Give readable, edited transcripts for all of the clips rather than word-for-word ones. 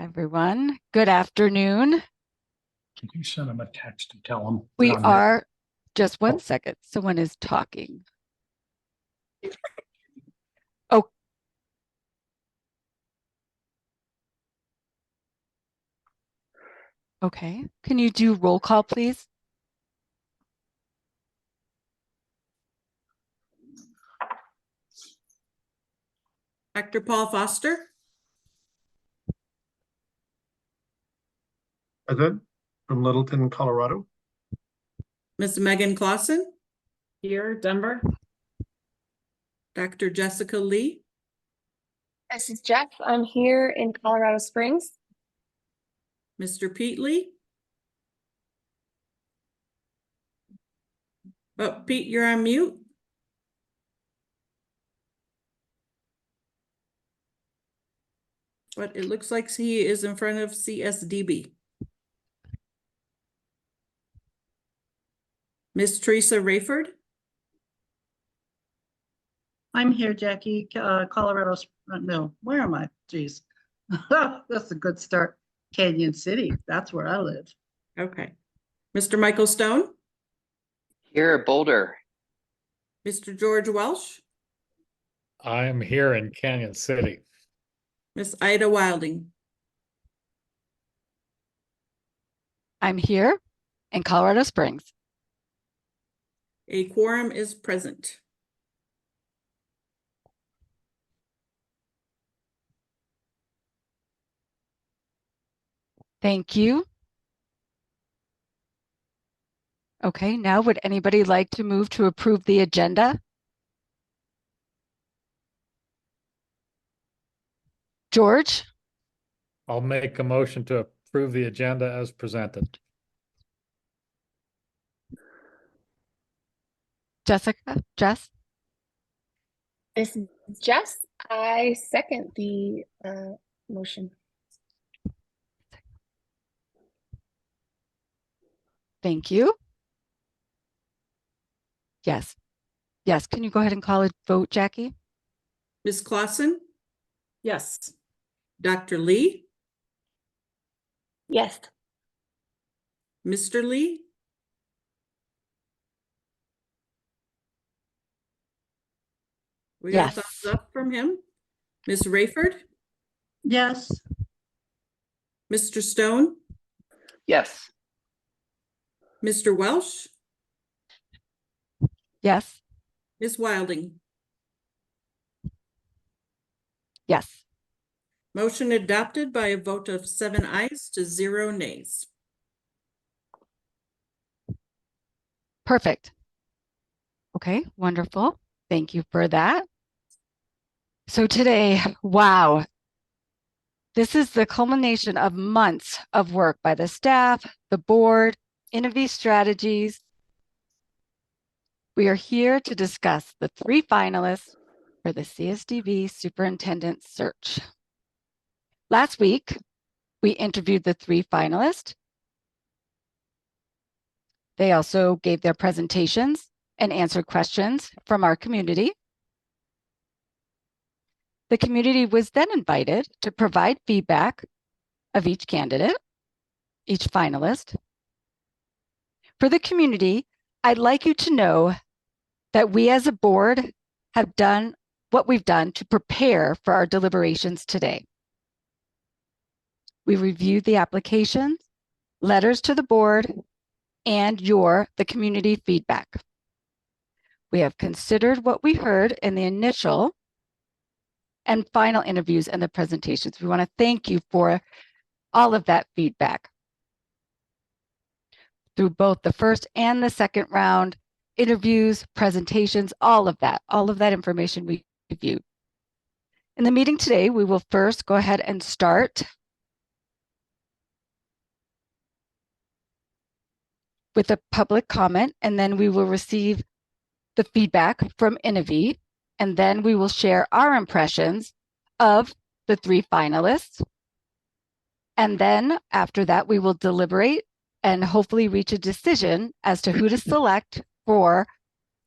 everyone. Good afternoon. Can you send them a text and tell them? We are, just one second, someone is talking. Oh. Okay, can you do roll call, please? Dr. Paul Foster. Present from Littleton, Colorado. Ms. Megan Clausen. Here, Denver. Dr. Jessica Lee. This is Jeff. I'm here in Colorado Springs. Mr. Pete Lee. Oh, Pete, you're on mute. But it looks like he is in front of CSDB. Miss Teresa Rayford. I'm here, Jackie. Colorado. No, where am I? Jeez. That's a good start. Canyon City. That's where I live. Okay. Mr. Michael Stone. Here at Boulder. Mr. George Welsh. I'm here in Canyon City. Miss Ida Wilding. I'm here in Colorado Springs. A quorum is present. Thank you. Okay, now would anybody like to move to approve the agenda? George? I'll make a motion to approve the agenda as presented. Jessica? Jess? This is Jess. I second the motion. Thank you. Yes. Yes, can you go ahead and call a vote, Jackie? Miss Clausen. Yes. Dr. Lee. Yes. Mr. Lee. We got Yes. a thumbs up from him. Miss Rayford. Yes. Mr. Stone. Yes. Mr. Welsh. Yes. Ms. Wilding. Yes. Motion adopted by a vote of 7 ayes to 0 nays. Perfect. Okay, wonderful. Thank you for that. So today, wow, this is the culmination of months of work by the staff, the board, Innovate Strategies. We are here to discuss the 3 finalists for the CSDB Superintendent Search. Last week, we interviewed the 3 finalists. They also gave their presentations and answered questions from our community. The community was then invited to provide feedback of each candidate, each finalist. For the community, I'd like you to know that we as a board have done what we've done to prepare for our deliberations today. We reviewed the applications, letters to the board, and the community feedback. We have considered what we heard in the initial and final interviews and the presentations. We want to thank you for all of that feedback. Through both the first and the second round, interviews, presentations, all of that information we reviewed. In the meeting today, we will first go ahead and start with a public comment, and then we will receive the feedback from Innovate, and then we will share our impressions of the 3 finalists. And then after that, we will deliberate and hopefully reach a decision as to who to select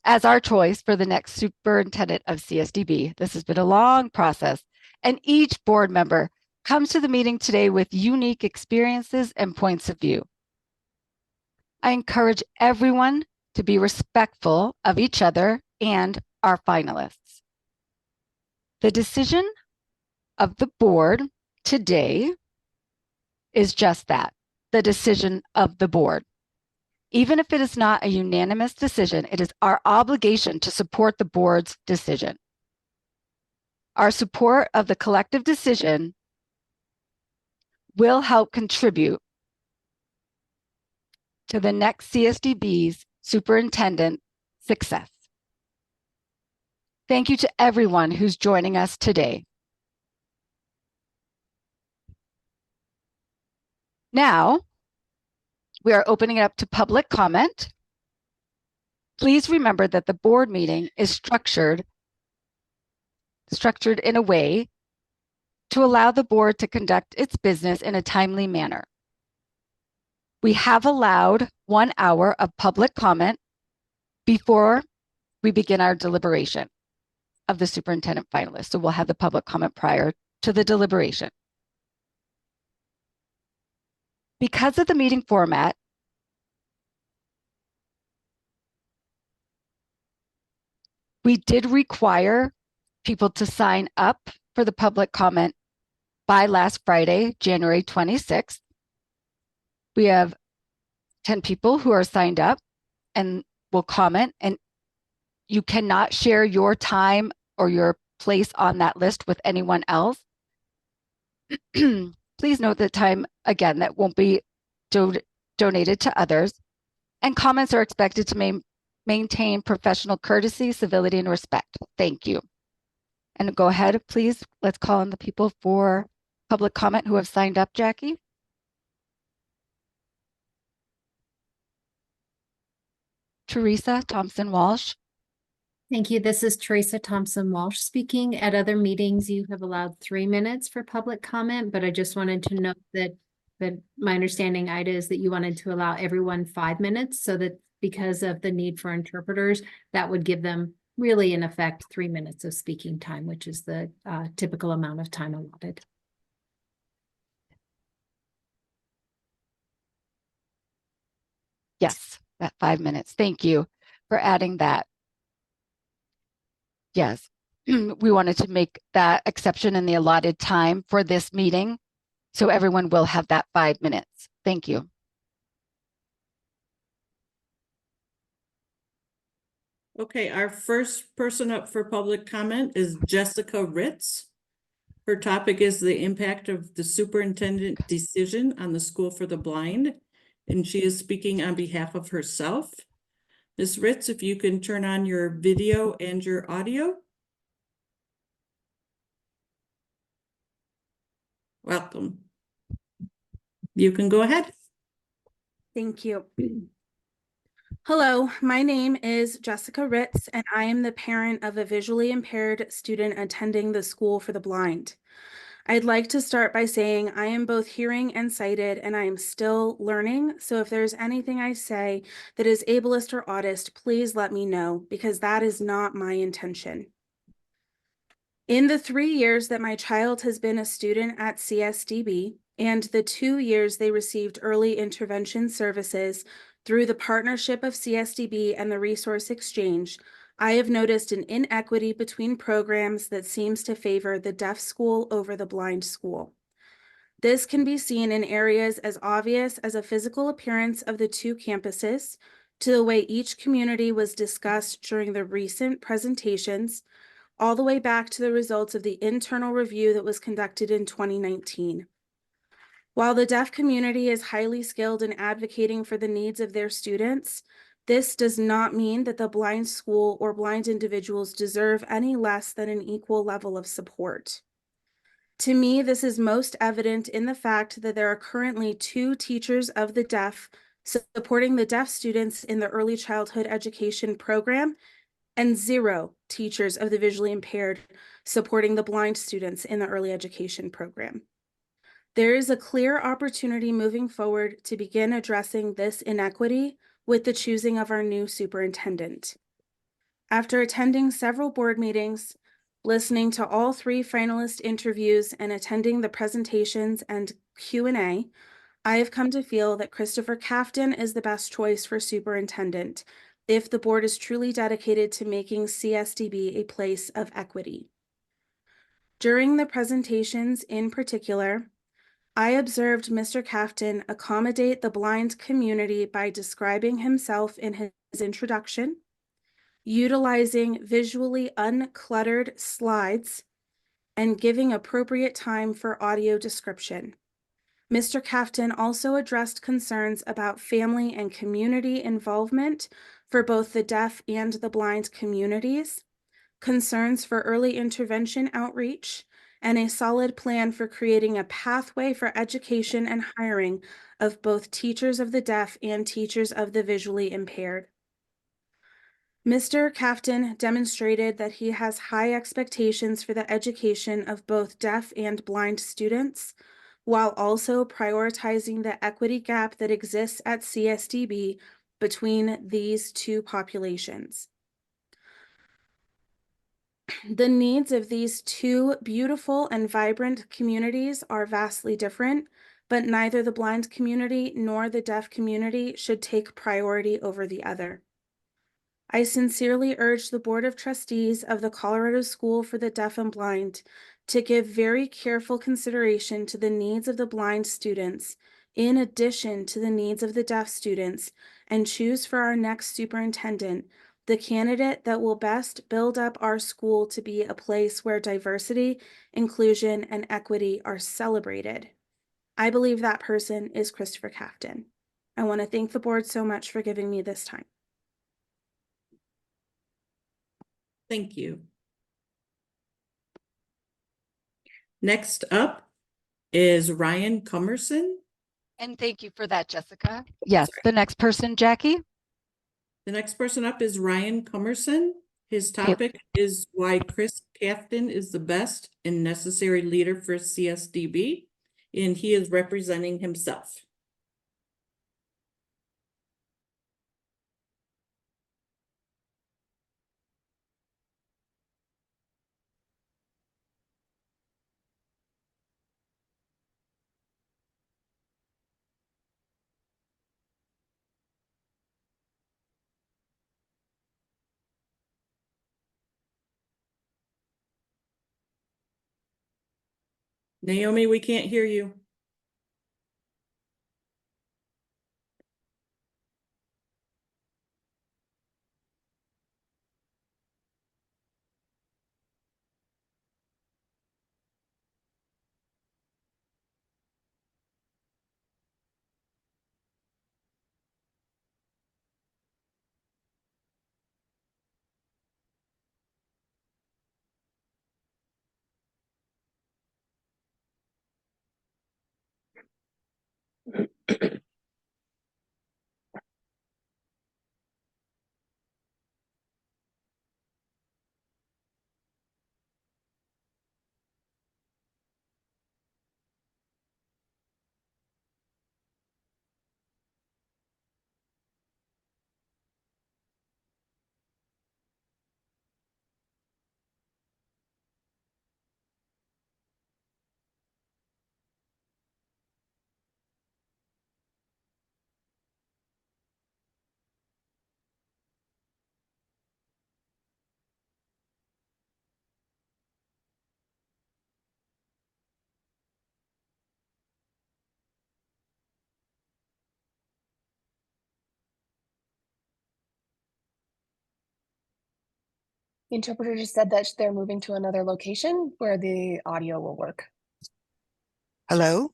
as our choice for the next superintendent of CSDB. This has been a long process, and each board member comes to the meeting today with unique experiences and points of view. I encourage everyone to be respectful of each other and our finalists. The decision of the board today is just that, the decision of the board. Even if it is not a unanimous decision, it is our obligation to support the board's decision. Our support of the collective decision will help contribute to the next CSDB's superintendent success. Thank you to everyone who's joining us today. Now, we are opening it up to public comment. Please remember that the board meeting is structured in a way to allow the board to conduct its business in a timely manner. We have allowed 1 hour of public comment before we begin our deliberation of the superintendent finalists. So we'll have the public comment prior to the deliberation. Because of the meeting format, we did require people to sign up for the public comment by last Friday, January 26th. We have 10 people who are signed up and will comment, and you cannot share your time or your place on that list with anyone else. Please note the time, again, that won't be donated to others, and comments are expected to maintain professional courtesy, civility, and respect. Thank you. And go ahead, please. Let's call on the people for public comment who have signed up, Jackie. Teresa Thompson Walsh. Thank you. This is Teresa Thompson Walsh speaking. At other meetings, you have allowed 3 minutes for public comment, but I just wanted to note that my understanding, Ida, is that you wanted to allow everyone 5 minutes, so that because of the need for interpreters, that would give them really in effect 3 minutes of speaking time, which is the typical amount of time allotted. Yes, that 5 minutes. Thank you for adding that. Yes, we wanted to make that exception in the allotted time for this meeting, so everyone will have that 5 minutes. Thank you. Okay, our first person up for public comment is Jessica Ritz. Her topic is the impact of the superintendent decision on the School for the Blind, and she is speaking on behalf of herself. Ms. Ritz, if you can turn on your video and your audio. Welcome. You can go ahead. Thank you. Hello, my name is Jessica Ritz, and I am the parent of a visually impaired student attending the School for the Blind. I'd like to start by saying I am both hearing and sighted, and I am still learning. So if there's anything I say that is ableist or oddist, please let me know, because that is not my intention. In the 3 years that my child has been a student at CSDB, and the 2 years they received early intervention services through the partnership of CSDB and the Resource Exchange, I have noticed an inequity between programs that seems to favor the deaf school over the blind school. This can be seen in areas as obvious as a physical appearance of the 2 campuses, to the way each community was discussed during the recent presentations, all the way back to the results of the internal review that was conducted in 2019. While the deaf community is highly skilled in advocating for the needs of their students, this does not mean that the blind school or blind individuals deserve any less than an equal level of support. To me, this is most evident in the fact that there are currently 2 teachers of the deaf supporting the deaf students in the early childhood education program, and 0 teachers of the visually impaired supporting the blind students in the early education program. There is a clear opportunity moving forward to begin addressing this inequity with the choosing of our new superintendent. After attending several board meetings, listening to all 3 finalist interviews and attending the presentations and Q&A, I have come to feel that Christopher Cafton is the best choice for superintendent if the board is truly dedicated to making CSDB a place of equity. During the presentations in particular, I observed Mr. Cafton accommodate the blind community by describing himself in his introduction, utilizing visually uncluttered slides, and giving appropriate time for audio description. Mr. Cafton also addressed concerns about family and community involvement for both the deaf and the blind communities, concerns for early intervention outreach, and a solid plan for creating a pathway for education and hiring of both teachers of the deaf and teachers of the visually impaired. Mr. Cafton demonstrated that he has high expectations for the education of both deaf and blind students, while also prioritizing the equity gap that exists at CSDB between these two populations. The needs of these two beautiful and vibrant communities are vastly different, but neither the blind community nor the deaf community should take priority over the other. I sincerely urge the Board of Trustees of the Colorado School for the Deaf and Blind to give very careful consideration to the needs of the blind students, in addition to the needs of the deaf students, and choose for our next superintendent the candidate that will best build up our school to be a place where diversity, inclusion, and equity are celebrated. I believe that person is Christopher Cafton. I want to thank the board so much for giving me this time. Thank you. Next up is Ryan Comerson. And thank you for that, Jessica. Yes, the next person, Jackie. The next person up is Ryan Comerson. His topic is why Chris Cafton is the best and necessary leader for CSDB, and he is representing himself. Naomi, we can't hear you. The interpreter just said that they're moving to another location where the audio will work. Hello?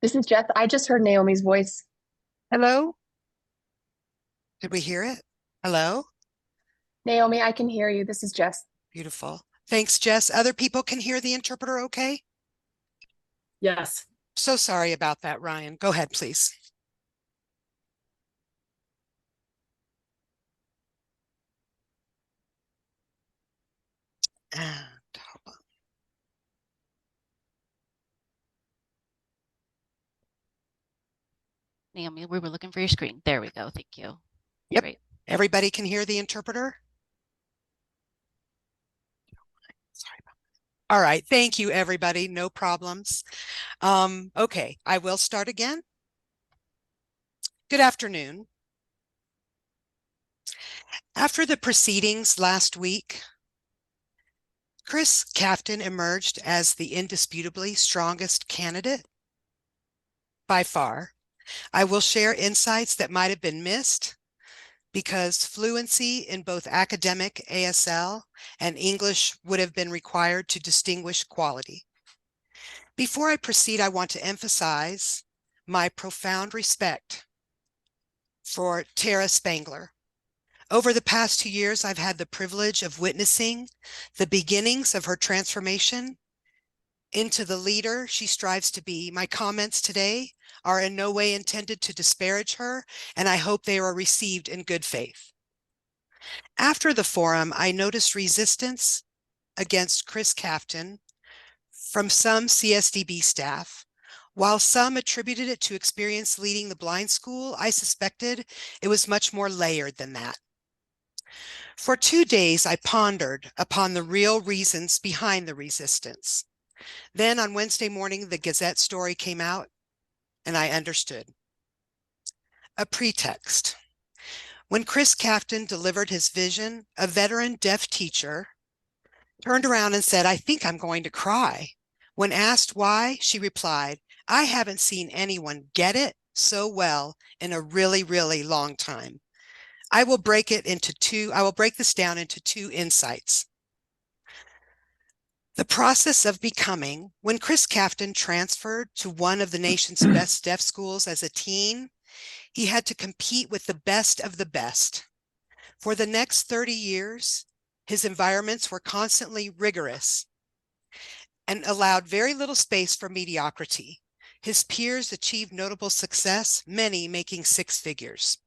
This is Jess. I just heard Naomi's voice. Hello? Did we hear it? Hello? Naomi, I can hear you. This is Jess. Beautiful. Thanks, Jess. Other people can hear the interpreter okay? Yes. So sorry about that, Ryan. Go ahead, please. And hold on. Naomi, we were looking for your screen. There we go. Thank you. Yep. Great. Everybody can hear the interpreter? Sorry about that. All right. Thank you, everybody. No problems. Okay, I will start again. Good afternoon. After the proceedings last week, Chris Kafton emerged as the indisputably strongest candidate by far. I will share insights that might have been missed because fluency in both academic ASL and English would have been required to distinguish quality. Before I proceed, I want to emphasize my profound respect for Tara Spangler. Over the past 2 years, I've had the privilege of witnessing the beginnings of her transformation into the leader she strives to be. My comments today are in no way intended to disparage her, and I hope they are received in good faith. After the forum, I noticed resistance against Chris Kafton from some CSDB staff. While some attributed it to experience leading the blind school, I suspected it was much more layered than that. For 2 days, I pondered upon the real reasons behind the resistance. Then on Wednesday morning, the Gazette story came out, and I understood. A pretext. When Chris Kafton delivered his vision, a veteran deaf teacher turned around and said, "I think I'm going to cry." When asked why, she replied, "I haven't seen anyone get it so well in a really, really long time." I will break this down into 2 insights. The process of becoming. When Chris Kafton transferred to one of the nation's best deaf schools as a teen, he had to compete with the best of the best. For the next 30 years, his environments were constantly rigorous and allowed very little space for mediocrity. His peers achieved notable success, many making 6 figures.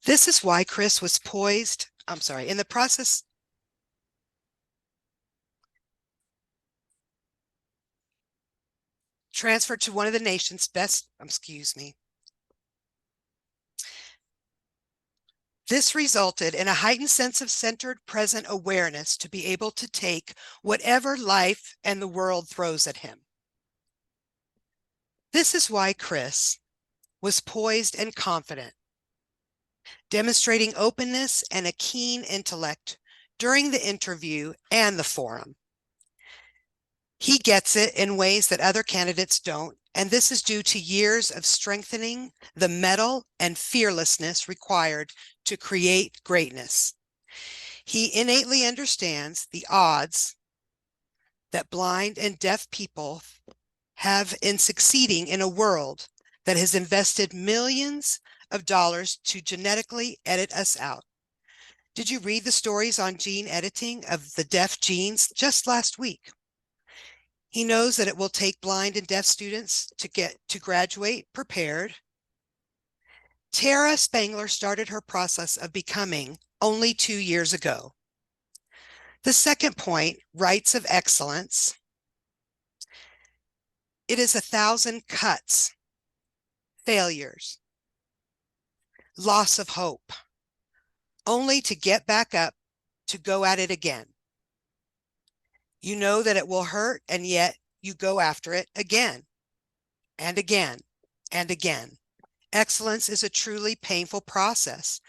This is why Chris was in the process. Transferred to one of the nation's best, This resulted in a heightened sense of centered, present awareness to be able to take whatever life and the world throws at him. This is why Chris was poised and confident, demonstrating openness and a keen intellect during the interview and the forum. He gets it in ways that other candidates don't, and this is due to years of strengthening the mettle and fearlessness required to create greatness. He innately understands the odds that blind and deaf people have in succeeding in a world that has invested millions of dollars to genetically edit us out. Did you read the stories on gene editing of the deaf genes just last week? He knows that it will take blind and deaf students to graduate prepared. Tara Spangler started her process of becoming only 2 years ago. The second point, rights of excellence. It is 1,000 cuts, failures, loss of hope, only to get back up to go at it again. You know that it will hurt, and yet you go after it again and again and again. Excellence is a truly painful process.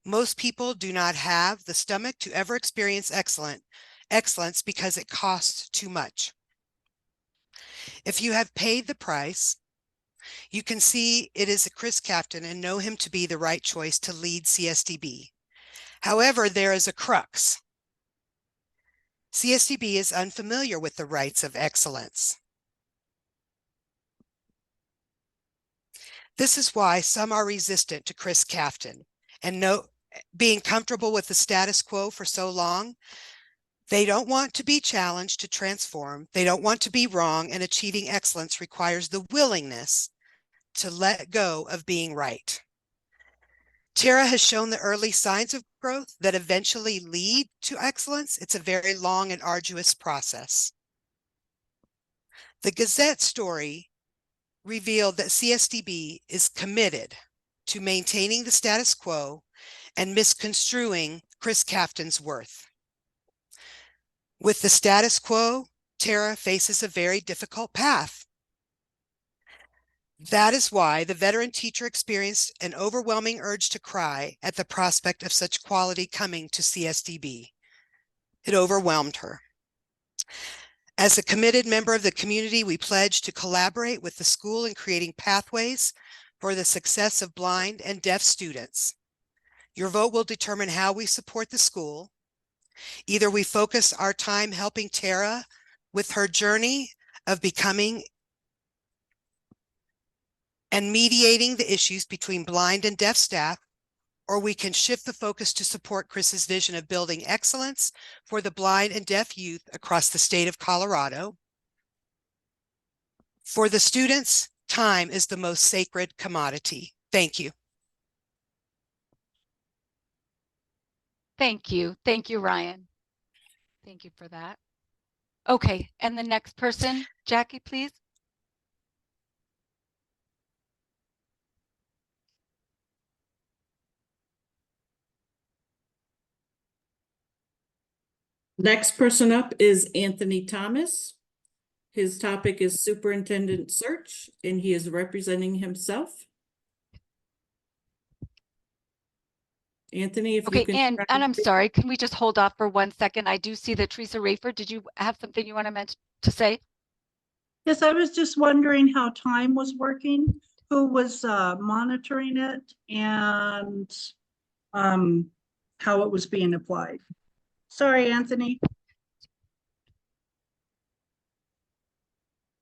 Most people do not have the stomach to ever experience excellence because it costs too much. If you have paid the price, you can see it is Chris Kafton and know him to be the right choice to lead CSDB. However, there is a crux. CSDB is unfamiliar with the rights of excellence. This is why some are resistant to Chris Kafton, and being comfortable with the status quo for so long, they don't want to be challenged to transform. They don't want to be wrong, and achieving excellence requires the willingness to let go of being right. Tara has shown the early signs of growth that eventually lead to excellence. It's a very long and arduous process. The Gazette story revealed that CSDB is committed to maintaining the status quo and misconstruing Chris Kaftan's worth. With the status quo, Tara faces a very difficult path. That is why the veteran teacher experienced an overwhelming urge to cry at the prospect of such quality coming to CSDB. It overwhelmed her. As a committed member of the community, we pledge to collaborate with the school in creating pathways for the success of blind and deaf students. Your vote will determine how we support the school. Either we focus our time helping Tara with her journey of becoming and mediating the issues between blind and deaf staff, or we can shift the focus to support Chris's vision of building excellence for the blind and deaf youth across the state of Colorado. For the students, time is the most sacred commodity. Thank you. Thank you. Thank you, Ryan. Thank you for that. Okay, and the next person, Jackie, please. Next person up is Anthony Thomas. His topic is superintendent search, and he is representing himself. Anthony, if you Okay, can. and I'm sorry, can we just hold off for 1 second? I do see that Teresa Rayford, did you have something you want to mention to say? Yes, I was just wondering how time was working, who was monitoring it, and how it was being applied. Sorry, Anthony.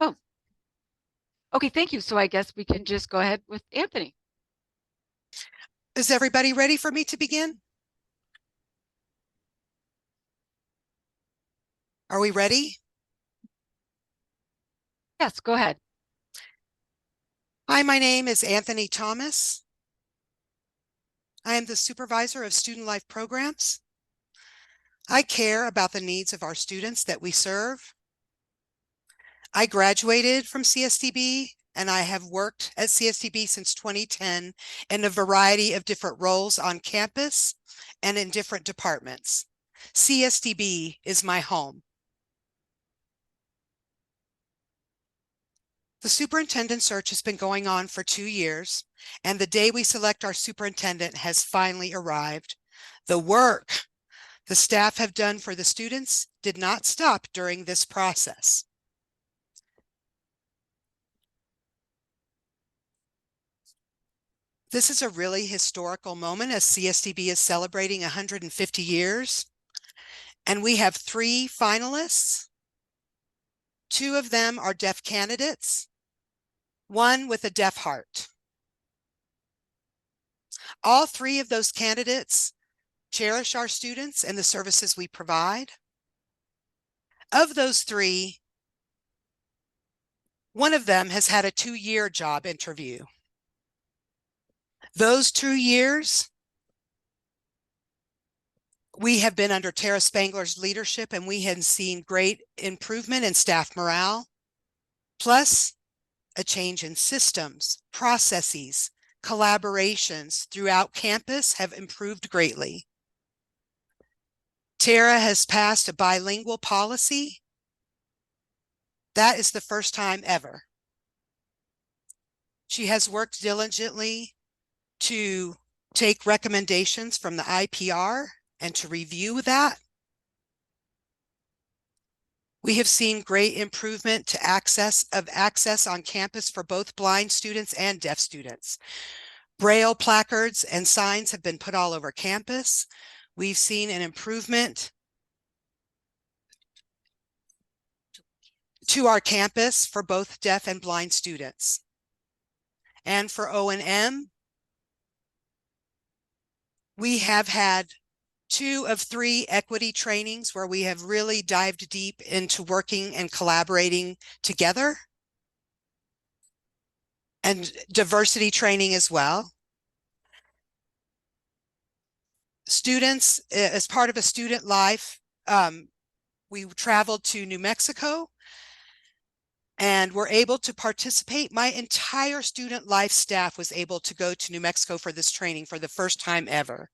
Oh, okay, thank you. So I guess we can just go ahead with Anthony. Is everybody ready for me to begin? Are we ready? Yes, go ahead. Hi, my name is Anthony Thomas. I am the supervisor of student life programs. I care about the needs of our students that we serve. I graduated from CSDB and I have worked at CSDB since 2010 in a variety of different roles on campus and in different departments. CSDB is my home. The superintendent search has been going on for 2 years, and the day we select our superintendent has finally arrived. The work the staff have done for the students did not stop during this process. This is a really historical moment as CSDB is celebrating 150 years, and we have 3 finalists. 2 of them are deaf candidates, 1 with a deaf heart. All 3 of those candidates cherish our students and the services we provide. Of those 3, 1 of them has had a 2-year job interview. Those 2 years, we have been under Tara Spangler's leadership, and we have seen great improvement in staff morale, plus a change in systems, processes, collaborations throughout campus have improved greatly. Tara has passed a bilingual policy. That is the first time ever. She has worked diligently to take recommendations from the IPR and to review that. We have seen great improvement to access on campus for both blind students and deaf students. Braille placards and signs have been put all over campus. We've seen an improvement to our campus for both deaf and blind students. And for O&M, we have had 2 of 3 equity trainings where we have really dived deep into working and collaborating together, and diversity training as well. Students, as part of a student life, we traveled to New Mexico and were able to participate. My entire student life staff was able to go to New Mexico for this training for the first time ever.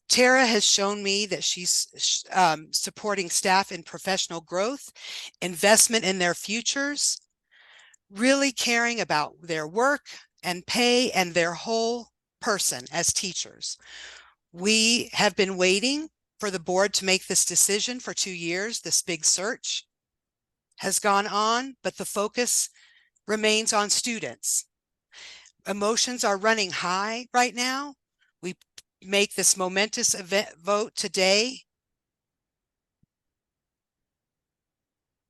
Tara has shown me that she's supporting staff in professional growth, investment in their futures, really caring about their work and pay and their whole person as teachers. We have been waiting for the board to make this decision for 2 years. This big search has gone on, but the focus remains on students. Emotions are running high right now. We make this momentous event vote today.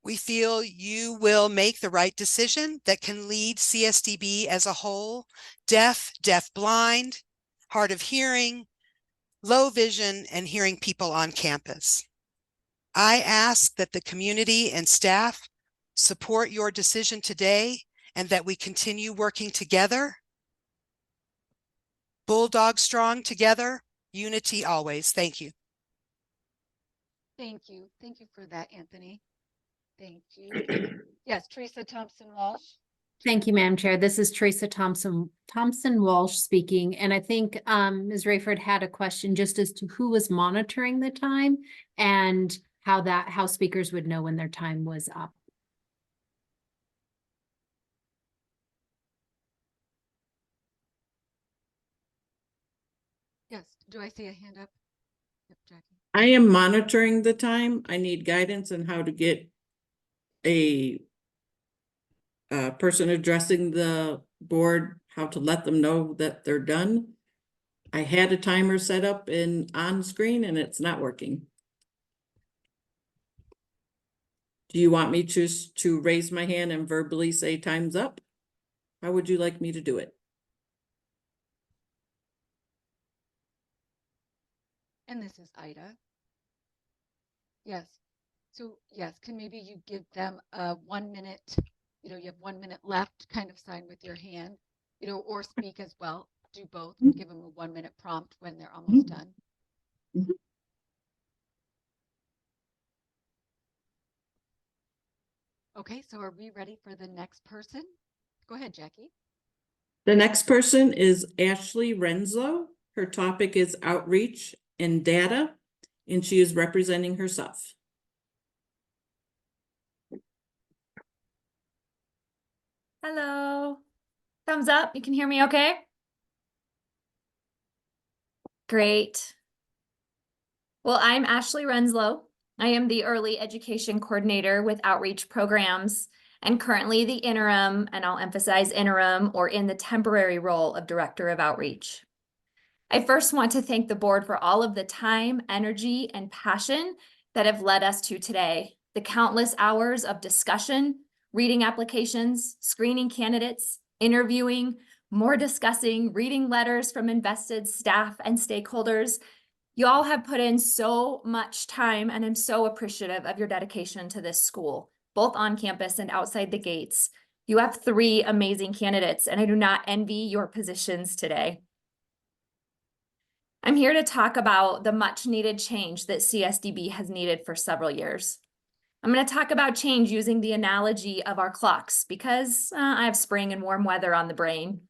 We feel you will make the right decision that can lead CSDB as a whole, deaf, blind, hard of hearing, low vision, and hearing people on campus. I ask that the community and staff support your decision today and that we continue working together. Bulldog strong together, unity always. Thank you. Thank you. Thank you for that, Anthony. Thank you. Yes, Teresa Thompson Walsh. Thank you, Madam Chair. This is Teresa Thompson Walsh speaking. And I think Ms. Rayford had a question just as to who was monitoring the time and how speakers would know when their time was up. Yes, do I see a hand up? Yep, Jackie. I am monitoring the time. I need guidance on how to get a person addressing the board, how to let them know that they're done. I had a timer set up on screen and it's not working. Do you want me to raise my hand and verbally say time's up? How would you like me to do it? And this is Ida. Yes. So yes, can maybe you give them a 1 minute, you have 1 minute left, kind of sign with your hand, or speak as well. Do both. Give them a 1 minute prompt when they're almost done. Okay, so are we ready for the next person? Go ahead, Jackie. The next person is Ashley Renslow. Her topic is outreach and data, and she is representing herself. Hello. Thumbs up. You can hear me okay? Great. Well, I'm Ashley Renslow. I am the Early Education Coordinator with Outreach Programs and currently the interim, and I'll emphasize interim, or in the temporary role of Director of Outreach. I first want to thank the board for all of the time, energy, and passion that have led us to today. The countless hours of discussion, reading applications, screening candidates, interviewing, more discussing, reading letters from invested staff and stakeholders. You all have put in so much time, and I'm so appreciative of your dedication to this school, both on campus and outside the gates. You have 3 amazing candidates, and I do not envy your positions today. I'm here to talk about the much needed change that CSDB has needed for several years. I'm going to talk about change using the analogy of our clocks because I have spring and warm weather on the brain.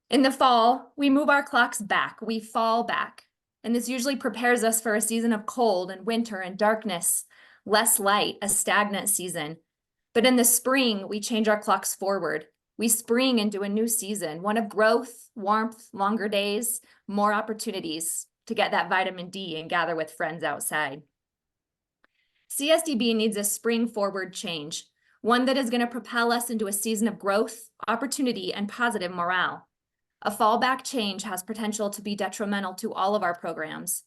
In the fall, we move our clocks back, we fall back, and this usually prepares us for a season of cold and winter and darkness, less light, a stagnant season. But in the spring, we change our clocks forward. We spring into a new season, one of growth, warmth, longer days, more opportunities to get that vitamin D and gather with friends outside. CSDB needs a spring forward change, one that is going to propel us into a season of growth, opportunity, and positive morale. A fallback change has potential to be detrimental to all of our programs.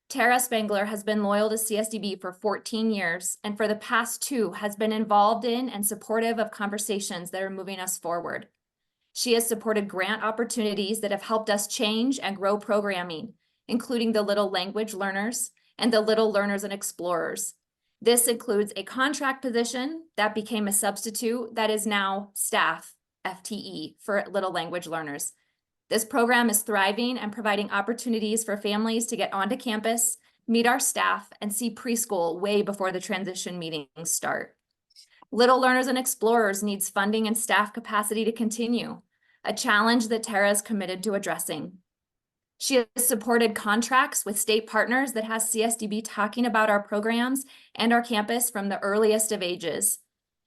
Tara Spangler has been loyal to CSDB for 14 years, and for the past 2 has been involved in and supportive of conversations that are moving us forward. She has supported grant opportunities that have helped us change and grow programming, including the Little Language Learners and the Little Learners and Explorers. This includes a contract position that became a substitute that is now staff, FTE, for Little Language Learners. This program is thriving and providing opportunities for families to get onto campus, meet our staff, and see preschool way before the transition meetings start. Little Learners and Explorers needs funding and staff capacity to continue, a challenge that Tara is committed to addressing. She has supported contracts with state partners that has CSDB talking about our programs and our campus from the earliest of ages.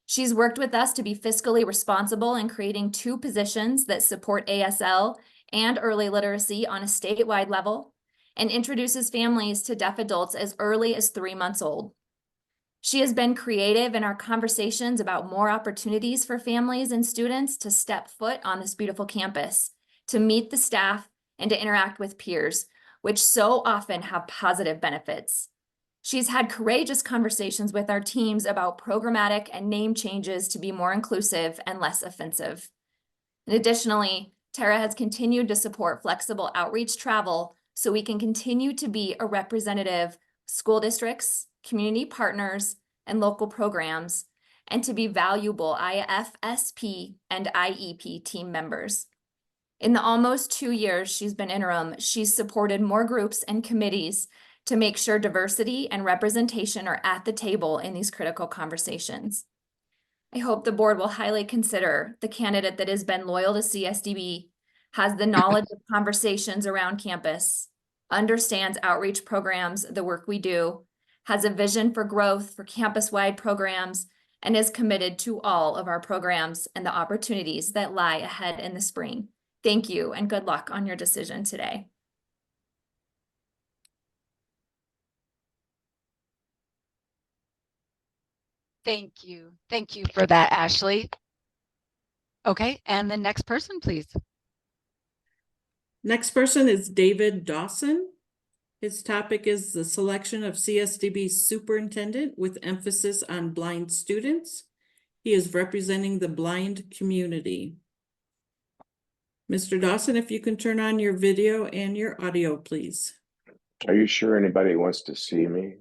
She's worked with us to be fiscally responsible in creating 2 positions that support ASL and early literacy on a statewide level, and introduces families to deaf adults as early as 3 months old. She has been creative in our conversations about more opportunities for families and students to step foot on this beautiful campus, to meet the staff, and to interact with peers, which so often have positive benefits. She's had courageous conversations with our teams about programmatic and name changes to be more inclusive and less offensive. And additionally, Tara has continued to support flexible outreach travel so we can continue to be a representative school districts, community partners, and local programs, and to be valuable IFSP and IEP team members. In the almost 2 years she's been interim, she's supported more groups and committees to make sure diversity and representation are at the table in these critical conversations. I hope the board will highly consider the candidate that has been loyal to CSDB, has the knowledge of conversations around campus, understands outreach programs, the work we do, has a vision for growth for campus-wide programs, and is committed to all of our programs and the opportunities that lie ahead in the spring. Thank you and good luck on your decision today. Thank you. Thank you for that, Ashley. Okay, and the next person, please. Next person is David Dawson. His topic is the selection of CSDB superintendent with emphasis on blind students. He is representing the blind community. Mr. Dawson, if you can turn on your video and your audio, please. Are you sure anybody wants to see me?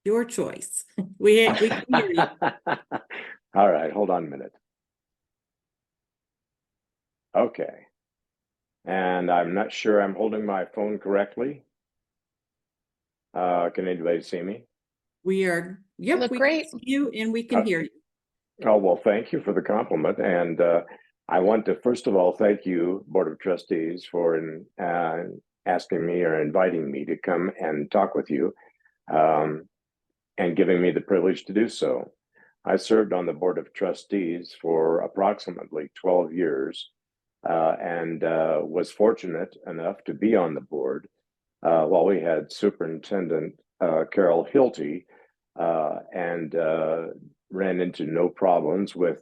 Your choice. We can hear you. All right, hold on a minute. Okay. And I'm not sure I'm holding my phone correctly. Can anybody see me? We are, yep, Look we great. can see you and we can hear you. Oh, well, thank you for the compliment. And I want to, first of all, thank you, Board of Trustees, for asking me or inviting me to come and talk with you and giving me the privilege to do so. I served on the Board of Trustees for approximately 12 years and was fortunate enough to be on the board while we had Superintendent Carol Hilty and ran into no problems with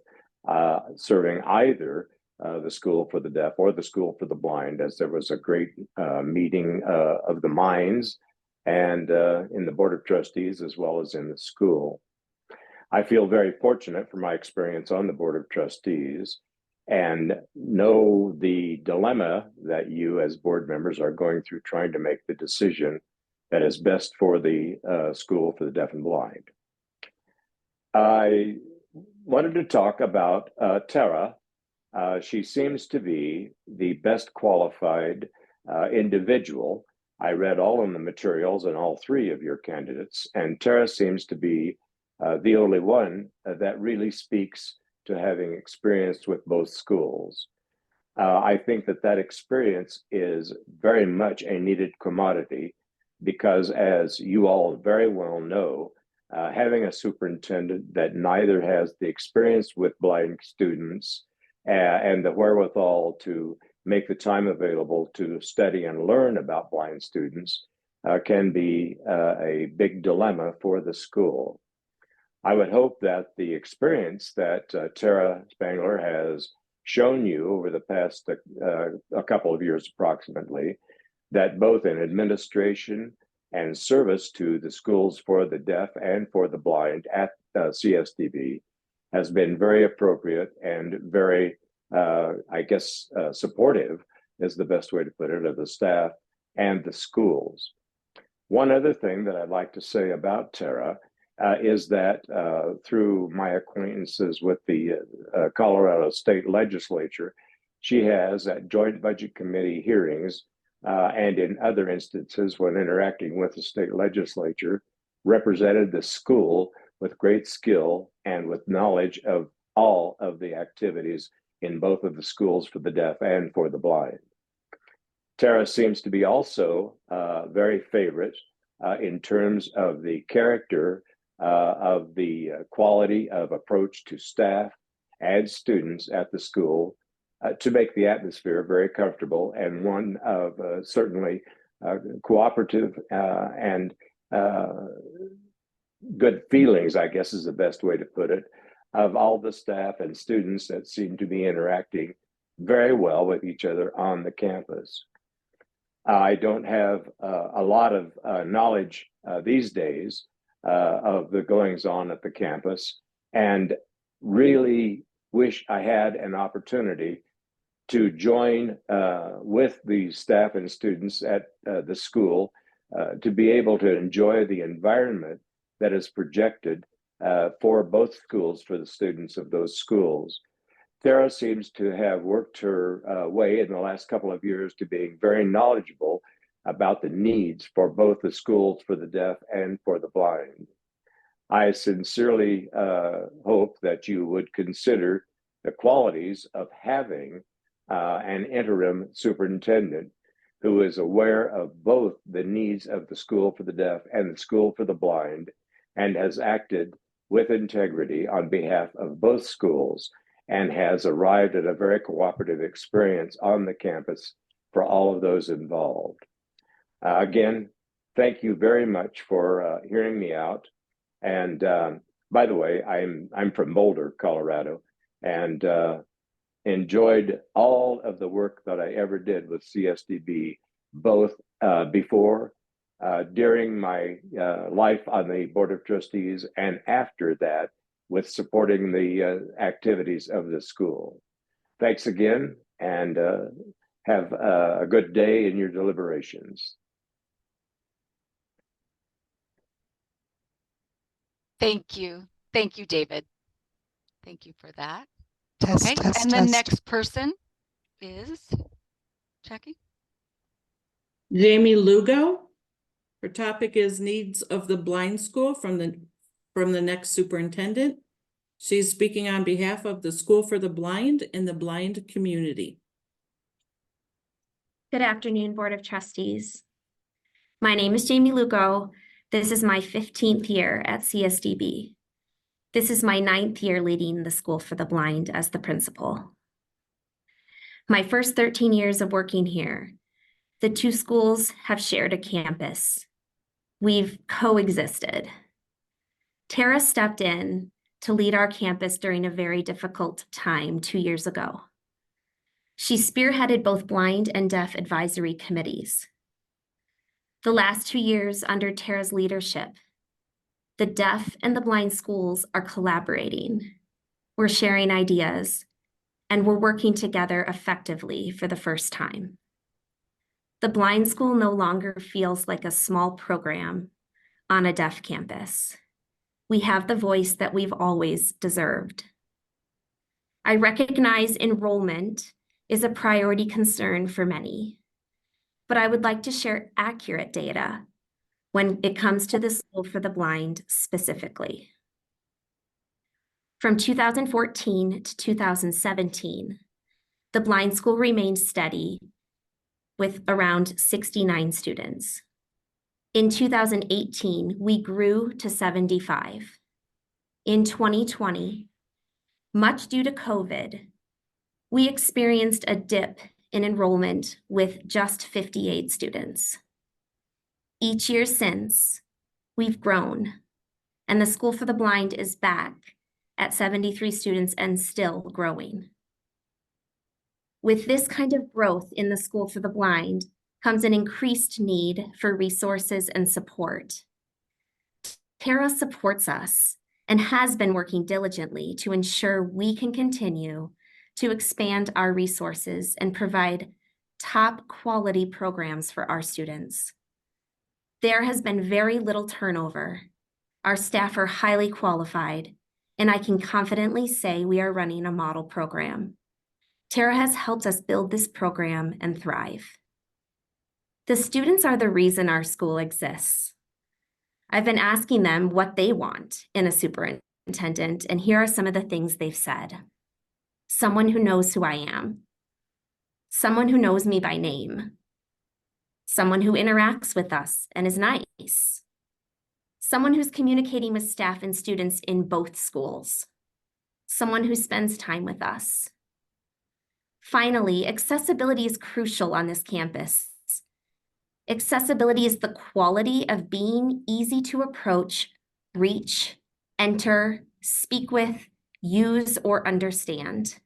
serving either the School for the Deaf or the School for the Blind, as there was a great meeting of the minds and in the Board of Trustees as well as in the school. I feel very fortunate for my experience on the Board of Trustees and know the dilemma that you as board members are going through trying to make the decision that is best for the School for the Deaf and Blind. I wanted to talk about Tara. She seems to be the best qualified individual. I read all of the materials on all 3 of your candidates, and Tara seems to be the only one that really speaks to having experience with both schools. I think that experience is very much a needed commodity because, as you all very well know, having a superintendent that neither has the experience with blind students and the wherewithal to make the time available to study and learn about blind students can be a big dilemma for the school. I would hope that the experience that Tara Spangler has shown you over the past a couple of years approximately, that both in administration and service to the schools for the deaf and for the blind at CSDB has been very appropriate and very, supportive is the best way to put it, of the staff and the schools. One other thing that I'd like to say about Tara is that through my acquaintances with the Colorado State Legislature, she has at Joint Budget Committee hearings and in other instances when interacting with the state legislature, represented the school with great skill and with knowledge of all of the activities in both of the schools for the deaf and for the blind. Tara seems to be also very favorite in terms of the character of the quality of approach to staff and students at the school to make the atmosphere very comfortable and one of certainly cooperative and good feelings, I guess is the best way to put it, of all the staff and students that seem to be interacting very well with each other on the campus. I don't have a lot of knowledge these days of the goings on at the campus, and really wish I had an opportunity to join with the staff and students at the school to be able to enjoy the environment that is projected for both schools, for the students of those schools. Tara seems to have worked her way in the last couple of years to being very knowledgeable about the needs for both the schools for the deaf and for the blind. I sincerely hope that you would consider the qualities of having an interim superintendent who is aware of both the needs of the school for the deaf and the school for the blind, and has acted with integrity on behalf of both schools, and has arrived at a very cooperative experience on the campus for all of those involved. Again, thank you very much for hearing me out. And by the way, I'm from Boulder, Colorado, and enjoyed all of the work that I ever did with CSDB, both before, during my life on the Board of Trustees, and after that, with supporting the activities of the school. Thanks again, and have a good day in your deliberations. Thank you. Thank you, David. Thank you for that. Test, Okay, test, and the test. next person is Jackie. Jamie Lugo. Her topic is needs of the blind school from the next superintendent. She's speaking on behalf of the School for the Blind and the blind community. Good afternoon, Board of Trustees. My name is Jamie Lugo. This is my 15th year at CSDB. This is my 9th year leading the School for the Blind as the principal. My first 13 years of working here, the two schools have shared a campus. We've coexisted. Tara stepped in to lead our campus during a very difficult time 2 years ago. She spearheaded both blind and deaf advisory committees. The last 2 years under Tara's leadership, the deaf and the blind schools are collaborating. We're sharing ideas, and we're working together effectively for the first time. The blind school no longer feels like a small program on a deaf campus. We have the voice that we've always deserved. I recognize enrollment is a priority concern for many, but I would like to share accurate data when it comes to the School for the Blind specifically. From 2014 to 2017, the blind school remained steady with around 69 students. In 2018, we grew to 75. In 2020, much due to COVID, we experienced a dip in enrollment with just 58 students. Each year since, we've grown, and the School for the Blind is back at 73 students and still growing. With this kind of growth in the School for the Blind comes an increased need for resources and support. Tara supports us and has been working diligently to ensure we can continue to expand our resources and provide top quality programs for our students. There has been very little turnover. Our staff are highly qualified, and I can confidently say we are running a model program. Tara has helped us build this program and thrive. The students are the reason our school exists. I've been asking them what they want in a superintendent, and here are some of the things they've said. Someone who knows who I am. Someone who knows me by name. Someone who interacts with us and is nice. Someone who's communicating with staff and students in both schools. Someone who spends time with us. Finally, accessibility is crucial on this campus. Accessibility is the quality of being easy to approach, reach, enter, speak with, use, or understand.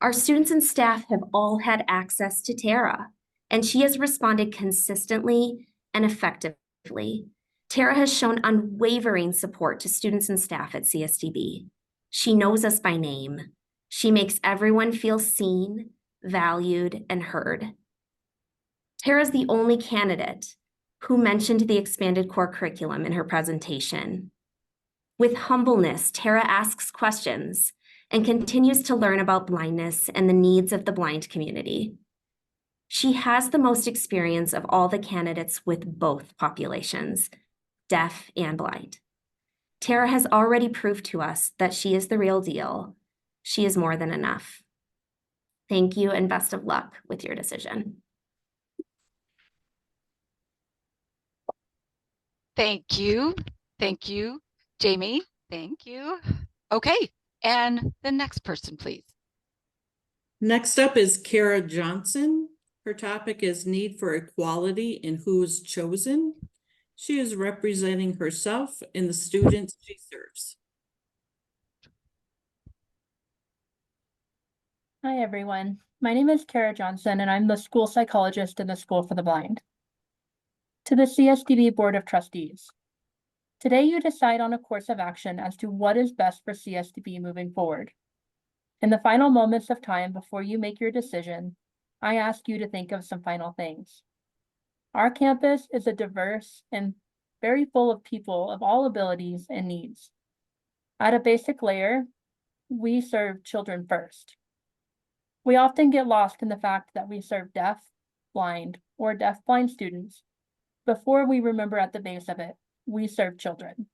Our students and staff have all had access to Tara, and she has responded consistently and effectively. Tara has shown unwavering support to students and staff at CSDB. She knows us by name. She makes everyone feel seen, valued, and heard. Tara is the only candidate who mentioned the expanded core curriculum in her presentation. With humbleness, Tara asks questions and continues to learn about blindness and the needs of the blind community. She has the most experience of all the candidates with both populations, deaf and blind. Tara has already proved to us that she is the real deal. She is more than enough. Thank you and best of luck with your decision. Thank you. Thank you, Jamie. Thank you. Okay, and the next person, please. Next up is Kara Johnson. Her topic is need for equality in who's chosen. She is representing herself and the students she serves. Hi, everyone. My name is Kara Johnson, and I'm the school psychologist in the School for the Blind. To the CSDB Board of Trustees. Today, you decide on a course of action as to what is best for CSDB moving forward. In the final moments of time before you make your decision, I ask you to think of some final things. Our campus is a diverse and very full of people of all abilities and needs. At a basic layer, we serve children first. We often get lost in the fact that we serve deaf, blind, or deaf-blind students before we remember at the base of it, we serve children.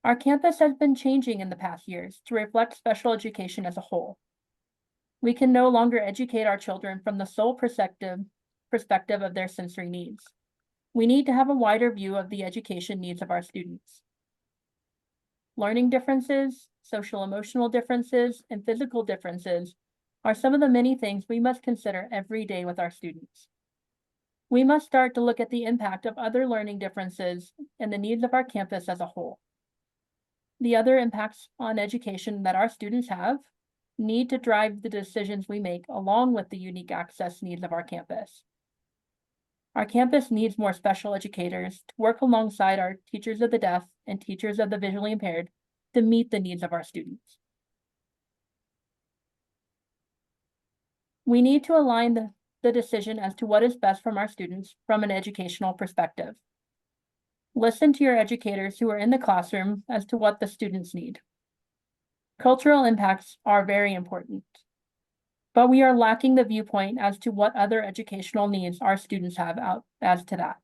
Our campus has been changing in the past years to reflect special education as a whole. We can no longer educate our children from the sole perspective of their sensory needs. We need to have a wider view of the education needs of our students. Learning differences, social emotional differences, and physical differences are some of the many things we must consider every day with our students. We must start to look at the impact of other learning differences and the needs of our campus as a whole. The other impacts on education that our students have need to drive the decisions we make along with the unique access needs of our campus. Our campus needs more special educators to work alongside our teachers of the deaf and teachers of the visually impaired to meet the needs of our students. We need to align the decision as to what is best from our students from an educational perspective. Listen to your educators who are in the classroom as to what the students need. Cultural impacts are very important, but we are lacking the viewpoint as to what other educational needs our students have out as to that.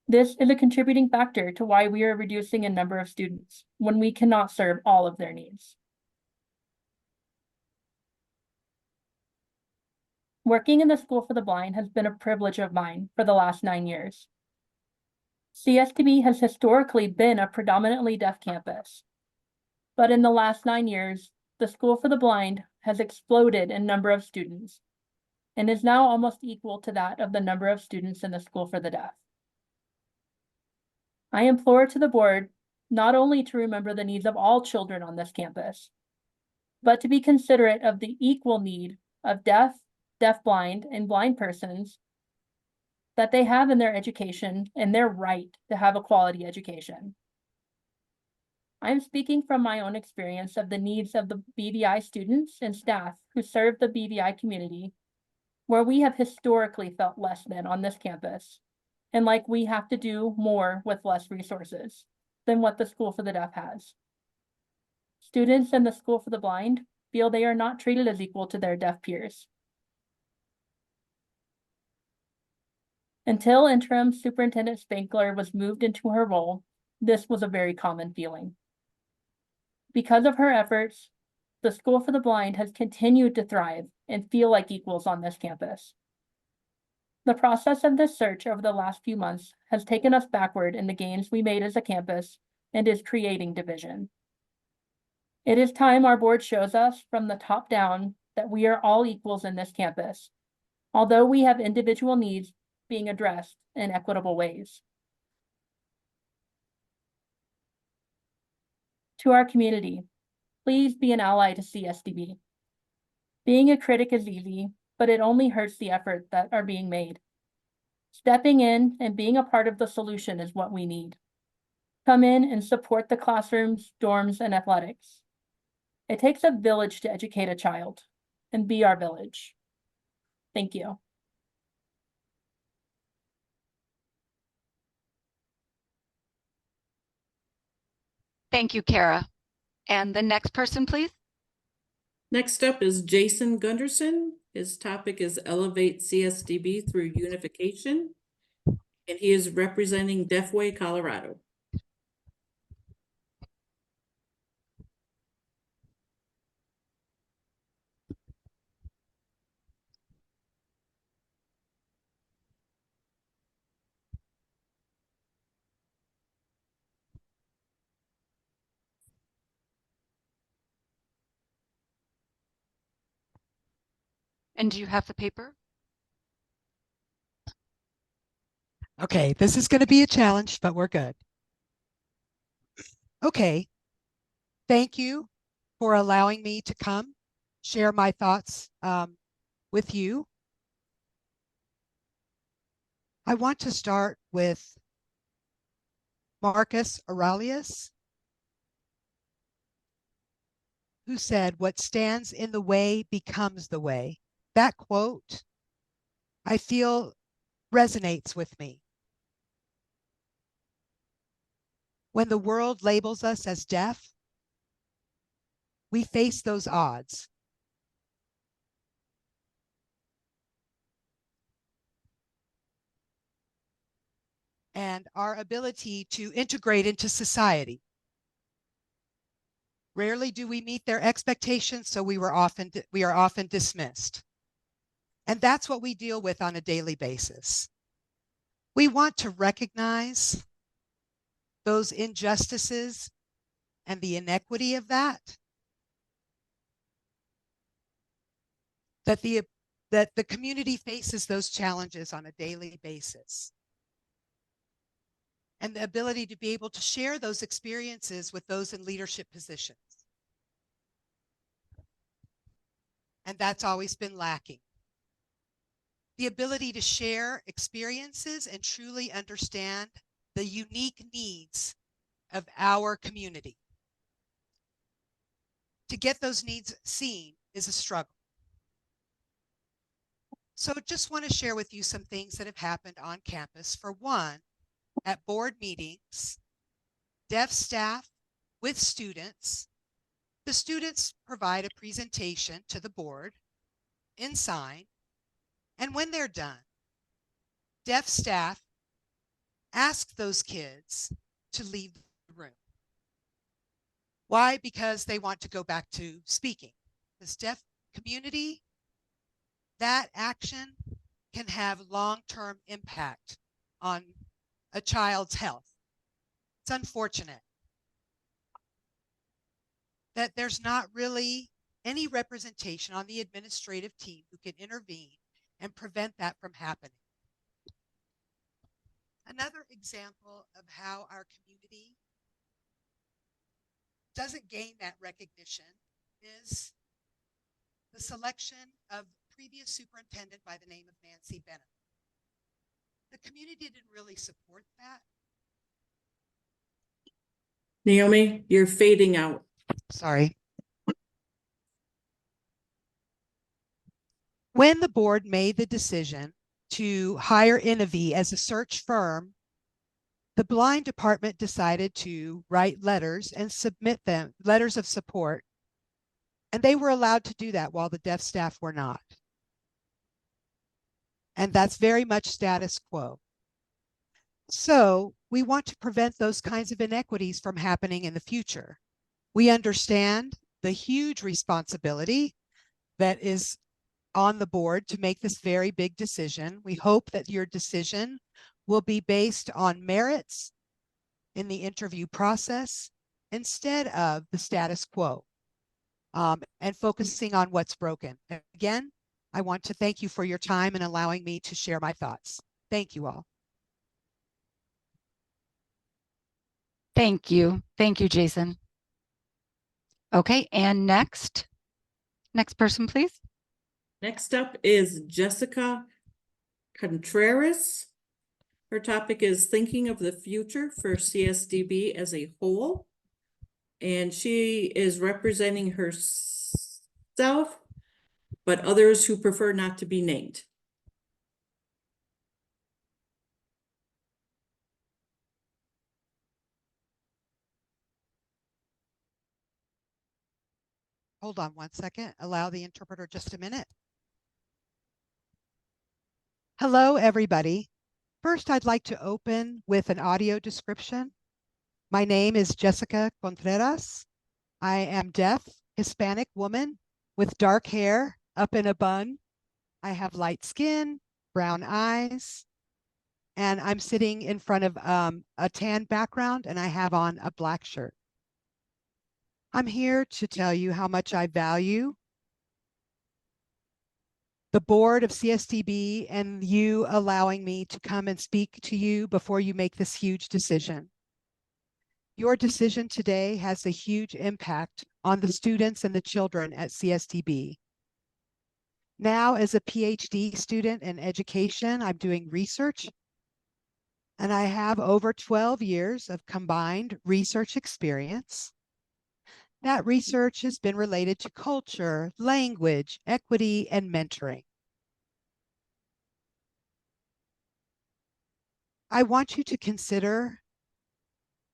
This is a contributing factor to why we are reducing in number of students when we cannot serve all of their needs. Working in the School for the Blind has been a privilege of mine for the last 9 years. CSDB has historically been a predominantly deaf campus, but in the last 9 years, the School for the Blind has exploded in number of students and is now almost equal to that of the number of students in the School for the Deaf. I implore to the board not only to remember the needs of all children on this campus, but to be considerate of the equal need of deaf, deaf-blind, and blind persons that they have in their education and their right to have a quality education. I'm speaking from my own experience of the needs of the BVI students and staff who serve the BVI community, where we have historically felt less than on this campus, and like we have to do more with less resources than what the School for the Deaf has. Students in the School for the Blind feel they are not treated as equal to their deaf peers. Until interim Superintendent Spankler was moved into her role, this was a very common feeling. Because of her efforts, the School for the Blind has continued to thrive and feel like equals on this campus. The process of this search over the last few months has taken us backward in the gains we made as a campus and is creating division. It is time our board shows us from the top down that we are all equals in this campus, although we have individual needs being addressed in equitable ways. To our community, please be an ally to CSDB. Being a critic is easy, but it only hurts the effort that are being made. Stepping in and being a part of the solution is what we need. Come in and support the classrooms, dorms, and athletics. It takes a village to educate a child, and be our village. Thank you. Thank you, Kara. And the next person, please. Next up is Jason Gunderson. His topic is Elevate CSDB through Unification, and he is representing Deafway, Colorado. And do you have the paper? Okay, this is going to be a challenge, but we're good. Okay, thank you for allowing me to come share my thoughts with you. I want to start with Marcus Aurelius, who said, "What stands in the way becomes the way." That quote, I feel, resonates with me. When the world labels us as deaf, we face those odds. And our ability to integrate into society. Rarely do we meet their expectations, so we are often dismissed. And that's what we deal with on a daily basis. We want to recognize those injustices and the inequity of that the community faces those challenges on a daily basis. And the ability to be able to share those experiences with those in leadership positions. And that's always been lacking. The ability to share experiences and truly understand the unique needs of our community. To get those needs seen is a struggle. So just want to share with you some things that have happened on campus. For one, at board meetings, deaf staff with students, the students provide a presentation to the board in sign, and when they're done, deaf staff ask those kids to leave the room. Why? Because they want to go back to speaking. This deaf community, that action can have long-term impact on a child's health. It's unfortunate that there's not really any representation on the administrative team who can intervene and prevent that from happening. Another example of how our community doesn't gain that recognition is the selection of previous superintendent by the name of Nancy Bennett. The community didn't really support that. Naomi, you're fading out. Sorry. When the board made the decision to hire Innovy as a search firm, the blind department decided to write letters and submit them, letters of support, and they were allowed to do that while the deaf staff were not. And that's very much status quo. So we want to prevent those kinds of inequities from happening in the future. We understand the huge responsibility that is on the board to make this very big decision. We hope that your decision will be based on merits in the interview process instead of the status quo, and focusing on what's broken. Again, I want to thank you for your time and allowing me to share my thoughts. Thank you all. Thank you. Thank you, Jason. Okay, and next person, please. Next up is Jessica Contreras. Her topic is thinking of the future for CSDB as a whole. And she is representing herself, but others who prefer not to be named. Hold on one second. Allow the interpreter just a minute. Hello, everybody. First, I'd like to open with an audio description. My name is Jessica Contreras. I am deaf, Hispanic woman with dark hair up in a bun. I have light skin, brown eyes, and I'm sitting in front of a tan background, and I have on a black shirt. I'm here to tell you how much I value the board of CSDB and you allowing me to come and speak to you before you make this huge decision. Your decision today has a huge impact on the students and the children at CSDB. Now, as a PhD student in education, I'm doing research, and I have over 12 years of combined research experience. That research has been related to culture, language, equity, and mentoring. I want you to consider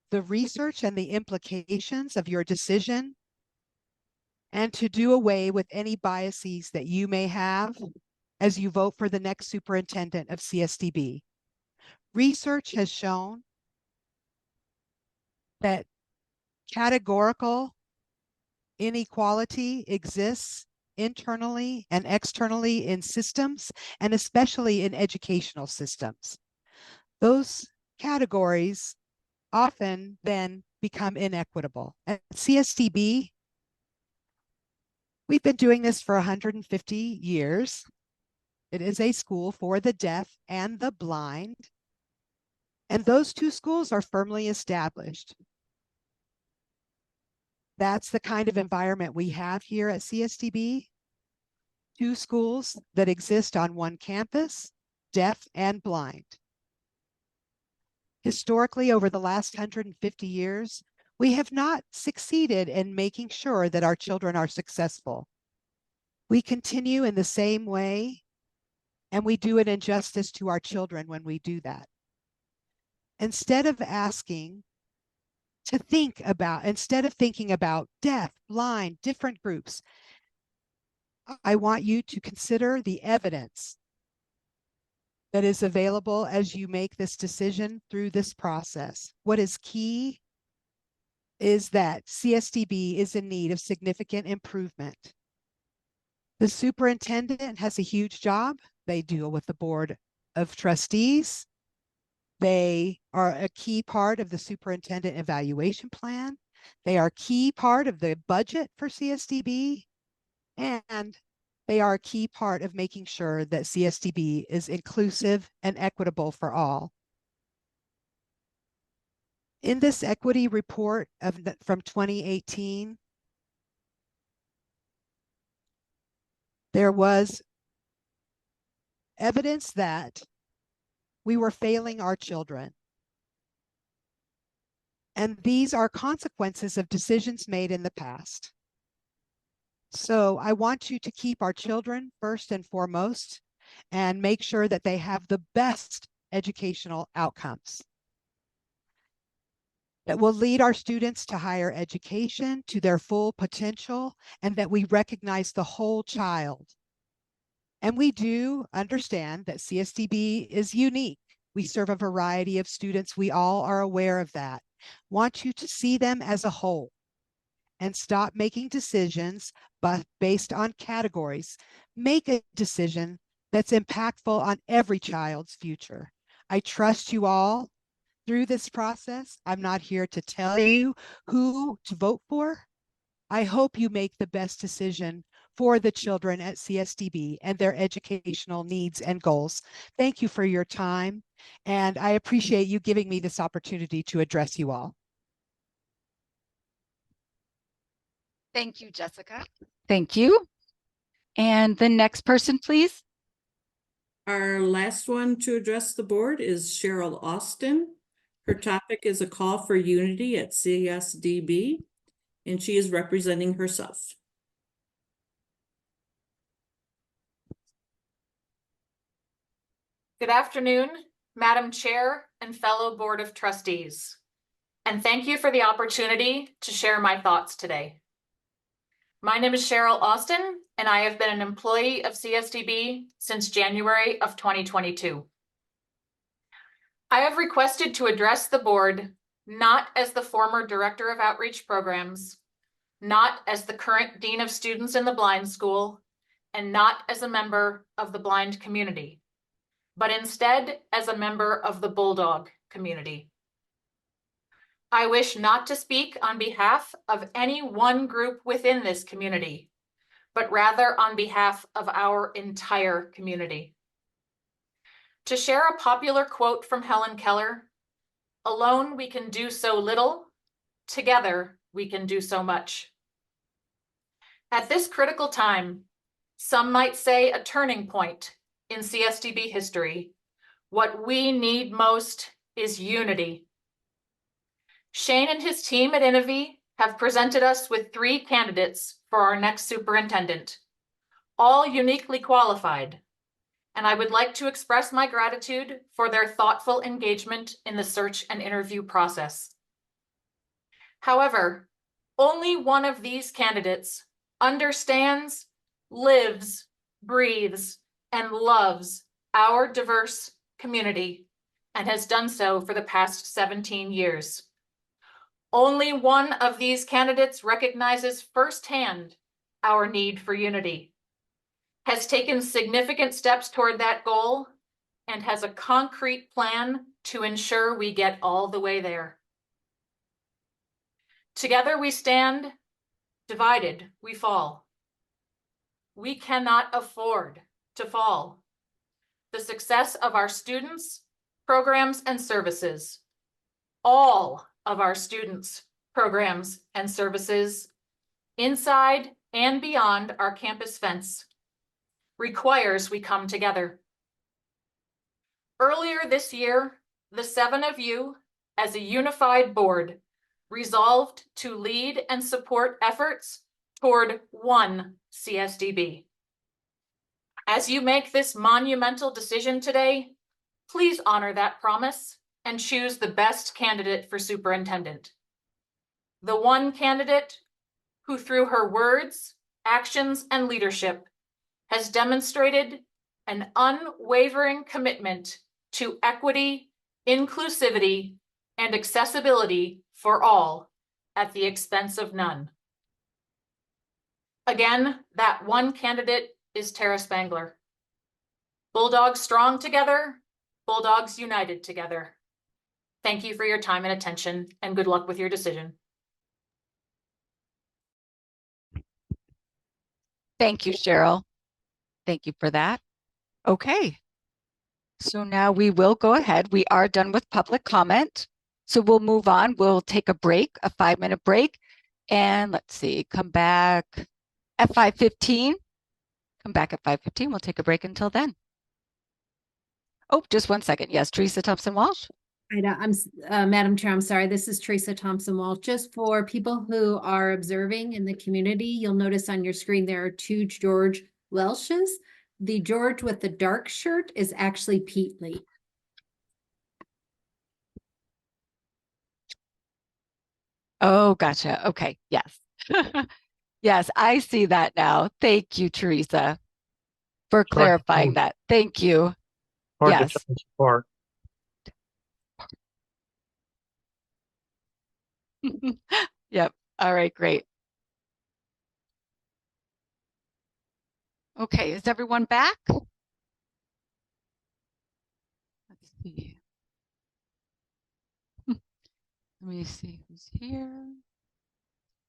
the research and the implications of your decision and to do away with any biases that you may have as you vote for the next superintendent of CSDB. Research has shown that categorical inequality exists internally and externally in systems, and especially in educational systems. Those categories often then become inequitable. At CSDB, we've been doing this for 150 years. It is a school for the deaf and the blind, and those two schools are firmly established. That's the kind of environment we have here at CSDB. Two schools that exist on one campus, deaf and blind. Historically, over the last 150 years, we have not succeeded in making sure that our children are successful. We continue in the same way, and we do an injustice to our children when we do that. Instead of thinking about deaf, blind, different groups, I want you to consider the evidence that is available as you make this decision through this process. What is key is that CSDB is in need of significant improvement. The superintendent has a huge job. They deal with the board of trustees. They are a key part of the superintendent evaluation plan. They are a key part of the budget for CSDB. And they are a key part of making sure that CSDB is inclusive and equitable for all. In this equity report from 2018, there was evidence that we were failing our children. And these are consequences of decisions made in the past. So I want you to keep our children first and foremost and make sure that they have the best educational outcomes that will lead our students to higher education, to their full potential, and that we recognize the whole child. And we do understand that CSDB is unique. We serve a variety of students. We all are aware of that. Want you to see them as a whole and stop making decisions but based on categories. Make a decision that's impactful on every child's future. I trust you all through this process. I'm not here to tell you who to vote for. I hope you make the best decision for the children at CSDB and their educational needs and goals. Thank you for your time, and I appreciate you giving me this opportunity to address you all. Thank you, Jessica. Thank you. And the next person, please. Our last one to address the board is Cheryl Austin. Her topic is a call for unity at CSDB, and she is representing herself. Good afternoon, Madam Chair and fellow Board of Trustees, and thank you for the opportunity to share my thoughts today. My name is Cheryl Austin, and I have been an employee of CSDB since January of 2022. I have requested to address the board not as the former Director of Outreach Programs, not as the current Dean of Students in the Blind School, and not as a member of the blind community, but instead as a member of the Bulldog community. I wish not to speak on behalf of any one group within this community, but rather on behalf of our entire community. To share a popular quote from Helen Keller, "Alone we can do so little, together we can do so much." At this critical time, some might say a turning point in CSDB history, what we need most is unity. Shane and his team at Innovy have presented us with 3 candidates for our next superintendent, all uniquely qualified, and I would like to express my gratitude for their thoughtful engagement in the search and interview process. However, only one of these candidates understands, lives, breathes, and loves our diverse community and has done so for the past 17 years. Only one of these candidates recognizes firsthand our need for unity, has taken significant steps toward that goal, and has a concrete plan to ensure we get all the way there. Together we stand, divided we fall. We cannot afford to fall. The success of our students, programs, and services, all of our students, programs, and services, inside and beyond our campus fence, requires we come together. Earlier this year, the 7 of you, as a unified board, resolved to lead and support efforts toward one CSDB. As you make this monumental decision today, please honor that promise and choose the best candidate for superintendent. The one candidate who, through her words, actions, and leadership, has demonstrated an unwavering commitment to equity, inclusivity, and accessibility for all at the expense of none. Again, that one candidate is Tara Spangler. Bulldogs strong together, Bulldogs united together. Thank you for your time and attention, and good luck with your decision. Thank you, Cheryl. Thank you for that. Okay. So now we will go ahead. We are done with public comment. So we'll move on. We'll take a break, a 5-minute break. And let's see, come back at 5:15. Come back at 5:15. We'll take a break until then. Oh, just one second. Yes, Teresa Thompson-Walsh. Madam Chair, I'm sorry. This is Teresa Thompson-Walsh. Just for people who are observing in the community, you'll notice on your screen there are 2 George Welshes. The George with the dark shirt is actually Pete Lee. Oh, gotcha. Okay. Yes. Yes, I see that now. Thank you, Teresa. for clarifying that. Thank you. Hard to Yes. tell us apart. Yep. All right, great. Okay, is everyone back? Let's see. Let me see who's here.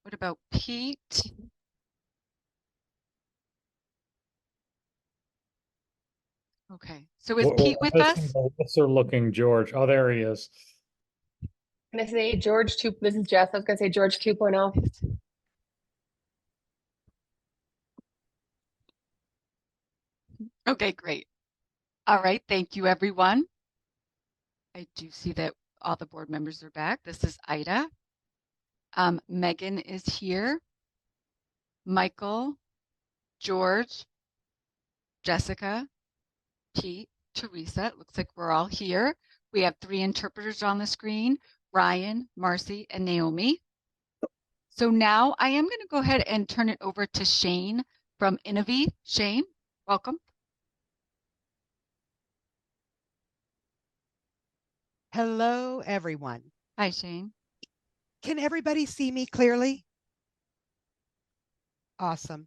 What about Pete? Okay, so is Pete with us? Lesser looking George. Oh, there he is. Gonna say George 2, this is Jess. I was gonna say George 2.0. Okay, great. All right, thank you, everyone. I do see that all the board members are back. This is Ida. Megan is here. Michael, George, Jessica, Pete, Teresa. It looks like we're all here. We have 3 interpreters on the screen, Ryan, Marcy, and Naomi. So now I am going to go ahead and turn it over to Shane from Innovate. Shane, welcome. Hello, everyone. Hi, Shane. Can everybody see me clearly? Awesome.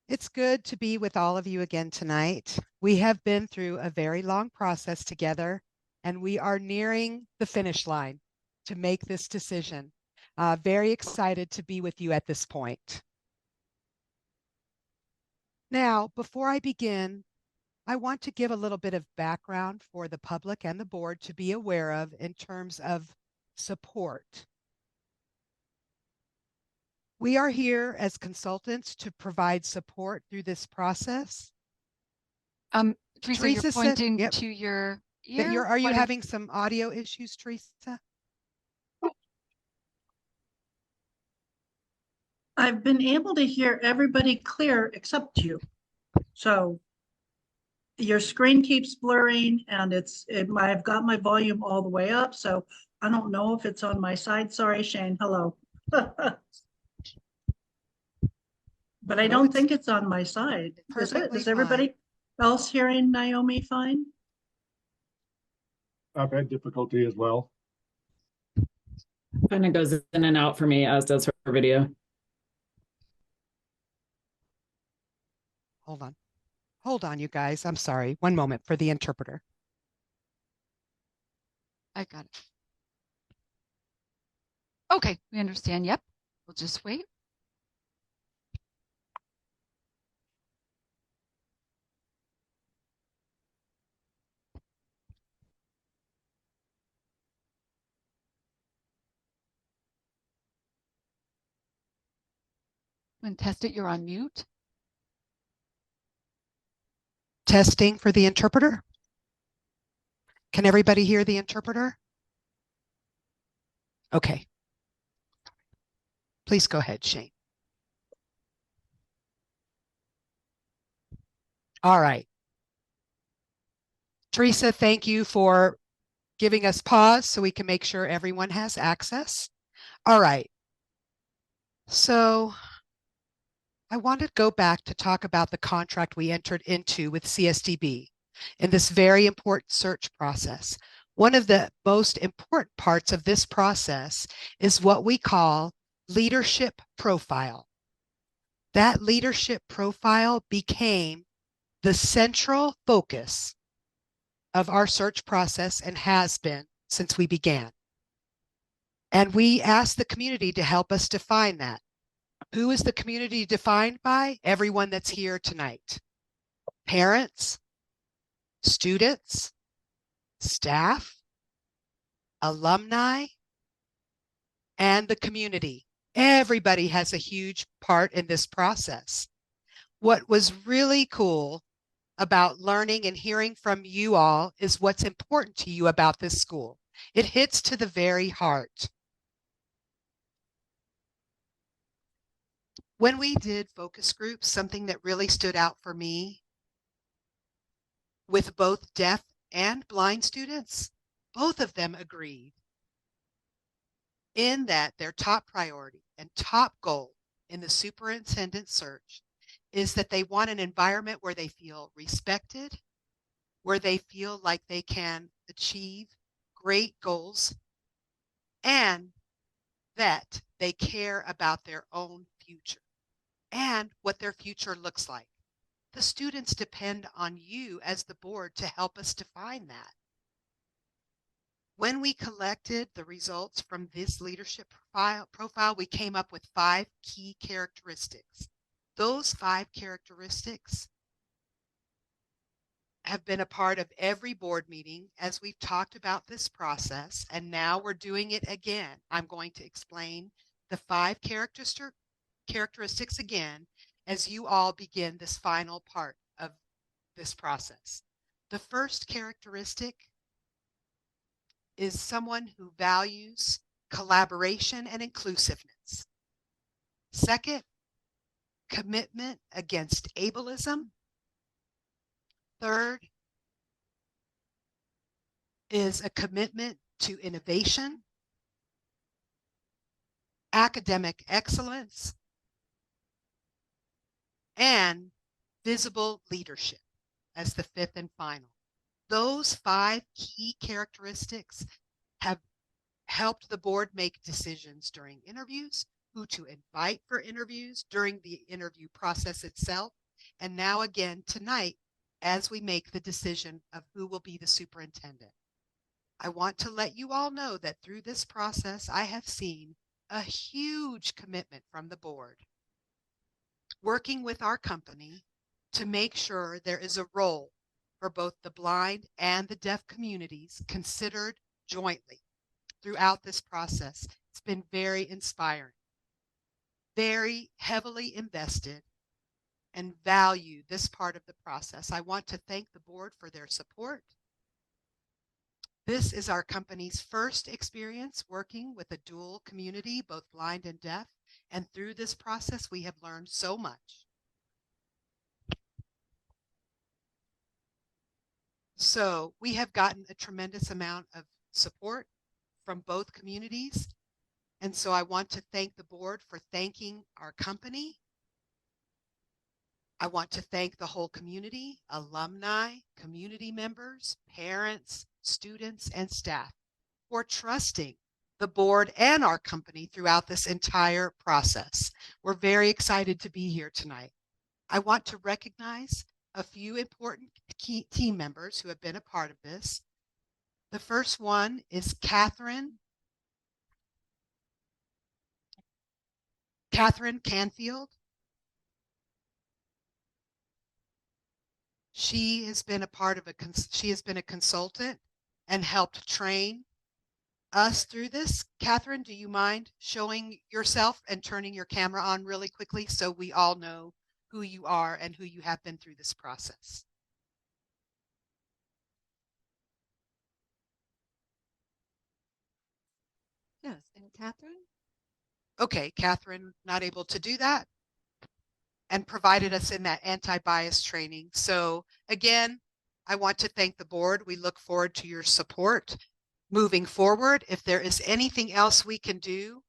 It's good to be with all of you again tonight. We have been through a very long process together, and we are nearing the finish line to make this decision. Very excited to be with you at this point. Now, before I begin, I want to give a little bit of background for the public and the board to be aware of in terms of support. We are here as consultants to provide support through this process. Teresa, you're pointing to your ear. Are you having some audio issues, Teresa? I've been able to hear everybody clear except you. So your screen keeps blurring and I've got my volume all the way up. So I don't know if it's on my side. Sorry, Shane. Hello. But I don't think it's on my side. Is it? Is everybody else hearing Naomi fine? I've had difficulty as well. Kind of goes in and out for me, as does her video. Hold on. Hold on, you guys. I'm sorry. One moment for the interpreter. I got it. Okay, we understand. Yep. We'll just wait. When test it, you're on mute. Testing for the interpreter. Can everybody hear the interpreter? Okay. Please go ahead, Shane. All right. Teresa, thank you for giving us pause so we can make sure everyone has access. All right. So I want to go back to talk about the contract we entered into with CSDB in this very important search process. One of the most important parts of this process is what we call leadership profile. That leadership profile became the central focus of our search process and has been since we began. And we asked the community to help us define that. Who is the community defined by? Everyone that's here tonight. Parents, students, staff, alumni, and the community. Everybody has a huge part in this process. What was really cool about learning and hearing from you all is what's important to you about this school. It hits to the very heart. When we did focus groups, something that really stood out for me with both deaf and blind students, both of them agreed in that their top priority and top goal in the superintendent search is that they want an environment where they feel respected, where they feel like they can achieve great goals, and that they care about their own future and what their future looks like. The students depend on you as the board to help us define that. When we collected the results from this leadership profile, we came up with 5 key characteristics. Those 5 characteristics have been a part of every board meeting as we've talked about this process, and now we're doing it again. I'm going to explain the 5 characteristics again as you all begin this final part of this process. The first characteristic is someone who values collaboration and inclusiveness. Second, commitment against ableism. Third is a commitment to innovation, academic excellence, and visible leadership as the 5th and final. Those 5 key characteristics have helped the board make decisions during interviews, who to invite for interviews, during the interview process itself, and now again tonight as we make the decision of who will be the superintendent. I want to let you all know that through this process, I have seen a huge commitment from the board, working with our company to make sure there is a role for both the blind and the deaf communities considered jointly throughout this process. It's been very inspiring, very heavily invested, and value this part of the process. I want to thank the board for their support. This is our company's first experience working with a dual community, both blind and deaf, and through this process, we have learned so much. So we have gotten a tremendous amount of support from both communities. And so I want to thank the board for thanking our company. I want to thank the whole community, alumni, community members, parents, students, and staff for trusting the board and our company throughout this entire process. We're very excited to be here tonight. I want to recognize a few important key team members who have been a part of this. The first one is Catherine Canfield. She has been a part of she has been a consultant and helped train us through this. Catherine, do you mind showing yourself and turning your camera on really quickly so we all know who you are and who you have been through this process? Yes, and Catherine? Okay, Catherine, not able to do that and provided us in that anti-bias training. So again, I want to thank the board. We look forward to your support moving forward. If there is anything else we can do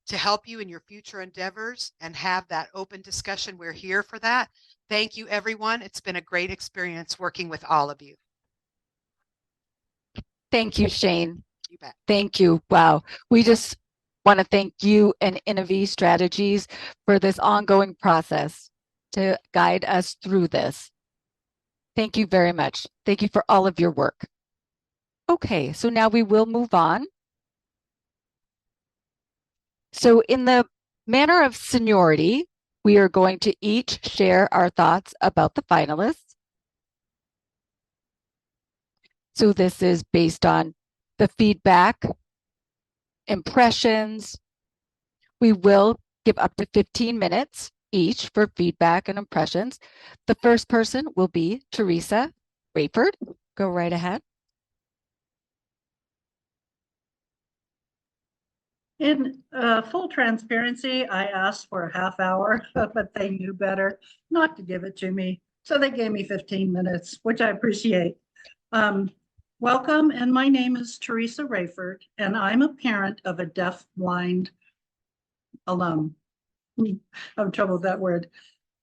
to help you in your future endeavors and have that open discussion, we're here for that. Thank you, everyone. It's been a great experience working with all of you. Thank you, Shane. You bet. Thank you. Wow. We just want to thank you and Innovi Strategies for this ongoing process to guide us through this. Thank you very much. Thank you for all of your work. Okay, so now we will move on. So in the manner of seniority, we are going to each share our thoughts about the finalists. So this is based on the feedback, impressions. We will give up to 15 minutes each for feedback and impressions. The first person will be Teresa Rayford. Go right ahead. In full transparency, I asked for a half hour, but they knew better not to give it to me. So they gave me 15 minutes, which I appreciate. Welcome, and my name is Teresa Rayford, and I'm a parent of a deaf-blind alum. I'm in trouble with that word.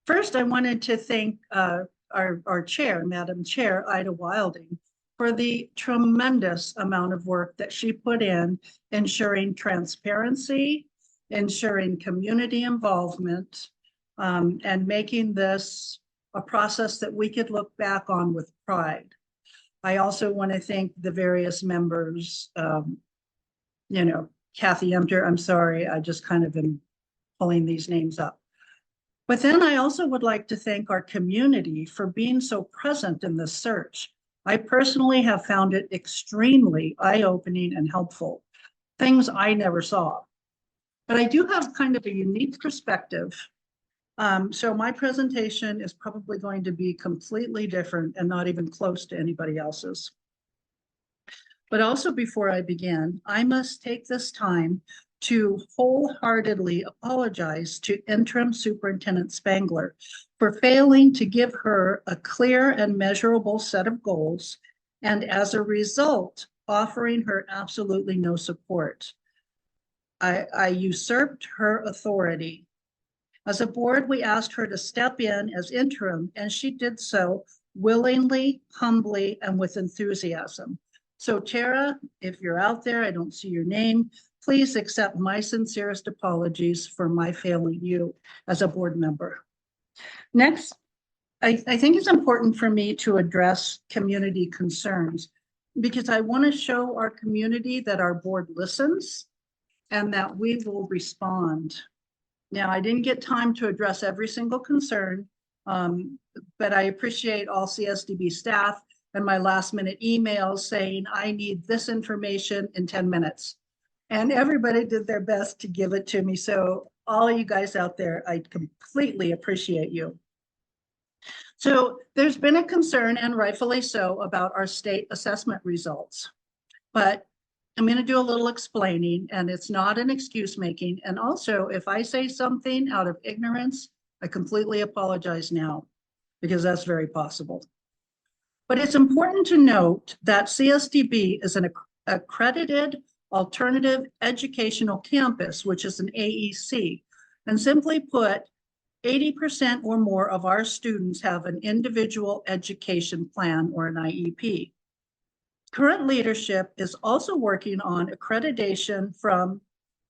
First, I wanted to thank our chair, Madam Chair, Ida Wilding, for the tremendous amount of work that she put in ensuring transparency, ensuring community involvement, and making this a process that we could look back on with pride. I also want to thank the various members, Kathy Emter, I'm sorry, I just kind of been pulling these names up. But then I also would like to thank our community for being so present in this search. I personally have found it extremely eye-opening and helpful, things I never saw. But I do have kind of a unique perspective. So my presentation is probably going to be completely different and not even close to anybody else's. But also before I begin, I must take this time to wholeheartedly apologize to Interim Superintendent Spangler for failing to give her a clear and measurable set of goals, and as a result, offering her absolutely no support. I usurped her authority. As a board, we asked her to step in as interim, and she did so willingly, humbly, and with enthusiasm. So Tara, if you're out there, I don't see your name, please accept my sincerest apologies for my failing you as a board member. Next, I think it's important for me to address community concerns because I want to show our community that our board listens and that we will respond. Now, I didn't get time to address every single concern, but I appreciate all CSDB staff and my last minute emails saying, I need this information in 10 minutes. And everybody did their best to give it to me. So all of you guys out there, I completely appreciate you. So there's been a concern, and rightfully so, about our state assessment results. But I'm going to do a little explaining, and it's not an excuse making. And also, if I say something out of ignorance, I completely apologize now, because that's very possible. But it's important to note that CSDB is an accredited alternative educational campus, which is an AEC. And simply put, 80% or more of our students have an individual education plan or an IEP. Current leadership is also working on accreditation from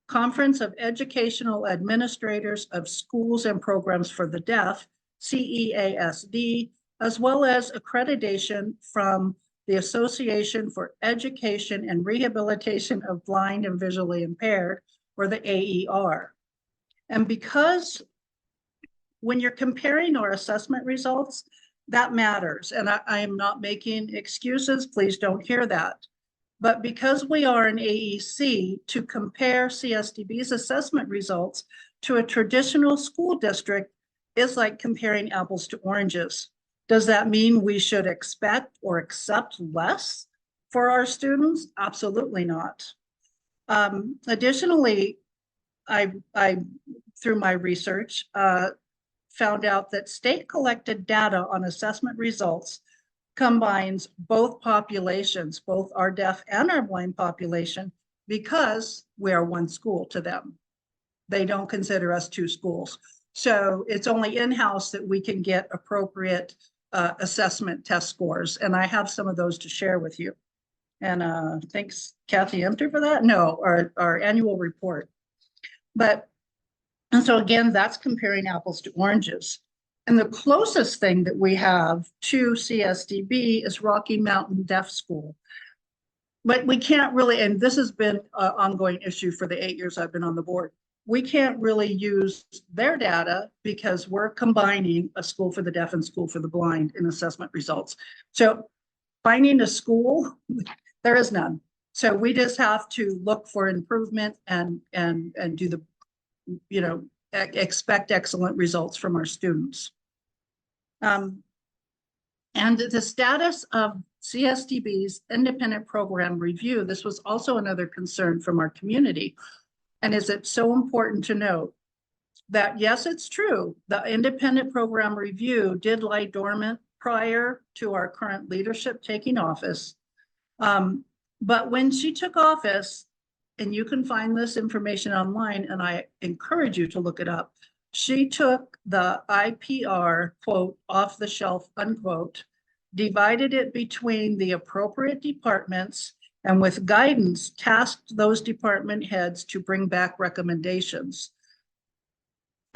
Conference of Educational Administrators of Schools and Programs for the Deaf, CEASD, as well as accreditation from the Association for Education and Rehabilitation of Blind and Visually Impaired, or the AER. And because when you're comparing our assessment results, that matters. And I am not making excuses, please don't hear that. But because we are an AEC, to compare CSDB's assessment results to a traditional school district is like comparing apples to oranges. Does that mean we should expect or accept less for our students? Absolutely not. Additionally, I through my research, found out that state collected data on assessment results combines both populations, both our deaf and our blind population, because we are one school to them. They don't consider us two schools. So it's only in-house that we can get appropriate assessment test scores. And I have some of those to share with you. And thanks, Kathy Emter, for that. No, our annual report. And so again, that's comparing apples to oranges. And the closest thing that we have to CSDB is Rocky Mountain Deaf School. But we can't really, and this has been an ongoing issue for the 8 years I've been on the board. We can't really use their data because we're combining a school for the deaf and school for the blind in assessment results. So finding a school, there is none. So we just have to look for improvement and do the, expect excellent results from our students. And the status of CSDB's independent program review, this was also another concern from our community. And is it so important to note that, yes, it's true, the independent program review did lie dormant prior to our current leadership taking office. But when she took office, and you can find this information online, and I encourage you to look it up, She took the IPR, quote, off the shelf, unquote, divided it between the appropriate departments, and with guidance tasked those department heads to bring back recommendations.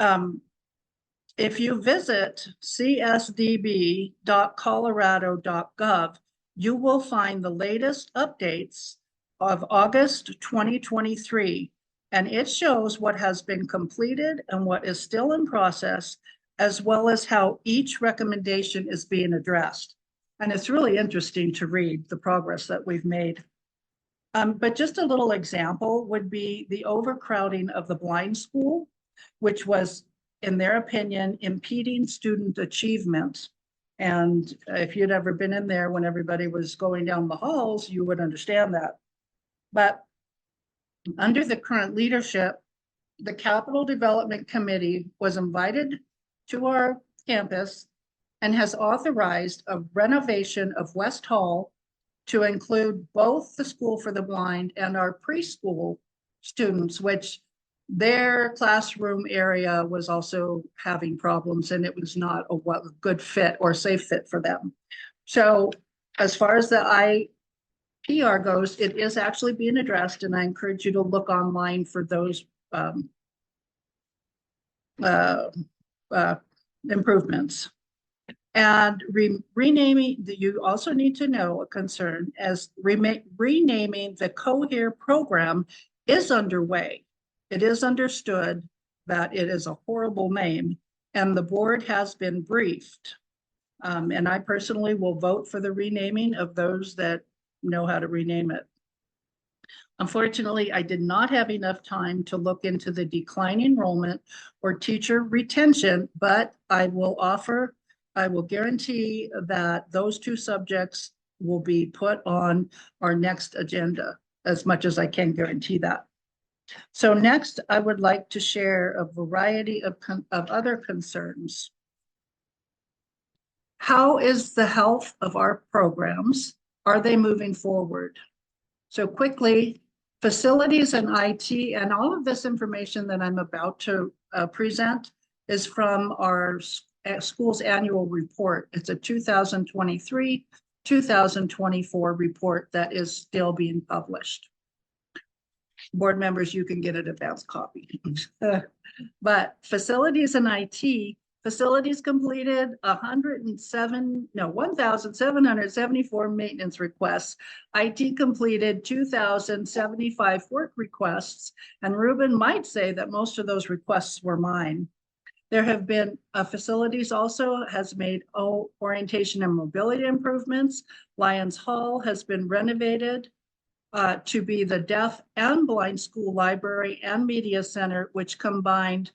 If you visit csdb.colorado.gov, you will find the latest updates of August 2023, and it shows what has been completed and what is still in process, as well as how each recommendation is being addressed. And it's really interesting to read the progress that we've made. But just a little example would be the overcrowding of the blind school, which was, in their opinion, impeding student achievement. And if you'd ever been in there when everybody was going down the halls, you would understand that. But under the current leadership, the Capital Development Committee was invited to our campus and has authorized a renovation of West Hall to include both the School for the Blind and our preschool students, which their classroom area was also having problems, and it was not a good fit or safe fit for them. So as far as the IPR goes, it is actually being addressed, and I encourage you to look online for those improvements. And renaming, you also need to know a concern as renaming the Cohere program is underway. It is understood that it is a horrible name, and the board has been briefed. And I personally will vote for the renaming of those that know how to rename it. Unfortunately, I did not have enough time to look into the decline enrollment or teacher retention, but I will guarantee that those two subjects will be put on our next agenda, as much as I can guarantee that. So next, I would like to share a variety of other concerns. How is the health of our programs? Are they moving forward? So quickly, facilities and IT, and all of this information that I'm about to present is from our school's annual report. It's a 2023-2024 report that is still being published. Board members, you can get an advanced copy. But facilities and IT, facilities completed 1,774 maintenance requests. IT completed 2,075 work requests, and Ruben might say that most of those requests were mine. There have been facilities also has made orientation and mobility improvements. Lyons Hall has been renovated to be the deaf and blind school library and media center, which combined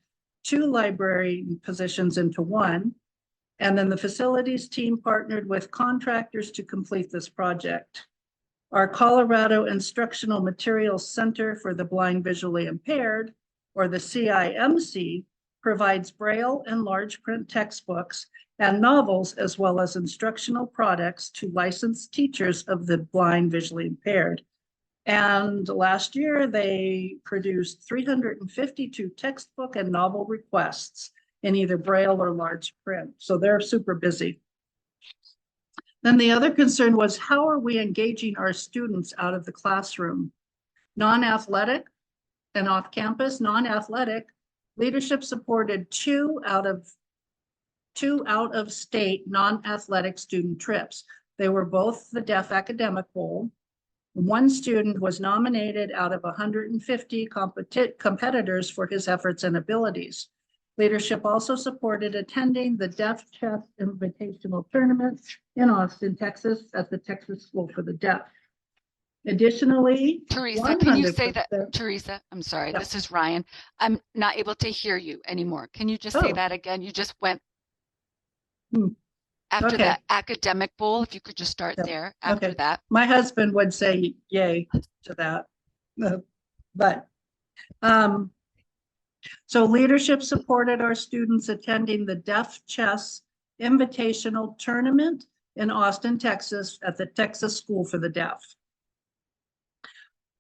2 library positions into 1. And then the facilities team partnered with contractors to complete this project. Our Colorado Instructional Materials Center for the Blind Visually Impaired, or the CIMC, provides Braille and large print textbooks and novels, as well as instructional products to licensed teachers of the blind visually impaired. And last year, they produced 352 textbook and novel requests in either Braille or large print. So they're super busy. Then the other concern was, how are we engaging our students out of the classroom? Non-athletic and off-campus, non-athletic, leadership supported 2 out of state non-athletic student trips. They were both the Deaf Academic Bowl. 1 student was nominated out of 150 competitors for his efforts and abilities. Leadership also supported attending the Deaf Chess Invitational Tournament in Austin, Texas, at the Texas School for the Deaf. Additionally, Teresa, can you say that? 100%. Teresa, I'm sorry, Yeah. this is Ryan. I'm not able to hear you anymore. Can you just say Oh. that again? You just went Hmm. after Okay. that academic bowl. If you could just start Yep. there after Okay. that. My husband would say yay to that. But so leadership supported our students attending the Deaf Chess Invitational Tournament in Austin, Texas, at the Texas School for the Deaf.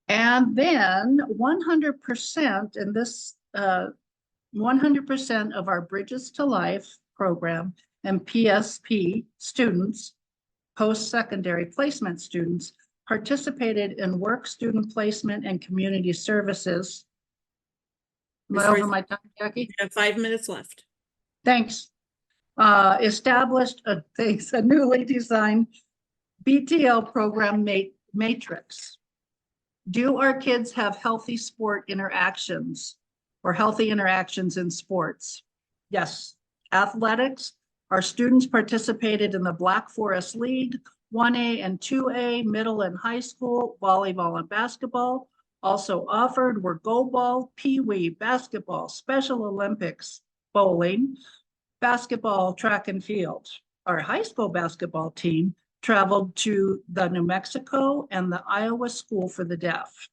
And then 100%, and this 100% of our Bridges to Life program and PSP students, post-secondary placement students, participated in work, student placement, and community services. Am I over my time, Jackie? You have 5 minutes left. Thanks. Established a newly designed BTL program matrix. Do our kids have healthy sport interactions or healthy interactions in sports? Yes. Athletics. Our students participated in the Black Forest League, 1A and 2A, middle and high school, volleyball and basketball. Also offered were goalball, pee-wee, basketball, Special Olympics, bowling, basketball, track and field. Our high school basketball team traveled to the New Mexico and the Iowa School for the Deaf.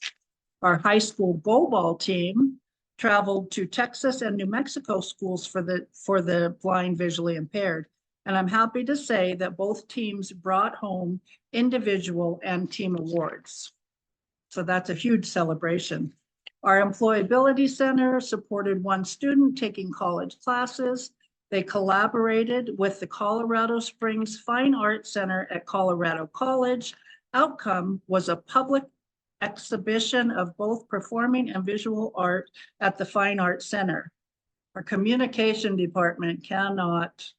Our high school goalball team traveled to Texas and New Mexico schools for the blind, visually impaired. And I'm happy to say that both teams brought home individual and team awards. So that's a huge celebration. Our Employability Center supported one student taking college classes. They collaborated with the Colorado Springs Fine Arts Center at Colorado College. Outcome was a public exhibition of both performing and visual art at the Fine Arts Center. Our communication department cannot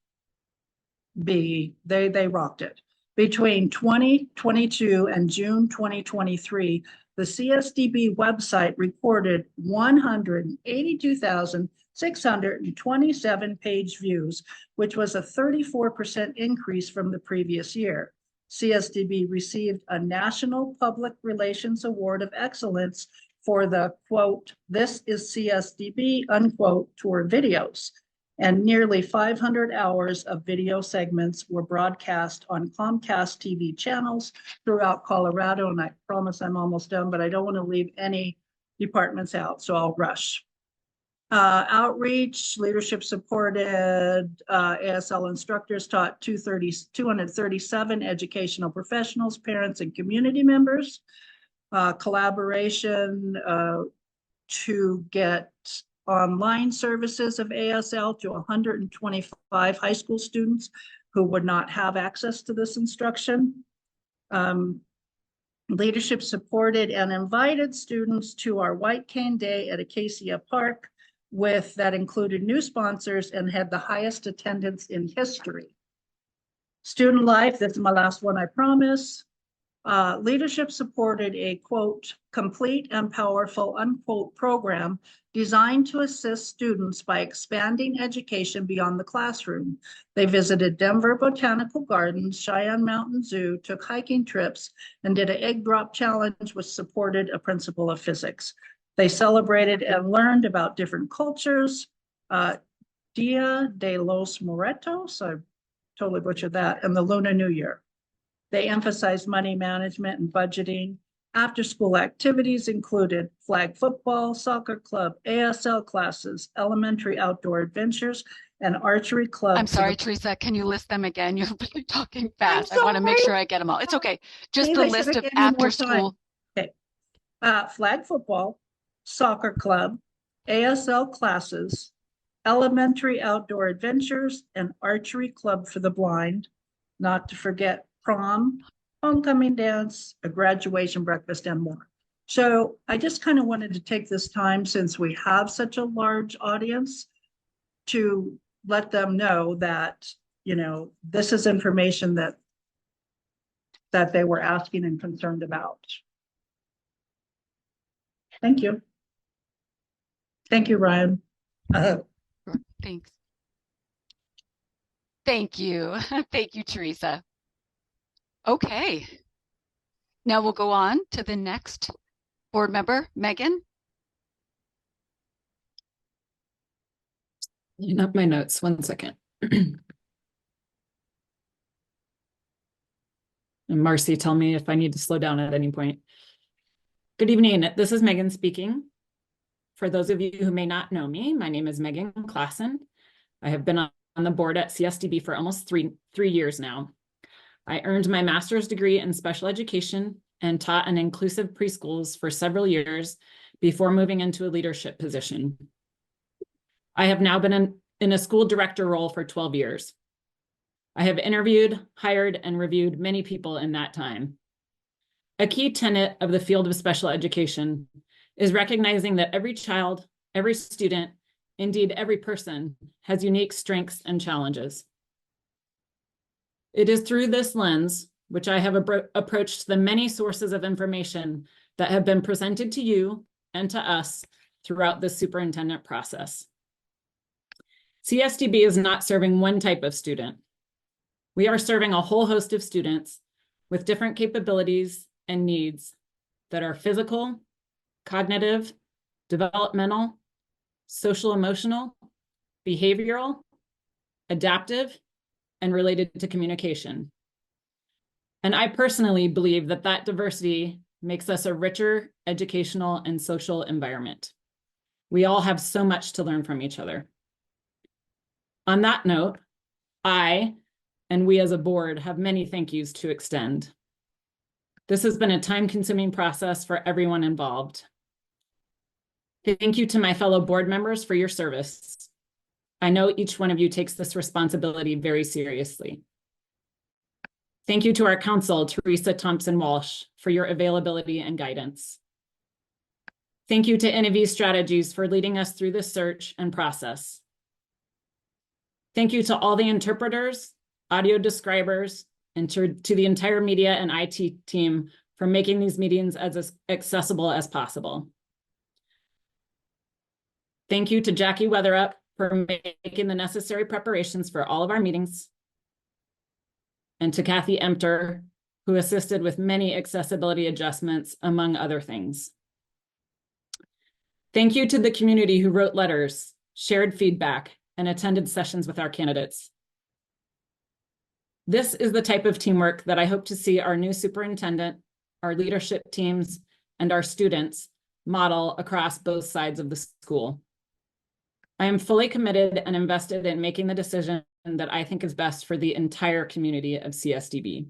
be, they rocked it. Between 2022 and June 2023, the CSDB website recorded 182,627 page views, which was a 34% increase from the previous year. CSDB received a National Public Relations Award of Excellence for the, quote, "This is CSDB," unquote, tour videos. And nearly 500 hours of video segments were broadcast on Comcast TV channels throughout Colorado. And I promise I'm almost done, but I don't want to leave any departments out, so I'll rush. Outreach, leadership supported, ASL instructors taught 237 educational professionals, parents, and community members. Collaboration to get online services of ASL to 125 high school students who would not have access to this instruction. Leadership supported and invited students to our White Cane Day at Acacia Park that included new sponsors and had the highest attendance in history. Student life, this is my last one, I promise. Leadership supported a, quote, "complete and powerful," unquote, program designed to assist students by expanding education beyond the classroom. They visited Denver Botanical Gardens, Cheyenne Mountain Zoo, took hiking trips, and did an egg drop challenge which supported a principle of physics. They celebrated and learned about different cultures. Dia de los Muertos, I totally butchered that, and the Lunar New Year. They emphasized money management and budgeting. After-school activities included flag football, soccer club, ASL classes, elementary outdoor adventures, and archery club. I'm sorry, Teresa, can you list them again? You're really talking fast. I want to make sure I get them all. It's okay. Just the list of after-school. Okay. Flag football, soccer club, ASL classes, elementary outdoor adventures, and archery club for the blind. Not to forget prom, homecoming dance, a graduation breakfast, and more. So I just kind of wanted to take this time, since we have such a large audience, to let them know that, you know, this is information that they were asking and concerned about. Thank you. Thank you, Ryan. Thanks. Thank you. Thank you, Teresa. Okay. Now we'll go on to the next board member, Megan. Clean up my notes, 1 second. And Marcy, tell me if I need to slow down at any point. Good evening, this is Megan speaking. For those of you who may not know me, my name is Megan Klassen. I have been on the board at CSDB for almost three years now. I earned my master's degree in special education and taught in inclusive preschools for several years before moving into a leadership position. I have now been in a school director role for 12 years. I have interviewed, hired, and reviewed many people in that time. A key tenet of the field of special education is recognizing that every child, every student, indeed every person, has unique strengths and challenges. It is through this lens which I have approached the many sources of information that have been presented to you and to us throughout the superintendent process. CSDB is not serving one type of student. We are serving a whole host of students with different capabilities and needs that are physical, cognitive, developmental, social emotional, behavioral, adaptive, and related to communication. And I personally believe that that diversity makes us a richer educational and social environment. We all have so much to learn from each other. On that note, I and we as a board have many thank yous to extend. This has been a time-consuming process for everyone involved. Thank you to my fellow board members for your service. I know each one of you takes this responsibility very seriously. Thank you to our counsel, Teresa Thompson Walsh, for your availability and guidance. Thank you to NAV Strategies for leading us through this search and process. Thank you to all the interpreters, audio describers, and to the entire media and IT team for making these meetings as accessible as possible. Thank you to Jackie Weatherup for making the necessary preparations for all of our meetings, and to Kathy Emter, who assisted with many accessibility adjustments, among other things. Thank you to the community who wrote letters, shared feedback, and attended sessions with our candidates. This is the type of teamwork that I hope to see our new superintendent, our leadership teams, and our students model across both sides of the school. I am fully committed and invested in making the decision that I think is best for the entire community of CSDB.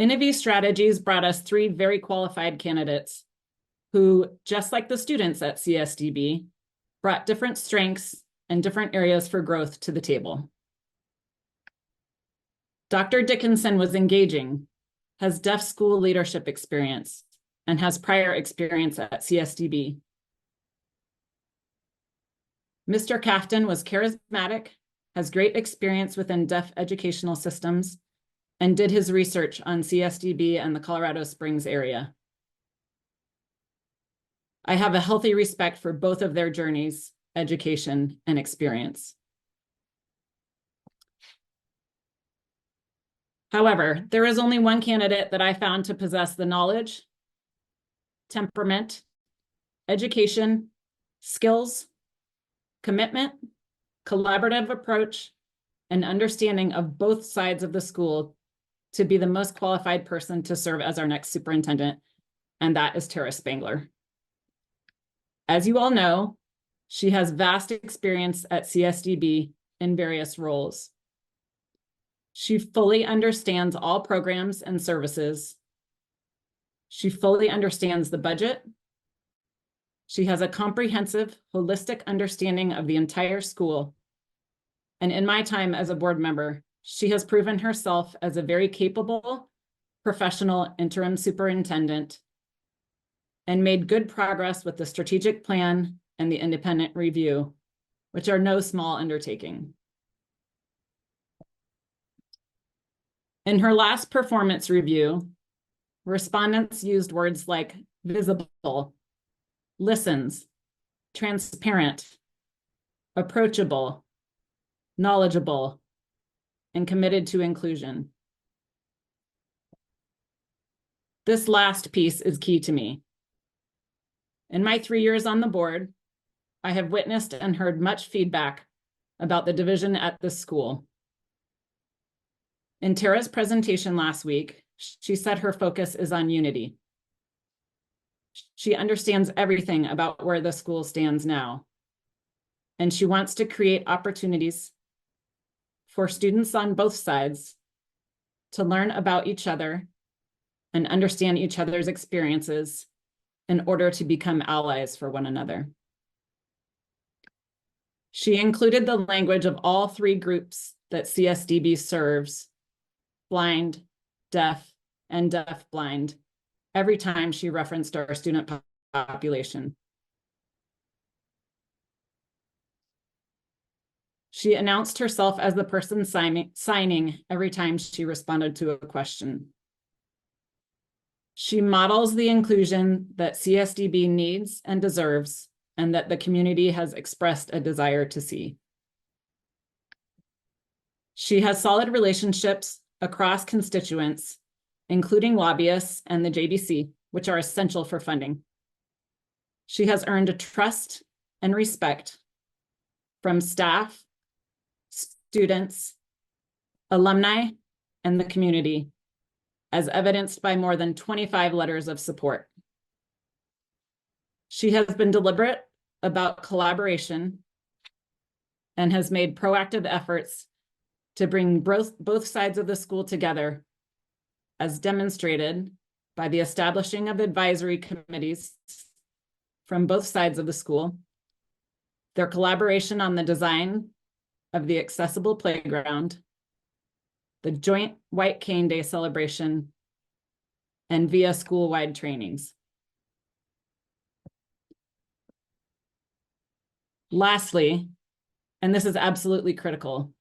NAV Strategies brought us 3 very qualified candidates who, just like the students at CSDB, brought different strengths and different areas for growth to the table. Dr. Dickinson was engaging, has deaf school leadership experience, and has prior experience at CSDB. Mr. Kaftan was charismatic, has great experience within deaf educational systems, and did his research on CSDB and the Colorado Springs area. I have a healthy respect for both of their journeys, education, and experience. However, there is only one candidate that I found to possess the knowledge, temperament, education, skills, commitment, collaborative approach, and understanding of both sides of the school to be the most qualified person to serve as our next superintendent, and that is Tara Spangler. As you all know, she has vast experience at CSDB in various roles. She fully understands all programs and services. She fully understands the budget. She has a comprehensive, holistic understanding of the entire school. And in my time as a board member, she has proven herself as a very capable, professional interim superintendent and made good progress with the strategic plan and the independent review, which are no small undertaking. In her last performance review, respondents used words like visible, listens, transparent, approachable, knowledgeable, and committed to inclusion. This last piece is key to me. In my 3 years on the board, I have witnessed and heard much feedback about the division at this school. In Tara's presentation last week, she said her focus is on unity. She understands everything about where the school stands now, and she wants to create opportunities for students on both sides to learn about each other and understand each other's experiences in order to become allies for one another. She included the language of all three groups that CSDB serves, blind, deaf, and deaf-blind, every time she referenced our student population. She announced herself as the person signing every time she responded to a question. She models the inclusion that CSDB needs and deserves, and that the community has expressed a desire to see. She has solid relationships across constituents, including lobbyists and the JBC, which are essential for funding. She has earned a trust and respect from staff, students, alumni, and the community, as evidenced by more than 25 letters of support. She has been deliberate about collaboration and has made proactive efforts to bring both sides of the school together, as demonstrated by the establishing of advisory committees from both sides of the school, their collaboration on the design of the accessible playground, the joint White Cane Day celebration, and via school-wide trainings. Lastly, and this is absolutely critical,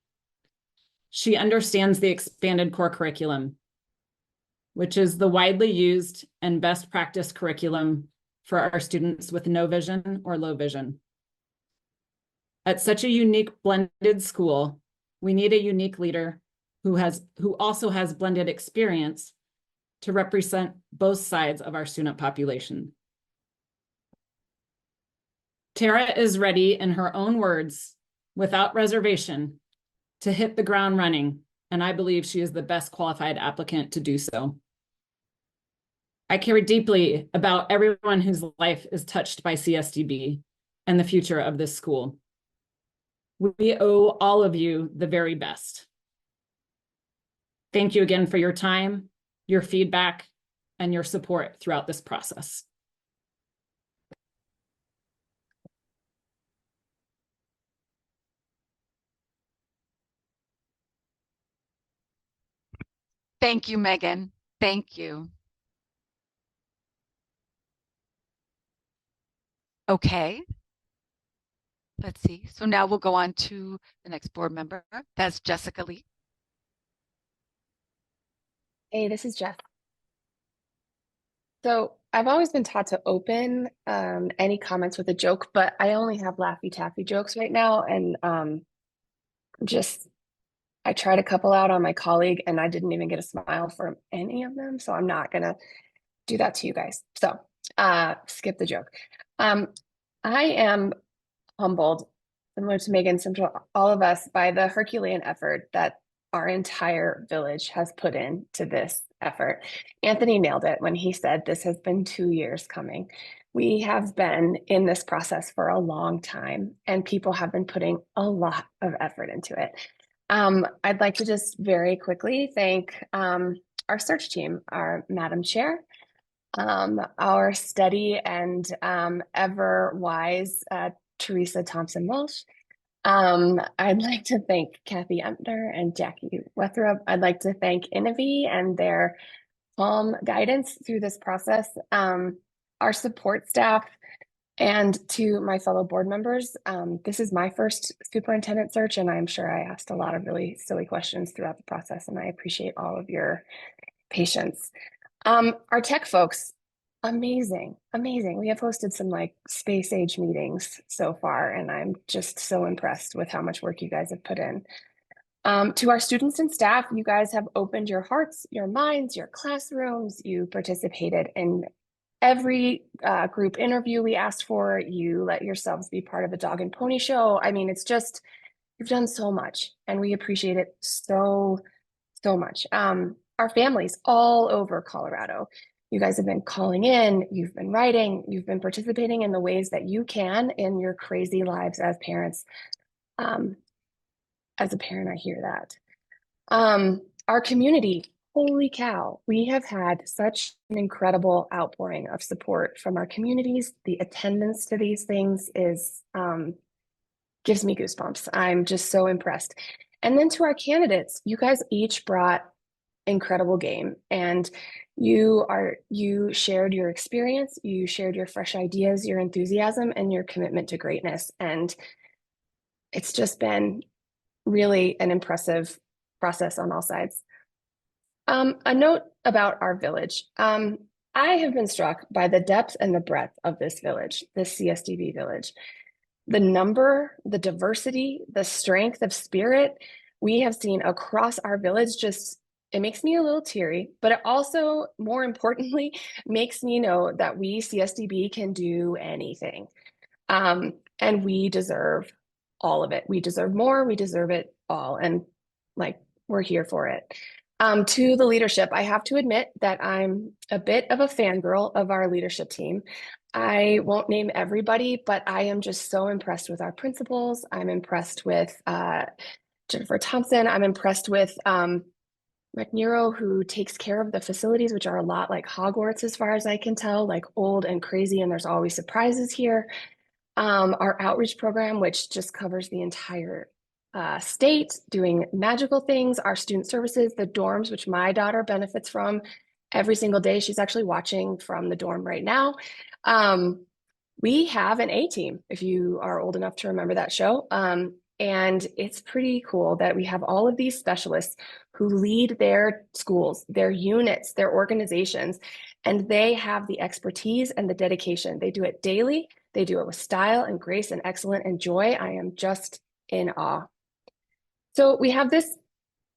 she understands the expanded core curriculum, which is the widely used and best practice curriculum for our students with no vision or low vision. At such a unique blended school, we need a unique leader who also has blended experience to represent both sides of our student population. Tara is ready, in her own words, without reservation, to hit the ground running, and I believe she is the best qualified applicant to do so. I care deeply about everyone whose life is touched by CSDB and the future of this school. We owe all of you the very best. Thank you again for your time, your feedback, and your support throughout this process. Thank you, Megan. Thank you. Okay. Let's see. So now we'll go on to the next board member. That's Jessica Lee. Hey, this is Jeff. So I've always been taught to open any comments with a joke, but I only have Laffy Taffy jokes right now. And I tried a couple out on my colleague and I didn't even get a smile from any of them. So I'm not gonna do that to you guys. So skip the joke. I am humbled, similar to Megan, similar to all of us, by the Herculean effort that our entire village has put into this effort. Anthony nailed it when he said this has been 2 years coming. We have been in this process for a long time, and people have been putting a lot of effort into it. I'd like to just very quickly thank our search team, our Madam Chair, our steady and ever wise Teresa Thompson Walsh. I'd like to thank Kathy Empner and Jackie Wethrup. I'd like to thank Innovi and their calm guidance through this process, our support staff, and to my fellow board members. This is my first superintendent search, and I'm sure I asked a lot of really silly questions throughout the process, and I appreciate all of your patience. Our tech folks, amazing, amazing. We have hosted some like space age meetings so far, and I'm just so impressed with how much work you guys have put in. To our students and staff, you guys have opened your hearts, your minds, your classrooms. You participated in every group interview we asked for. You let yourselves be part of a dog and pony show. I mean, it's just, you've done so much, and we appreciate it so, so much. Our families all over Colorado, you guys have been calling in, you've been writing, you've been participating in the ways that you can in your crazy lives as parents. As a parent, I hear that. Our community, holy cow, we have had such an incredible outpouring of support from our communities. The attendance to these things is gives me goosebumps. I'm just so impressed. And then to our candidates, you guys each brought incredible game, and you shared your experience, you shared your fresh ideas, your enthusiasm, and your commitment to greatness. And it's just been really an impressive process on all sides. A note about our village. I have been struck by the depth and the breadth of this village, this CSDB village. The number, the diversity, the strength of spirit we have seen across our village just, it makes me a little teary, but it also, more importantly, makes me know that we CSDB can do anything. And we deserve all of it. We deserve more, we deserve it all. And like, we're here for it. To the leadership, I have to admit that I'm a bit of a fangirl of our leadership team. I won't name everybody, but I am just so impressed with our principals. I'm impressed with Jennifer Thompson. I'm impressed with McNero, who takes care of the facilities, which are a lot like Hogwarts as far as I can tell, like old and crazy, and there's always surprises here. Our outreach program, which just covers the entire state, doing magical things, our student services, the dorms, which my daughter benefits from every single day. She's actually watching from the dorm right now. We have an A-team, if you are old enough to remember that show. And it's pretty cool that we have all of these specialists who lead their schools, their units, their organizations, and they have the expertise and the dedication. They do it daily. They do it with style and grace and excellence and joy. I am just in awe. So we have this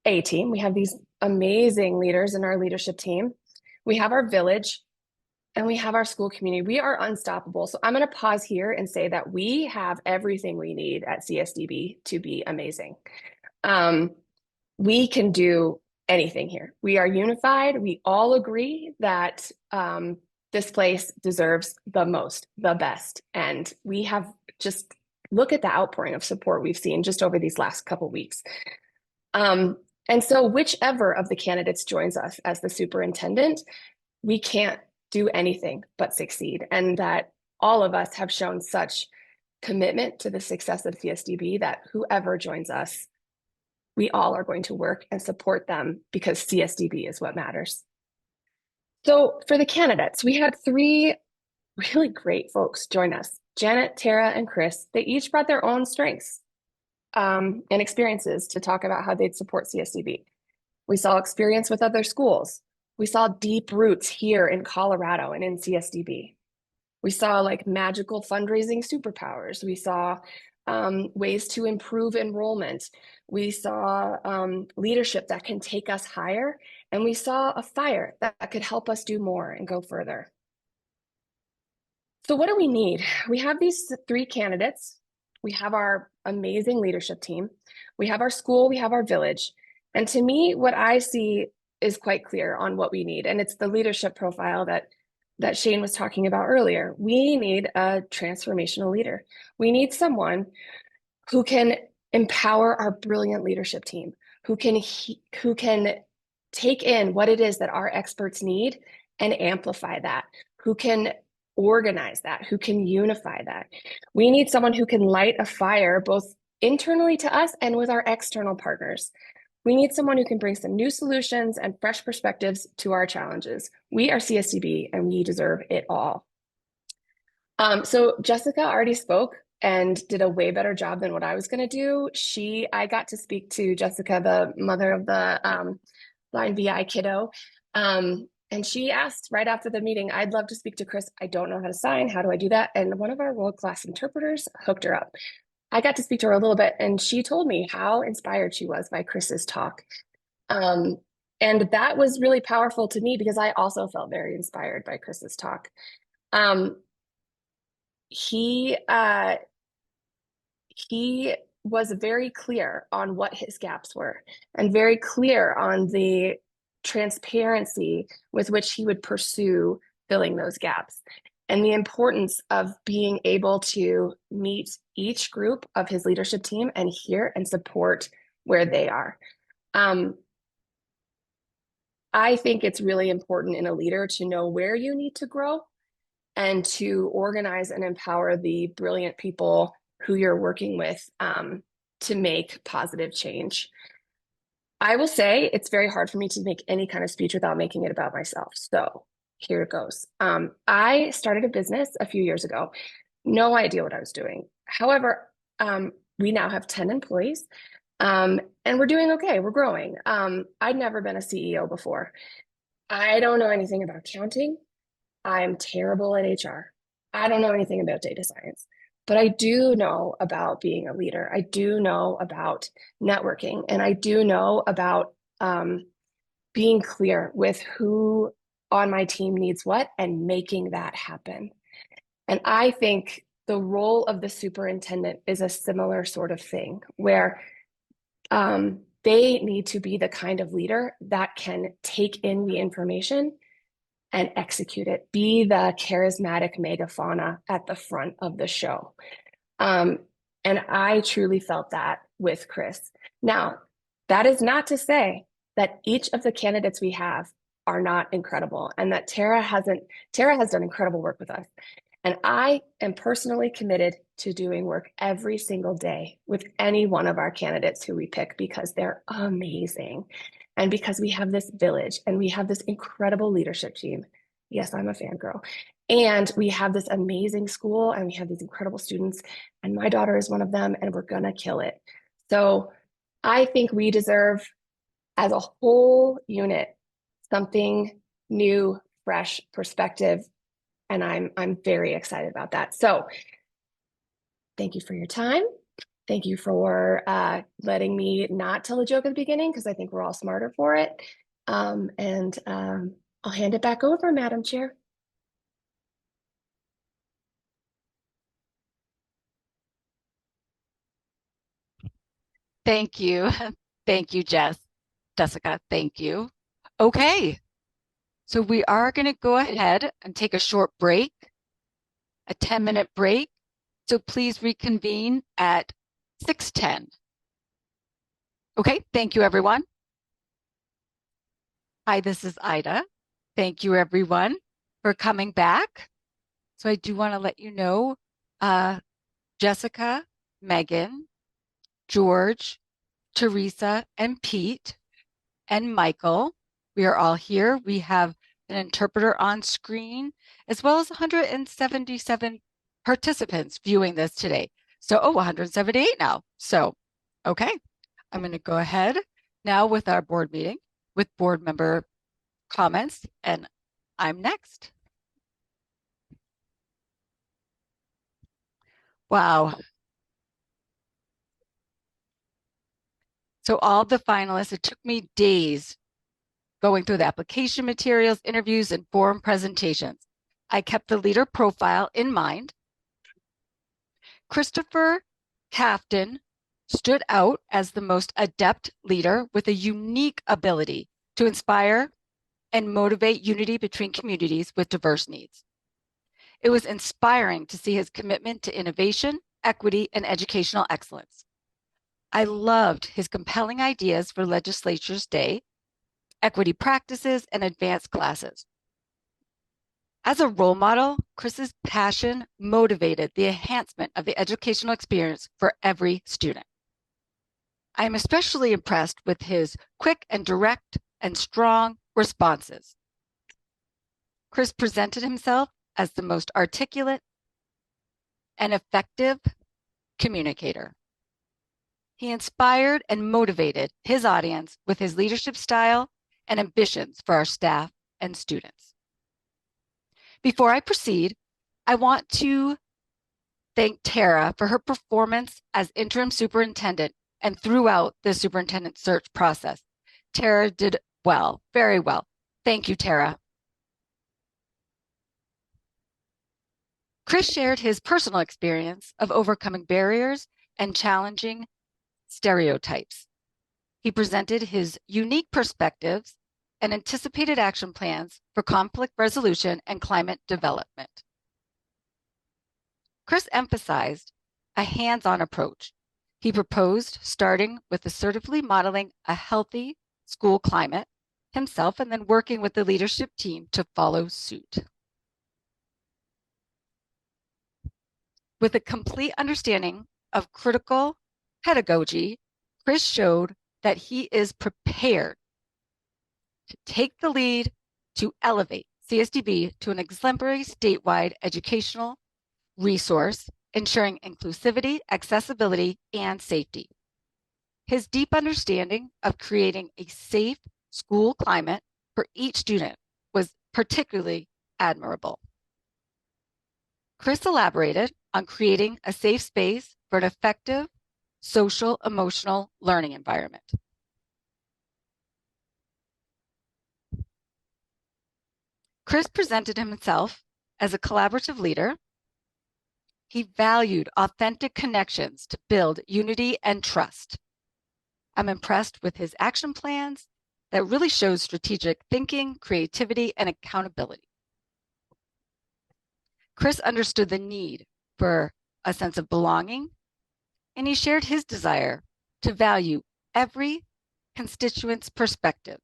A-team. We have these amazing leaders in our leadership team. We have our village and we have our school community. We are unstoppable. So I'm going to pause here and say that we have everything we need at CSDB to be amazing. We can do anything here. We are unified. We all agree that this place deserves the most, the best. And we have just look at the outpouring of support we've seen just over these last couple weeks. And so whichever of the candidates joins us as the superintendent, we can't do anything but succeed. And that all of us have shown such commitment to the success of CSDB that whoever joins us, we all are going to work and support them because CSDB is what matters. So for the candidates, we had 3 really great folks join us. Janet, Tara, and Chris. They each brought their own strengths and experiences to talk about how they'd support CSDB. We saw experience with other schools. We saw deep roots here in Colorado and in CSDB. We saw like magical fundraising superpowers. We saw ways to improve enrollment. We saw leadership that can take us higher. And we saw a fire that could help us do more and go further. So what do we need? We have these 3 candidates. We have our amazing leadership team. We have our school, we have our village. And to me, what I see is quite clear on what we need. And it's the leadership profile that Shane was talking about earlier. We need a transformational leader. We need someone who can empower our brilliant leadership team, who can take in what it is that our experts need and amplify that, who can organize that, who can unify that. We need someone who can light a fire both internally to us and with our external partners. We need someone who can bring some new solutions and fresh perspectives to our challenges. We are CSDB and we deserve it all. So Jessica already spoke and did a way better job than what I was going to do. I got to speak to Jessica, the mother of the blind VI kiddo. And she asked right after the meeting, I'd love to speak to Chris. I don't know how to sign. How do I do that? And one of our world-class interpreters hooked her up. I got to speak to her a little bit and she told me how inspired she was by Chris's talk. And that was really powerful to me because I also felt very inspired by Chris's talk. He was very clear on what his gaps were and very clear on the transparency with which he would pursue filling those gaps and the importance of being able to meet each group of his leadership team and hear and support where they are. I think it's really important in a leader to know where you need to grow and to organize and empower the brilliant people who you're working with to make positive change. I will say it's very hard for me to make any kind of speech without making it about myself. So here it goes. I started a business a few years ago. No idea what I was doing. However, we now have 10 employees and we're doing okay. We're growing. I'd never been a CEO before. I don't know anything about accounting. I'm terrible at HR. I don't know anything about data science, but I do know about being a leader. I do know about networking, and I do know about being clear with who on my team needs what and making that happen. And I think the role of the superintendent is a similar sort of thing where they need to be the kind of leader that can take in the information and execute it, be the charismatic megafauna at the front of the show. And I truly felt that with Chris. Now, that is not to say that each of the candidates we have are not incredible and that Tara has done incredible work with us. And I am personally committed to doing work every single day with any one of our candidates who we pick because they're amazing. And because we have this village and we have this incredible leadership team. Yes, I'm a fangirl. And we have this amazing school and we have these incredible students. And my daughter is one of them and we're gonna kill it. So I think we deserve, as a whole unit, something new, fresh perspective. And I'm very excited about that. So thank you for your time. Thank you for letting me not tell a joke at the beginning because I think we're all smarter for it. I'll hand it back over, Madam Chair. Thank you. Thank you, Jessica, thank you. Okay, so we are going to go ahead and take a short break, a 10-minute break. So please reconvene at 6:10. Okay, thank you, everyone. Hi, this is Ida. Thank you, everyone, for coming back. So I do want to let you know, Jessica, Megan, George, Teresa, and Pete, and Michael, we are all here. We have an interpreter on screen, as well as 177 participants viewing this today. So, 178 now. So, okay, I'm going to go ahead now with our board meeting with board member comments, and I'm next. Wow. So all the finalists, it took me days going through the application materials, interviews, and forum presentations. I kept the leader profile in mind. Christopher Cafton stood out as the most adept leader with a unique ability to inspire and motivate unity between communities with diverse needs. It was inspiring to see his commitment to innovation, equity, and educational excellence. I loved his compelling ideas for Legislature's Day, equity practices, and advanced classes. As a role model, Chris's passion motivated the enhancement of the educational experience for every student. I am especially impressed with his quick and direct and strong responses. Chris presented himself as the most articulate and effective communicator. He inspired and motivated his audience with his leadership style and ambitions for our staff and students. Before I proceed, I want to thank Tara for her performance as interim superintendent and throughout the superintendent search process. Tara did well, very well. Thank you, Tara. Chris shared his personal experience of overcoming barriers and challenging stereotypes. He presented his unique perspectives and anticipated action plans for conflict resolution and climate development. Chris emphasized a hands-on approach. He proposed starting with assertively modeling a healthy school climate himself and then working with the leadership team to follow suit. With a complete understanding of critical pedagogy, Chris showed that he is prepared to take the lead to elevate CSDB to an exemplary statewide educational resource, ensuring inclusivity, accessibility, and safety. His deep understanding of creating a safe school climate for each student was particularly admirable. Chris elaborated on creating a safe space for an effective social emotional learning environment. Chris presented himself as a collaborative leader. He valued authentic connections to build unity and trust. I'm impressed with his action plans that really shows strategic thinking, creativity, and accountability. Chris understood the need for a sense of belonging, and he shared his desire to value every constituent's perspective.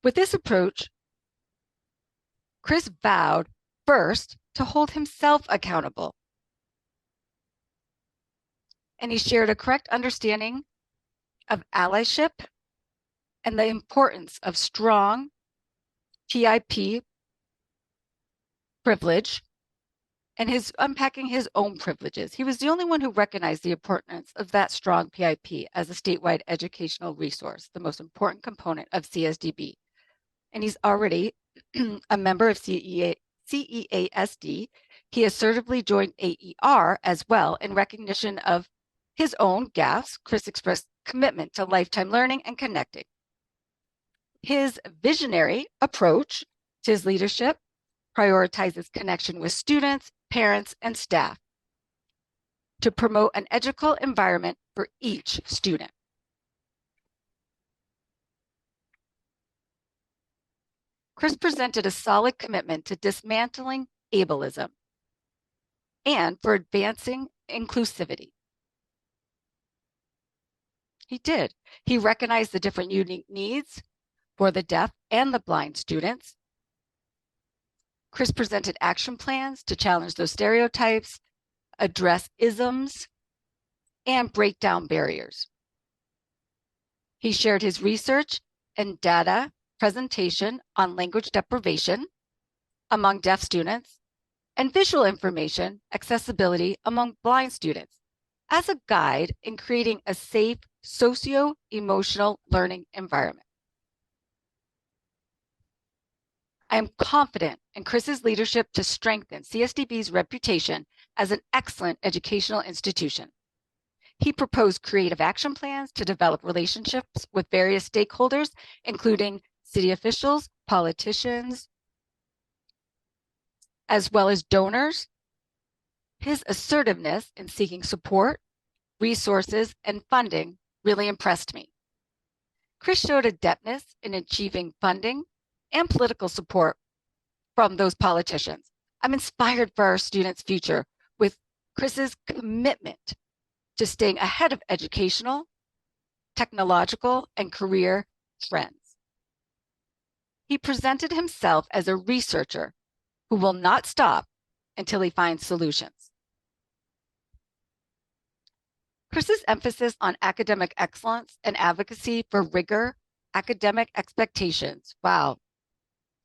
With this approach, Chris vowed first to hold himself accountable, and he shared a correct understanding of allyship and the importance of strong PIP privilege and his unpacking his own privileges. He was the only one who recognized the importance of that strong PIP as a statewide educational resource, the most important component of CSDB. And he's already a member of CEASD. He assertively joined AER as well in recognition of his own gaffes. Chris expressed commitment to lifetime learning and connecting. His visionary approach to his leadership prioritizes connection with students, parents, and staff to promote an educational environment for each student. Chris presented a solid commitment to dismantling ableism and for advancing inclusivity. He did. He recognized the different unique needs for the deaf and the blind students. Chris presented action plans to challenge those stereotypes, address isms, and break down barriers. He shared his research and data presentation on language deprivation among deaf students and visual information accessibility among blind students as a guide in creating a safe socio-emotional learning environment. I am confident in Chris's leadership to strengthen CSDB's reputation as an excellent educational institution. He proposed creative action plans to develop relationships with various stakeholders, including city officials, politicians, as well as donors. His assertiveness in seeking support, resources, and funding really impressed me. Chris showed adeptness in achieving funding and political support from those politicians. I'm inspired for our students' future with Chris's commitment to staying ahead of educational, technological, and career trends. He presented himself as a researcher who will not stop until he finds solutions. Chris's emphasis on academic excellence and advocacy for rigor, academic expectations, wow,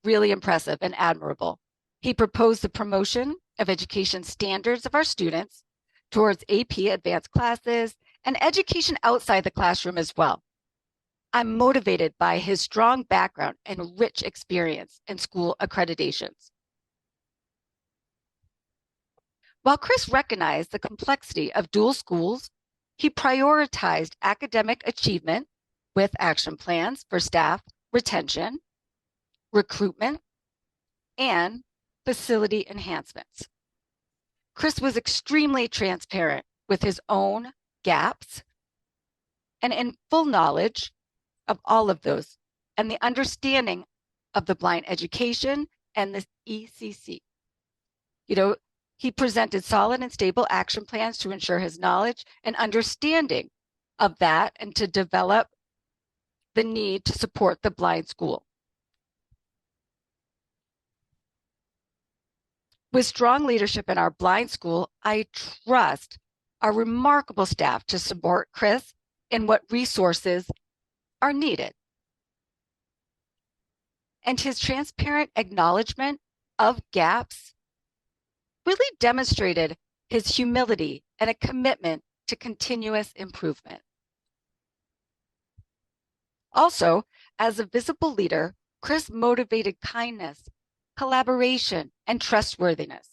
really impressive and admirable. He proposed the promotion of education standards of our students towards AP advanced classes and education outside the classroom as well. I'm motivated by his strong background and rich experience in school accreditations. While Chris recognized the complexity of dual schools, he prioritized academic achievement with action plans for staff retention, recruitment, and facility enhancements. Chris was extremely transparent with his own gaps and in full knowledge of all of those and the understanding of the blind education and the ECC. He presented solid and stable action plans to ensure his knowledge and understanding of that and to develop the need to support the blind school. With strong leadership in our blind school, I trust our remarkable staff to support Chris in what resources are needed. And his transparent acknowledgement of gaps really demonstrated his humility and a commitment to continuous improvement. Also, as a visible leader, Chris motivated kindness, collaboration, and trustworthiness.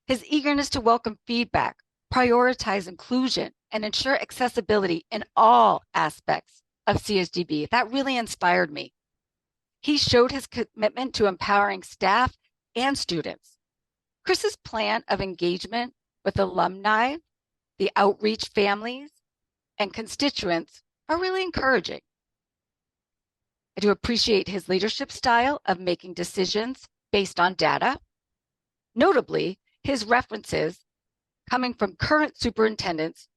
His eagerness to welcome feedback, prioritize inclusion, and ensure accessibility in all aspects of CSDB, that really inspired me. He showed his commitment to empowering staff and students. Chris's plan of engagement with alumni, the outreach families, and constituents are really encouraging. I do appreciate his leadership style of making decisions based on data. Notably, his references coming from current superintendents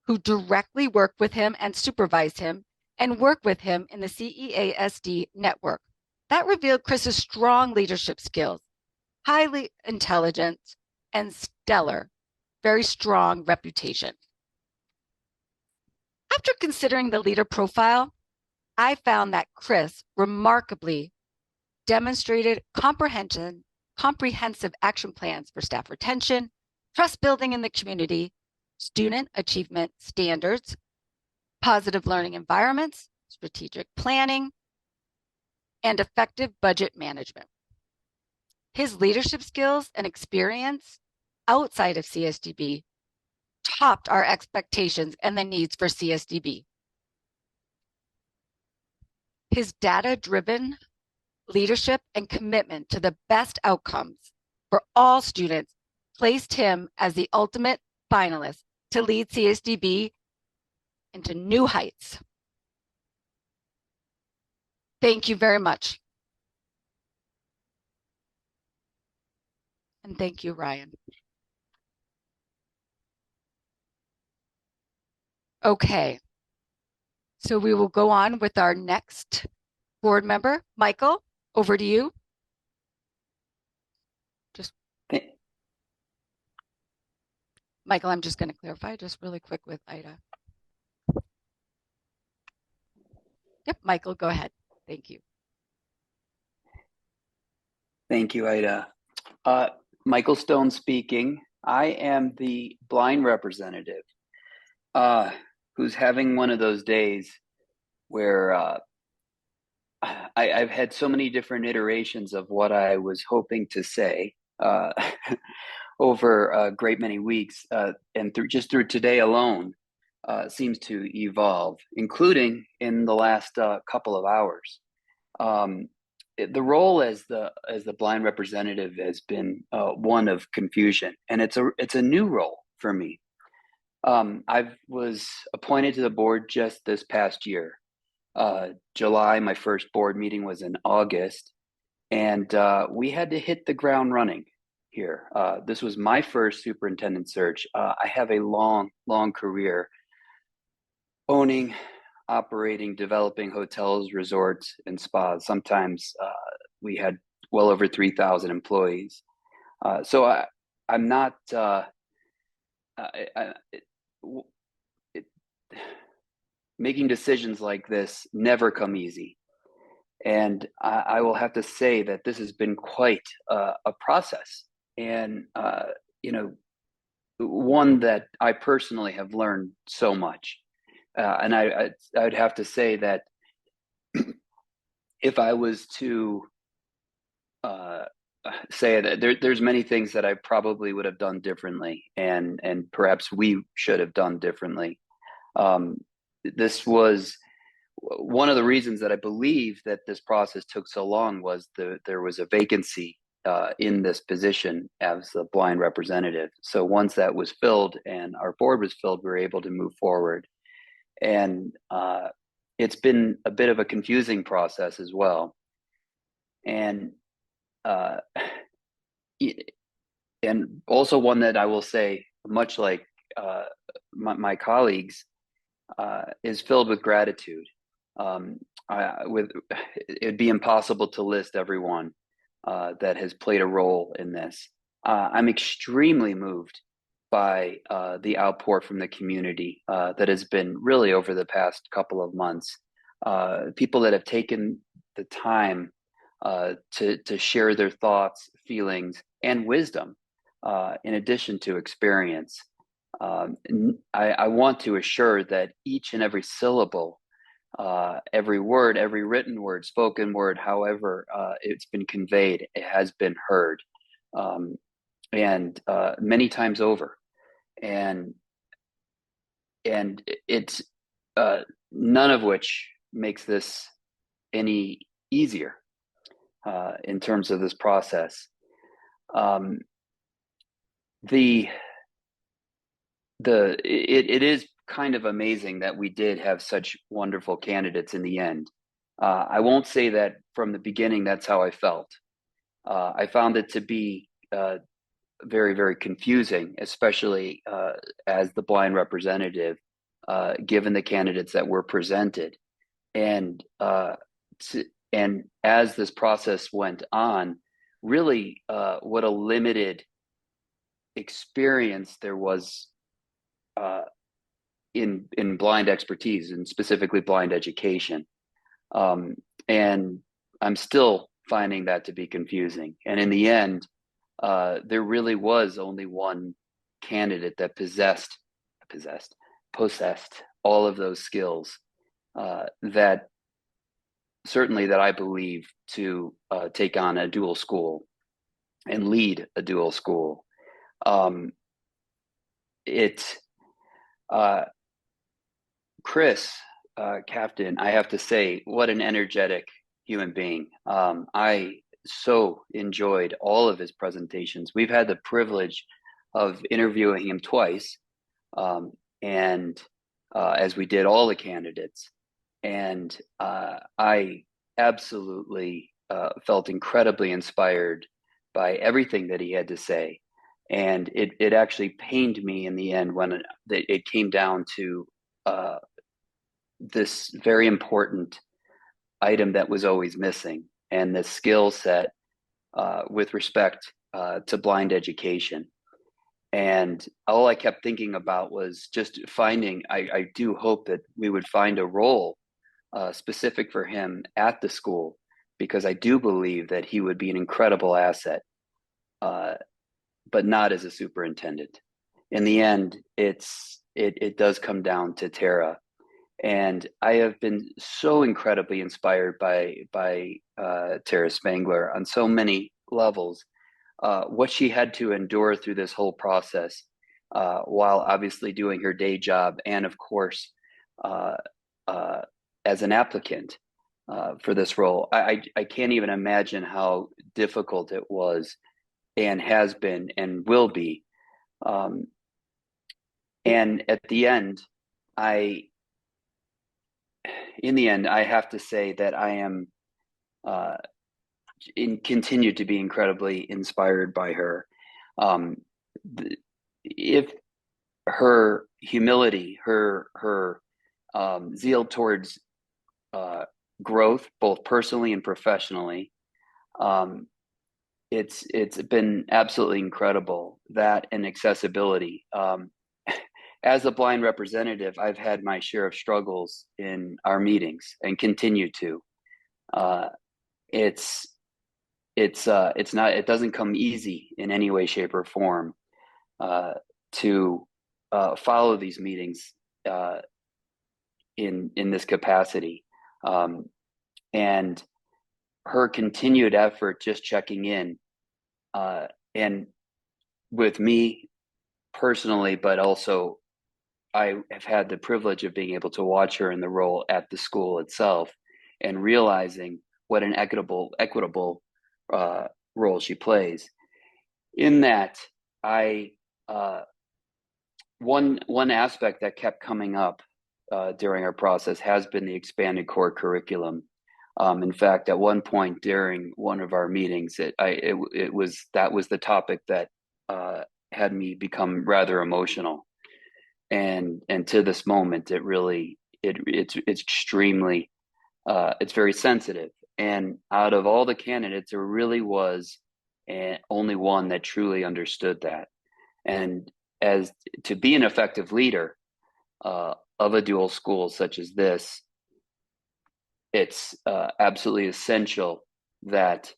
who directly work with him and supervise him and work with him in the CEASD network. That revealed Chris's strong leadership skills, highly intelligent, and stellar, very strong reputation. After considering the leader profile, I found that Chris remarkably demonstrated comprehensive action plans for staff retention, trust building in the community, student achievement standards, positive learning environments, strategic planning, and effective budget management. His leadership skills and experience outside of CSDB topped our expectations and the needs for CSDB. His data-driven leadership and commitment to the best outcomes for all students placed him as the ultimate finalist to lead CSDB into new heights. Thank you very much. And thank you, Ryan. Okay, so we will go on with our next board member. Michael, over to you. Michael, I'm just going to clarify just really quick with Ida. Yep, Michael, go ahead. Thank you. Thank you, Ida. Michael Stone speaking. I am the blind representative who's having one of those days where I've had so many different iterations of what I was hoping to say over a great many weeks, and just through today alone seems to evolve, including in the last couple of hours. The role as the blind representative has been one of confusion, and it's a new role for me. I was appointed to the board just this past year. July, my first board meeting was in August, and we had to hit the ground running here. This was my first superintendent search. I have a long career owning, operating, developing hotels, resorts, and spas. Sometimes we had well over 3,000 employees. So I'm not, making decisions like this never come easy. And I will have to say that this has been quite a process, and one that I personally have learned so much. And I'd have to say that if I was to say that there's many things that I probably would have done differently, and perhaps we should have done differently. This was one of the reasons that I believe that this process took so long was there was a vacancy in this position as the blind representative. So once that was filled and our board was filled, we were able to move forward. And it's been a bit of a confusing process as well. And also one that I will say, much like my colleagues, is filled with gratitude. It'd be impossible to list everyone that has played a role in this. I'm extremely moved by the outpour from the community that has been really over the past couple of months. People that have taken the time to share their thoughts, feelings, and wisdom, in addition to experience. I want to assure that each and every syllable, every word, every written word, spoken word, however it's been conveyed, it has been heard, and many times over. And it's none of which makes this any easier in terms of this process. It is kind of amazing that we did have such wonderful candidates in the end. I won't say that from the beginning that's how I felt. I found it to be very, very confusing, especially as the blind representative, given the candidates that were presented. And as this process went on, really what a limited experience there was in blind expertise, and specifically blind education. And I'm still finding that to be confusing. And in the end, there really was only one candidate that possessed all of those skills that certainly that I believe to take on a dual school and lead a dual school. Chris Captain, I have to say, what an energetic human being. I so enjoyed all of his presentations. We've had the privilege of interviewing him twice, and as we did all the candidates. And I absolutely felt incredibly inspired by everything that he had to say. And it actually pained me in the end when it came down to this very important item that was always missing, and the skill set with respect to blind education. And all I kept thinking about was just finding, I do hope that we would find a role specific for him at the school, because I do believe that he would be an incredible asset, but not as a superintendent. In the end, it does come down to Tara. And I have been so incredibly inspired by Tara Spangler on so many levels. What she had to endure through this whole process, while obviously doing her day job, and of course, as an applicant for this role, I can't even imagine how difficult it was, and has been, and will be. And at the end, in the end, I have to say that I am continue to be incredibly inspired by her. If her humility, her zeal towards growth, both personally and professionally, it's been absolutely incredible. That and accessibility. As a blind representative, I've had my share of struggles in our meetings, and continue to. It doesn't come easy in any way, shape, or form to follow these meetings in this capacity. And her continued effort, just checking in, and with me personally, but also I have had the privilege of being able to watch her in the role at the school itself, and realizing what an equitable role she plays. In that, one aspect that kept coming up during our process has been the expanded core curriculum. In fact, at one point during one of our meetings, that was the topic that had me become rather emotional. And to this moment, it's extremely it's very sensitive. And out of all the candidates, there really was only one that truly understood that. And as to be an effective leader of a dual school such as this, it's absolutely essential that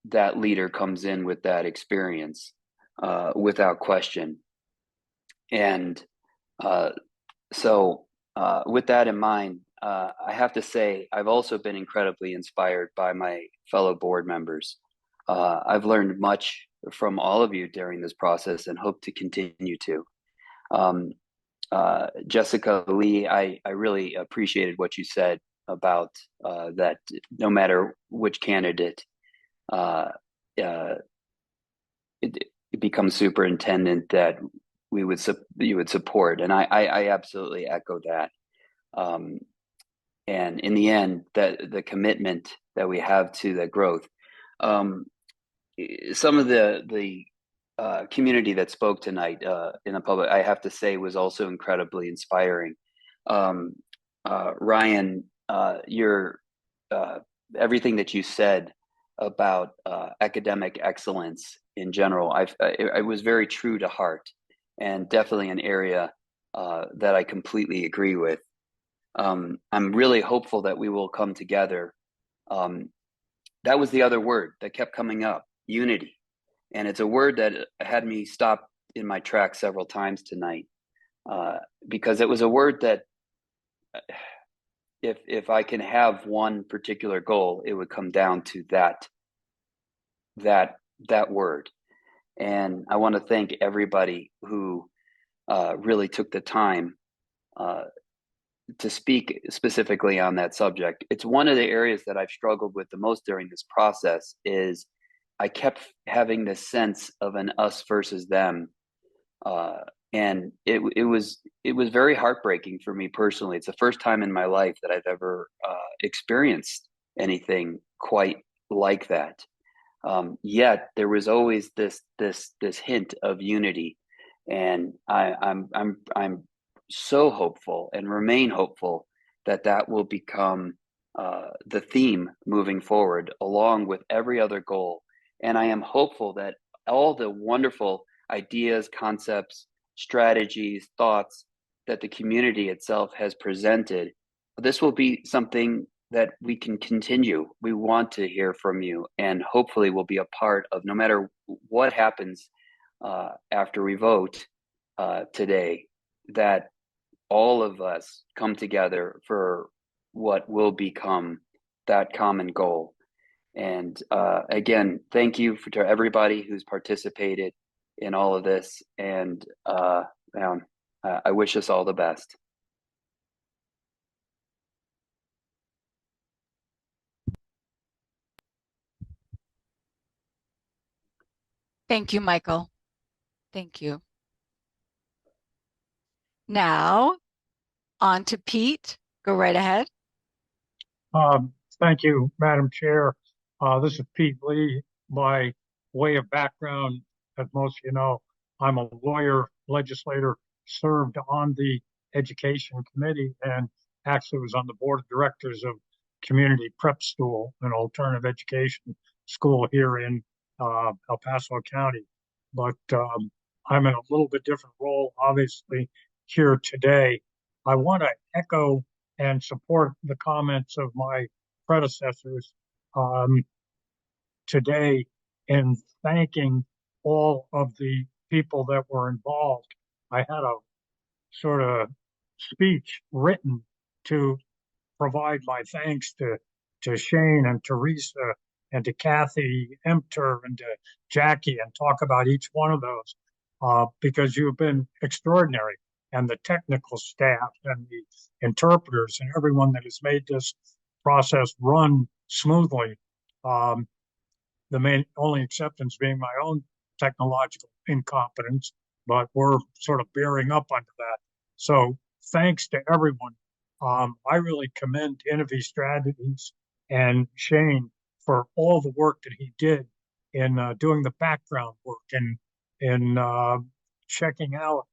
that leader comes in with that experience without question. And so with that in mind, I have to say, I've also been incredibly inspired by my fellow board members. I've learned much from all of you during this process and hope to continue to. Jessica Lee, I really appreciated what you said about that no matter which candidate it becomes superintendent, that you would support. And I absolutely echo that. And in the end, that the commitment that we have to the growth. Some of the community that spoke tonight in the public, I have to say, was also incredibly inspiring. Ryan, your everything that you said about academic excellence in general, I was very true to heart, and definitely an area that I completely agree with. I'm really hopeful that we will come together. That was the other word that kept coming up, unity. And it's a word that had me stop in my tracks several times tonight, because it was a word that if I can have one particular goal, it would come down to that word. And I want to thank everybody who really took the time to speak specifically on that subject. It's one of the areas that I've struggled with the most during this process. Is I kept having this sense of an us versus them, and it was very heartbreaking for me personally. It's the first time in my life that I've ever experienced anything quite like that. Yet there was always this hint of unity, and I'm so hopeful and remain hopeful that that will become the theme moving forward, along with every other goal. And I am hopeful that all the wonderful ideas, concepts, strategies, thoughts that the community itself has presented, this will be something that we can continue. We want to hear from you, and hopefully we'll be a part of, no matter what happens after we vote today, that all of us come together for what will become that common goal. And again, thank you to everybody who's participated in all of this. And I wish us all the best. Thank you, Michael. Thank you. Now, on to Pete. Go right ahead. Thank you, Madam Chair. This is Pete Lee. By way of background, as most of you know, I'm a lawyer, legislator, served on the Education Committee, and actually was on the board of directors of Community Prep School, an alternative education school here in El Paso County. But I'm in a little bit different role, obviously, here today. I want to echo and support the comments of my predecessors today in thanking all of the people that were involved. I had a sort of speech written to provide my thanks to Shane and Teresa and to Kathy Emter and to Jackie, and talk about each one of those because you've been extraordinary, and the technical staff and the interpreters and everyone that has made this process run smoothly. The main only exceptions being my own technological incompetence, but we're sort of bearing up under that. So thanks to everyone. I really commend Innovi Strategies and Shane for all the work that he did in doing the background work and in checking out.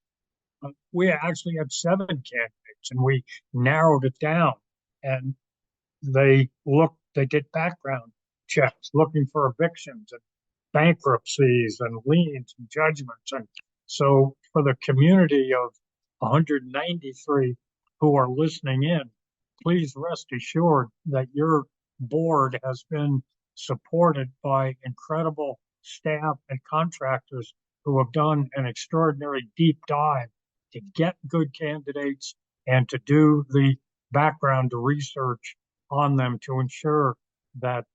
We actually had 7 candidates, and we narrowed it down. And they did background checks looking for evictions and bankruptcies and liens and judgments. And so for the community of 193 who are listening in, please rest assured that your board has been supported by incredible staff and contractors who have done an extraordinary deep dive to get good candidates and to do the background research on them to ensure that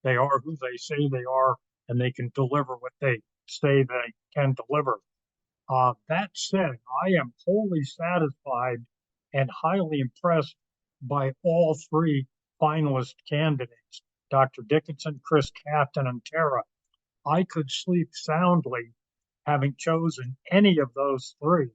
they are who they say they are and they can deliver what they say they can deliver. That said, I am wholly satisfied and highly impressed by all three finalist candidates, Dr. Dickinson, Chris Captain, and Tara. I could sleep soundly having chosen any of those three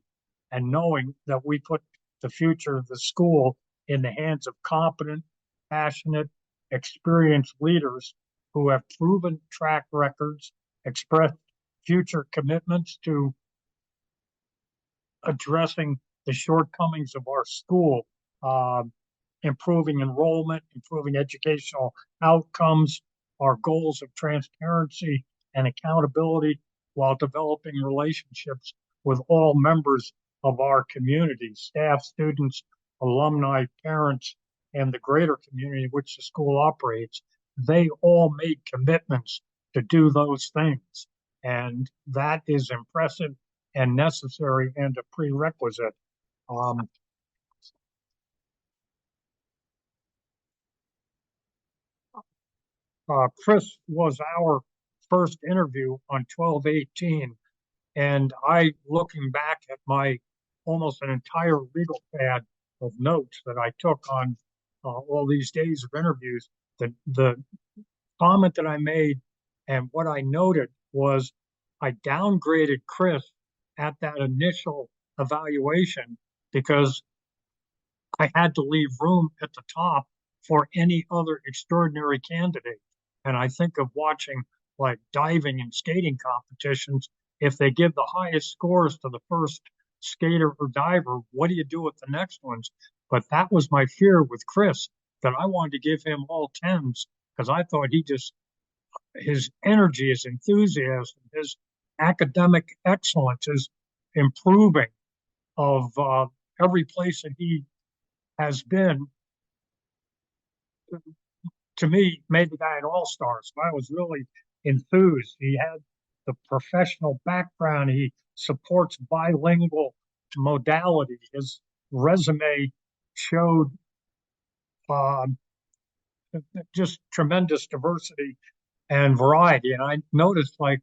and knowing that we put the future of the school in the hands of competent, passionate, experienced leaders who have proven track records, expressed future commitments to addressing the shortcomings of our school, improving enrollment, improving educational outcomes, our goals of transparency and accountability, while developing relationships with all members of our community, staff, students, alumni, parents, and the greater community in which the school operates. They all made commitments to do those things. And that is impressive and necessary and a prerequisite. Chris was our first interview on 12/18, and I, looking back at my almost an entire legal pad of notes that I took on all these days of interviews, the comment that I made and what I noted was I downgraded Chris at that initial evaluation because I had to leave room at the top for any other extraordinary candidate. And I think of watching like diving and skating competitions. If they give the highest scores to the first skater or diver, what do you do with the next ones? But that was my fear with Chris, that I wanted to give him all tens because I thought his energy, his enthusiasm, his academic excellence, his improving of every place that he has been, to me, made the guy an all-star. So I was really enthused. He had the professional background. He supports bilingual modality. His resume showed just tremendous diversity and variety. And I noticed, like,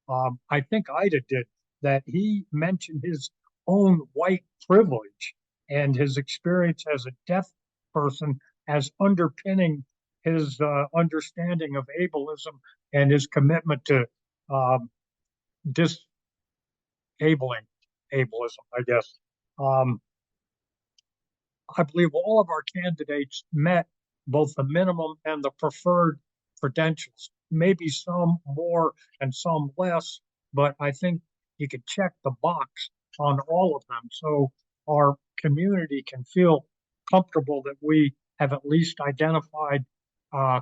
I think Ida did, that he mentioned his own white privilege and his experience as a deaf person as underpinning his understanding of ableism and his commitment to disabling ableism, I guess. I believe all of our candidates met both the minimum and the preferred credentials, maybe some more and some less, but I think you could check the box on all of them. So our community can feel comfortable that we have at least identified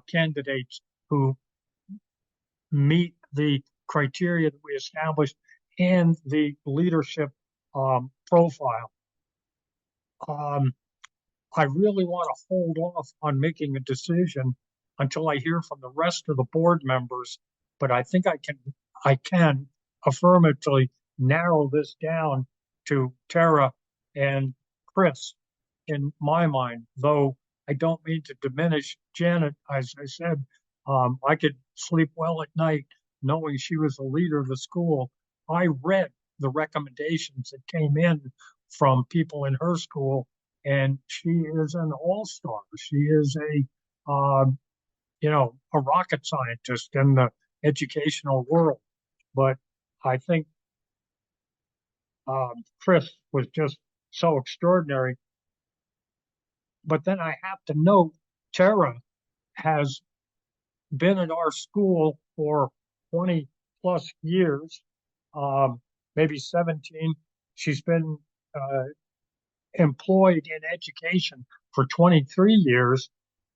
candidates who meet the criteria that we established and the leadership profile. I really want to hold off on making a decision until I hear from the rest of the board members, but I think I can affirmatively narrow this down to Tara and Chris in my mind, though I don't mean to diminish Janet. As I said, I could sleep well at night knowing she was the leader of the school. I read the recommendations that came in from people in her school, and she is an all-star. She is a rocket scientist in the educational world. But I think Chris was just so extraordinary. But then I have to note, Tara has been in our school for 20 plus years, maybe 17. She's been employed in education for 23 years.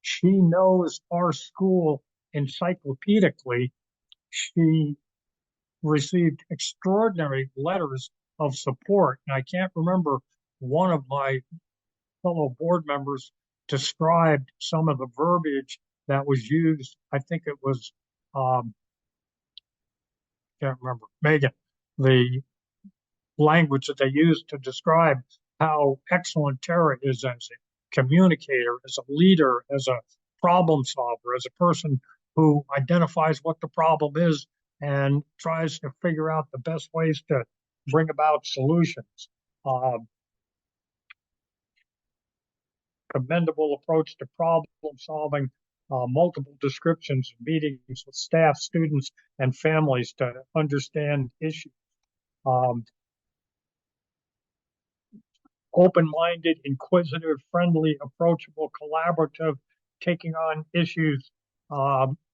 She knows our school encyclopedically. She received extraordinary letters of support. And I can't remember, one of my fellow board members described some of the verbiage that was used. I think it was, can't remember, Megan, the language that they used to describe how excellent Tara is as a communicator, as a leader, as a problem solver, as a person who identifies what the problem is and tries to figure out the best ways to bring about solutions. Commendable approach to problem solving, multiple descriptions of meetings with staff, students, and families to understand issues. Open-minded, inquisitive, friendly, approachable, collaborative, taking on issues,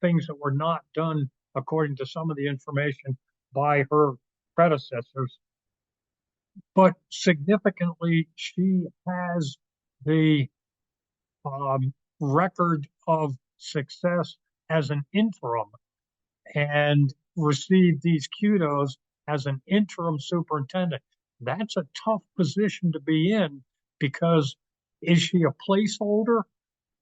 things that were not done according to some of the information by her predecessors. But significantly, she has the record of success as an interim and received these kudos as an interim superintendent. That's a tough position to be in, because is she a placeholder,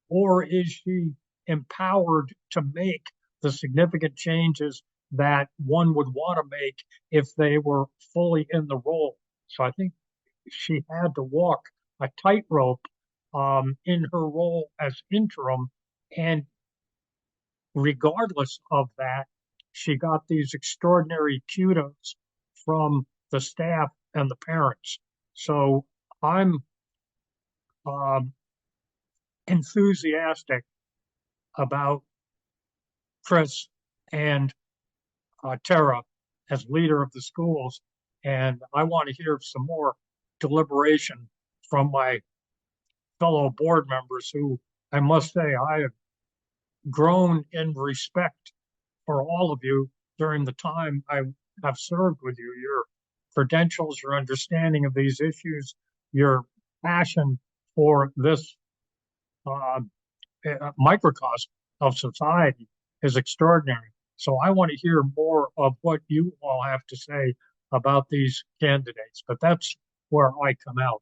or is she empowered to make the significant changes that one would want to make if they were fully in the role? So I think she had to walk a tightrope in her role as interim, and regardless of that, she got these extraordinary kudos from the staff and the parents. So I'm enthusiastic about Chris and Tara as leader of the schools, and I want to hear some more deliberation from my fellow board members, who I must say I have grown in respect for all of you during the time I have served with you. Your credentials, your understanding of these issues, your passion for this microcosm of society is extraordinary. So I want to hear more of what you all have to say about these candidates, but that's where I come out.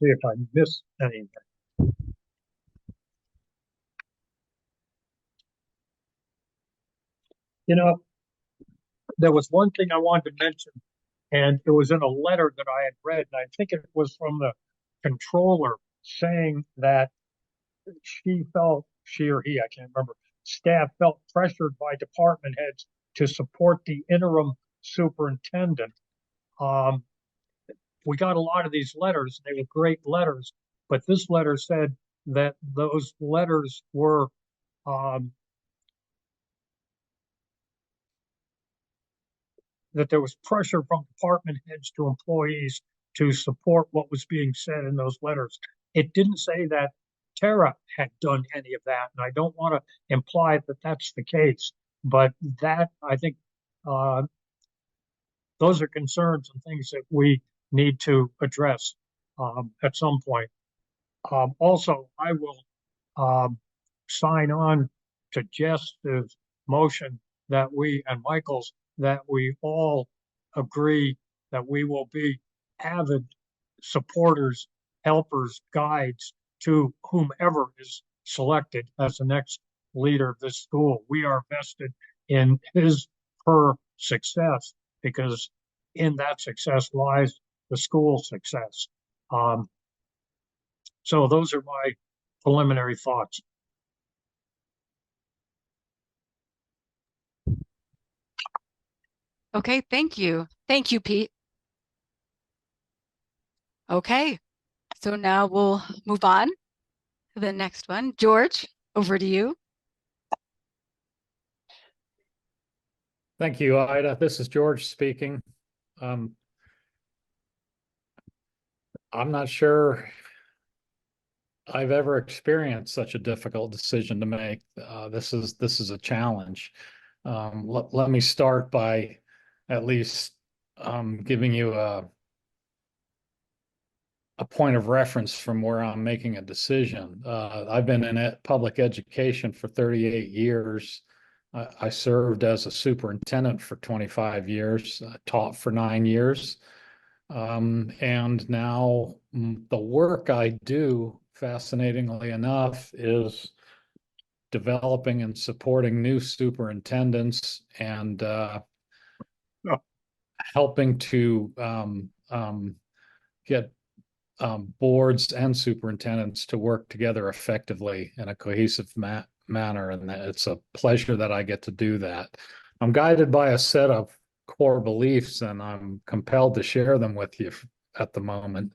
See if I miss anything. You know, there was one thing I wanted to mention, and it was in a letter that I had read, and I think it was from the controller, saying that she or he, I can't remember, staff felt pressured by department heads to support the interim superintendent. We got a lot of these letters. They were great letters, but this letter said that those letters were that there was pressure from department heads to employees to support what was being said in those letters. It didn't say that Tara had done any of that, and I don't want to imply that that's the case, but that, I think, those are concerns and things that we need to address at some point. Also, I will sign on to Jess's motion that we, and Michael's, that we all agree that we will be avid supporters, helpers, guides to whomever is selected as the next leader of this school. We are vested in her success, because in that success lies the school's success. So those are my preliminary thoughts. Okay, thank you. Thank you, Pete. Okay, so now we'll move on to the next one. George, over to you. Thank you, Ida. This is George speaking. I'm not sure I've ever experienced such a difficult decision to make. This is a challenge. Let me start by at least giving you a point of reference from where I'm making a decision. I've been in public education for 38 years. I served as a superintendent for 25 years, taught for 9 years. And now the work I do, fascinatingly enough, is developing and supporting new superintendents and helping to get boards and superintendents to work together effectively in a cohesive manner. And it's a pleasure that I get to do that. I'm guided by a set of core beliefs, and I'm compelled to share them with you at the moment.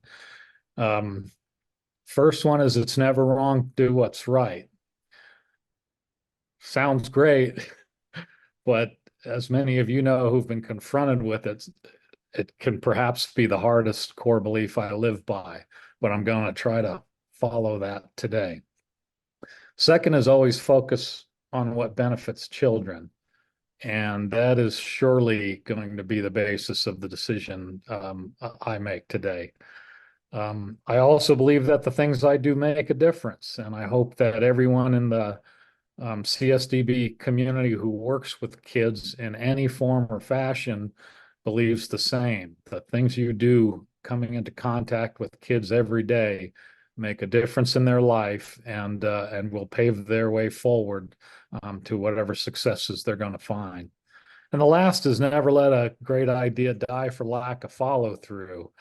First one is it's never wrong to do what's right. Sounds great, but as many of you know who've been confronted with it, it can perhaps be the hardest core belief I live by, but I'm going to try to follow that today. Second is always focus on what benefits children. And that is surely going to be the basis of the decision I make today. I also believe that the things I do make a difference, and I hope that everyone in the CSDB community who works with kids in any form or fashion believes the same. The things you do coming into contact with kids every day make a difference in their life and will pave their way forward to whatever successes they're going to find. And the last is never let a great idea die for lack of follow through.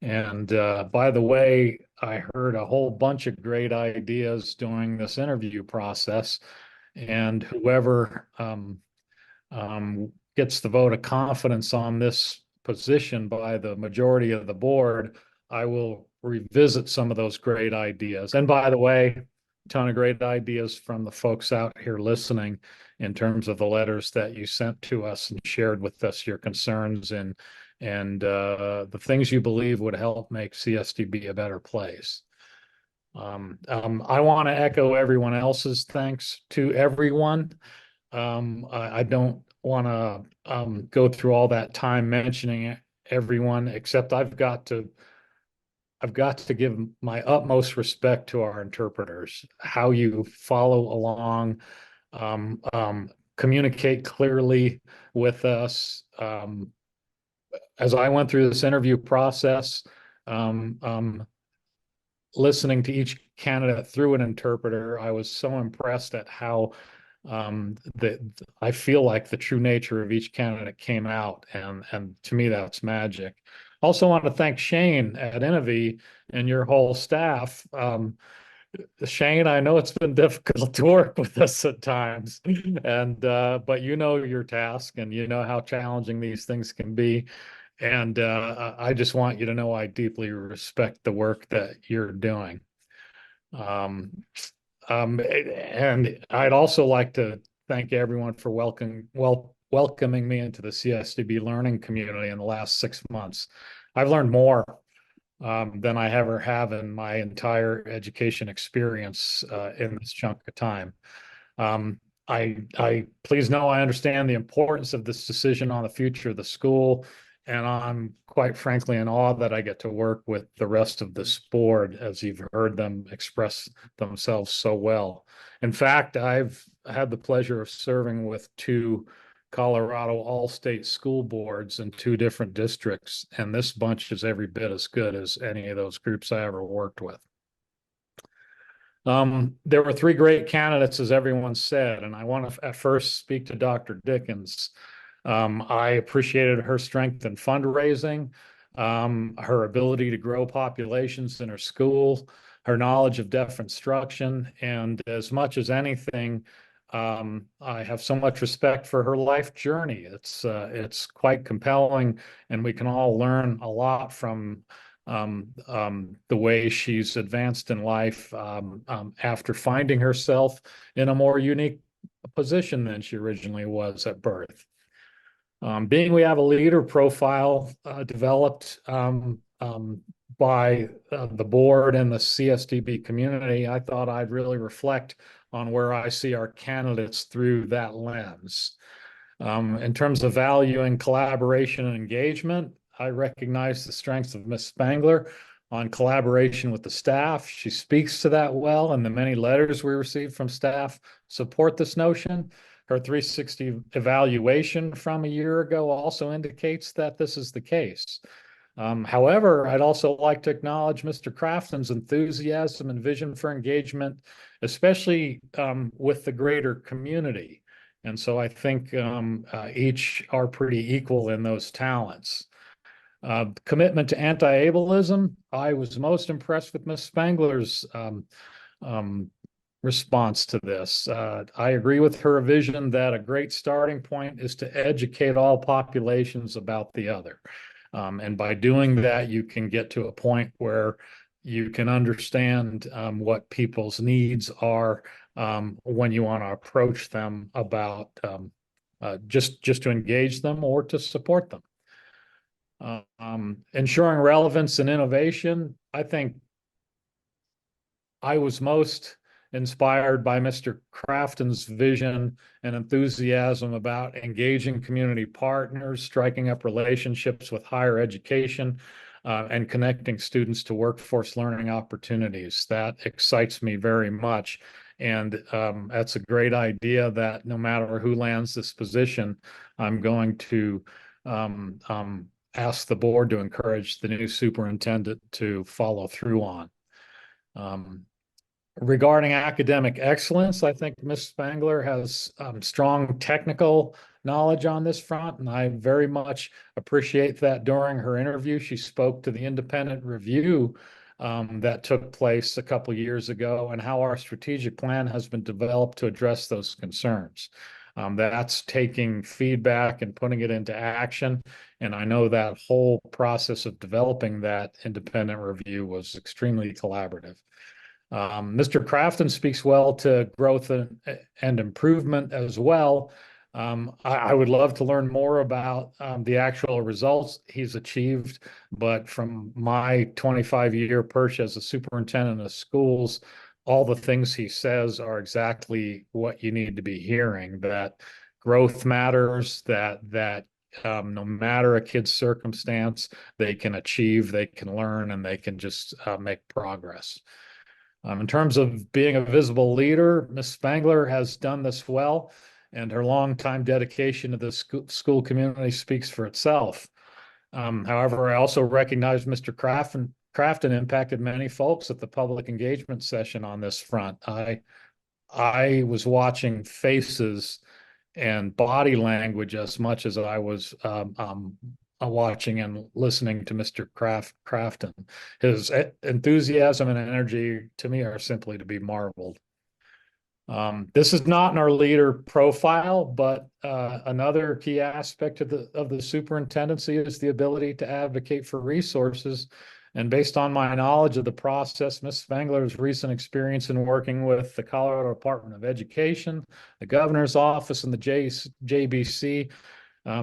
And by the way, I heard a whole bunch of great ideas during this interview process. And whoever gets the vote of confidence on this position by the majority of the board, I will revisit some of those great ideas. And by the way, a ton of great ideas from the folks out here listening in terms of the letters that you sent to us and shared with us your concerns and the things you believe would help make CSDB a better place. I want to echo everyone else's thanks to everyone. I don't want to go through all that time mentioning everyone, except I've got to give my utmost respect to our interpreters. How you follow along, communicate clearly with us. As I went through this interview process, listening to each candidate through an interpreter, I was so impressed at how I feel like the true nature of each candidate came out, and to me that's magic. Also want to thank Shane at Innovy and your whole staff. Shane, I know it's been difficult to work with us at times, and but you know your task and you know how challenging these things can be. And I just want you to know I deeply respect the work that you're doing. And I'd also like to thank everyone for welcoming me into the CSDB learning community in the last 6 months. I've learned more than I ever have in my entire education experience in this chunk of time. I please know I understand the importance of this decision on the future of the school, and I'm quite frankly in awe that I get to work with the rest of this board, as you've heard them express themselves so well. In fact, I've had the pleasure of serving with 2 Colorado all-state school boards in 2 different districts, and this bunch is every bit as good as any of those groups I ever worked with. There were 3 great candidates, as everyone said, and I want to at first speak to Dr. Dickens. I appreciated her strength in fundraising, her ability to grow populations in her school, her knowledge of deaf instruction, and as much as anything, I have so much respect for her life journey. It's quite compelling, and we can all learn a lot from the way she's advanced in life after finding herself in a more unique position than she originally was at birth. Being we have a leader profile developed by the board and the CSDB community, I thought I'd really reflect on where I see our candidates through that lens. In terms of valuing collaboration and engagement, I recognize the strengths of Ms. Spangler, on collaboration with the staff. She speaks to that well, and the many letters we received from staff support this notion. Her 360 evaluation from a year ago also indicates that this is the case. However, I'd also like to acknowledge Mr. Crafton's enthusiasm and vision for engagement, especially with the greater community. And so I think each are pretty equal in those talents. Commitment to anti-ableism. I was most impressed with Ms. Spangler's response to this. I agree with her vision that a great starting point is to educate all populations about the other. And by doing that, you can get to a point where you can understand what people's needs are when you want to approach them about just to engage them or to support them. Ensuring relevance and innovation. I think I was most inspired by Mr. Crafton's vision and enthusiasm about engaging community partners, striking up relationships with higher education, and connecting students to workforce learning opportunities. That excites me very much. And that's a great idea that no matter who lands this position, I'm going to ask the board to encourage the new superintendent to follow through on. Regarding academic excellence, I think Ms. Spangler has strong technical knowledge on this front, and I very much appreciate that during her interview. She spoke to the independent review that took place a couple years ago and how our strategic plan has been developed to address those concerns. That's taking feedback and putting it into action. And I know that whole process of developing that independent review was extremely collaborative. Mr. Crafton speaks well to growth and improvement as well. I would love to learn more about the actual results he's achieved, but from my 25-year perch as a superintendent of schools, all the things he says are exactly what you need to be hearing, that growth matters, that no matter a kid's circumstance, they can achieve, they can learn, and they can just make progress. In terms of being a visible leader, Ms. Spangler has done this well, and her longtime dedication to the school community speaks for itself. However, I also recognize Mr. Crafton impacted many folks at the public engagement session on this front. I was watching faces and body language as much as I was watching and listening to Mr. Crafton. His enthusiasm and energy to me are simply to be marveled. This is not in our leader profile, but another key aspect of the superintendency is the ability to advocate for resources. And based on my knowledge of the process, Ms. Spangler's recent experience in working with the Colorado Department of Education, the governor's office, and the JBC,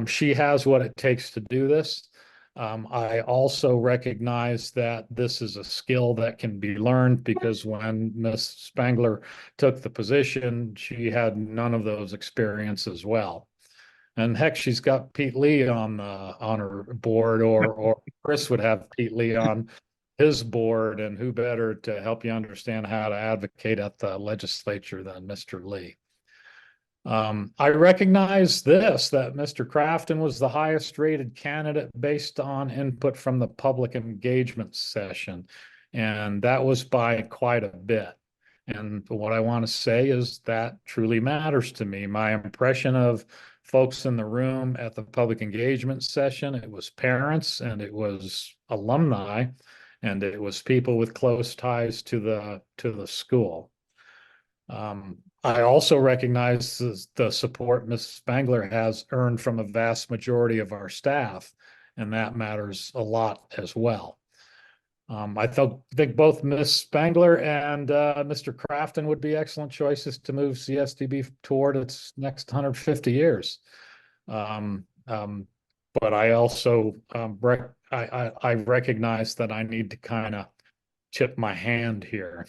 she has what it takes to do this. I also recognize that this is a skill that can be learned, because when Ms. Spangler took the position, she had none of those experiences as well. And heck, she's got Pete Lee on her board, or Chris would have Pete Lee on his board, and who better to help you understand how to advocate at the legislature than Mr. Lee. I recognize this, that Mr. Crafton was the highest rated candidate based on input from the public engagement session, and that was by quite a bit. And what I want to say is that truly matters to me. My impression of folks in the room at the public engagement session, it was parents, and it was alumni, and it was people with close ties to the school. I also recognize the support Ms. Spangler has earned from a vast majority of our staff, and that matters a lot as well. I think both Ms. Spangler and Mr. Crafton would be excellent choices to move CSDB toward its next 150 years. But I also I recognize that I need to kind of tip my hand here.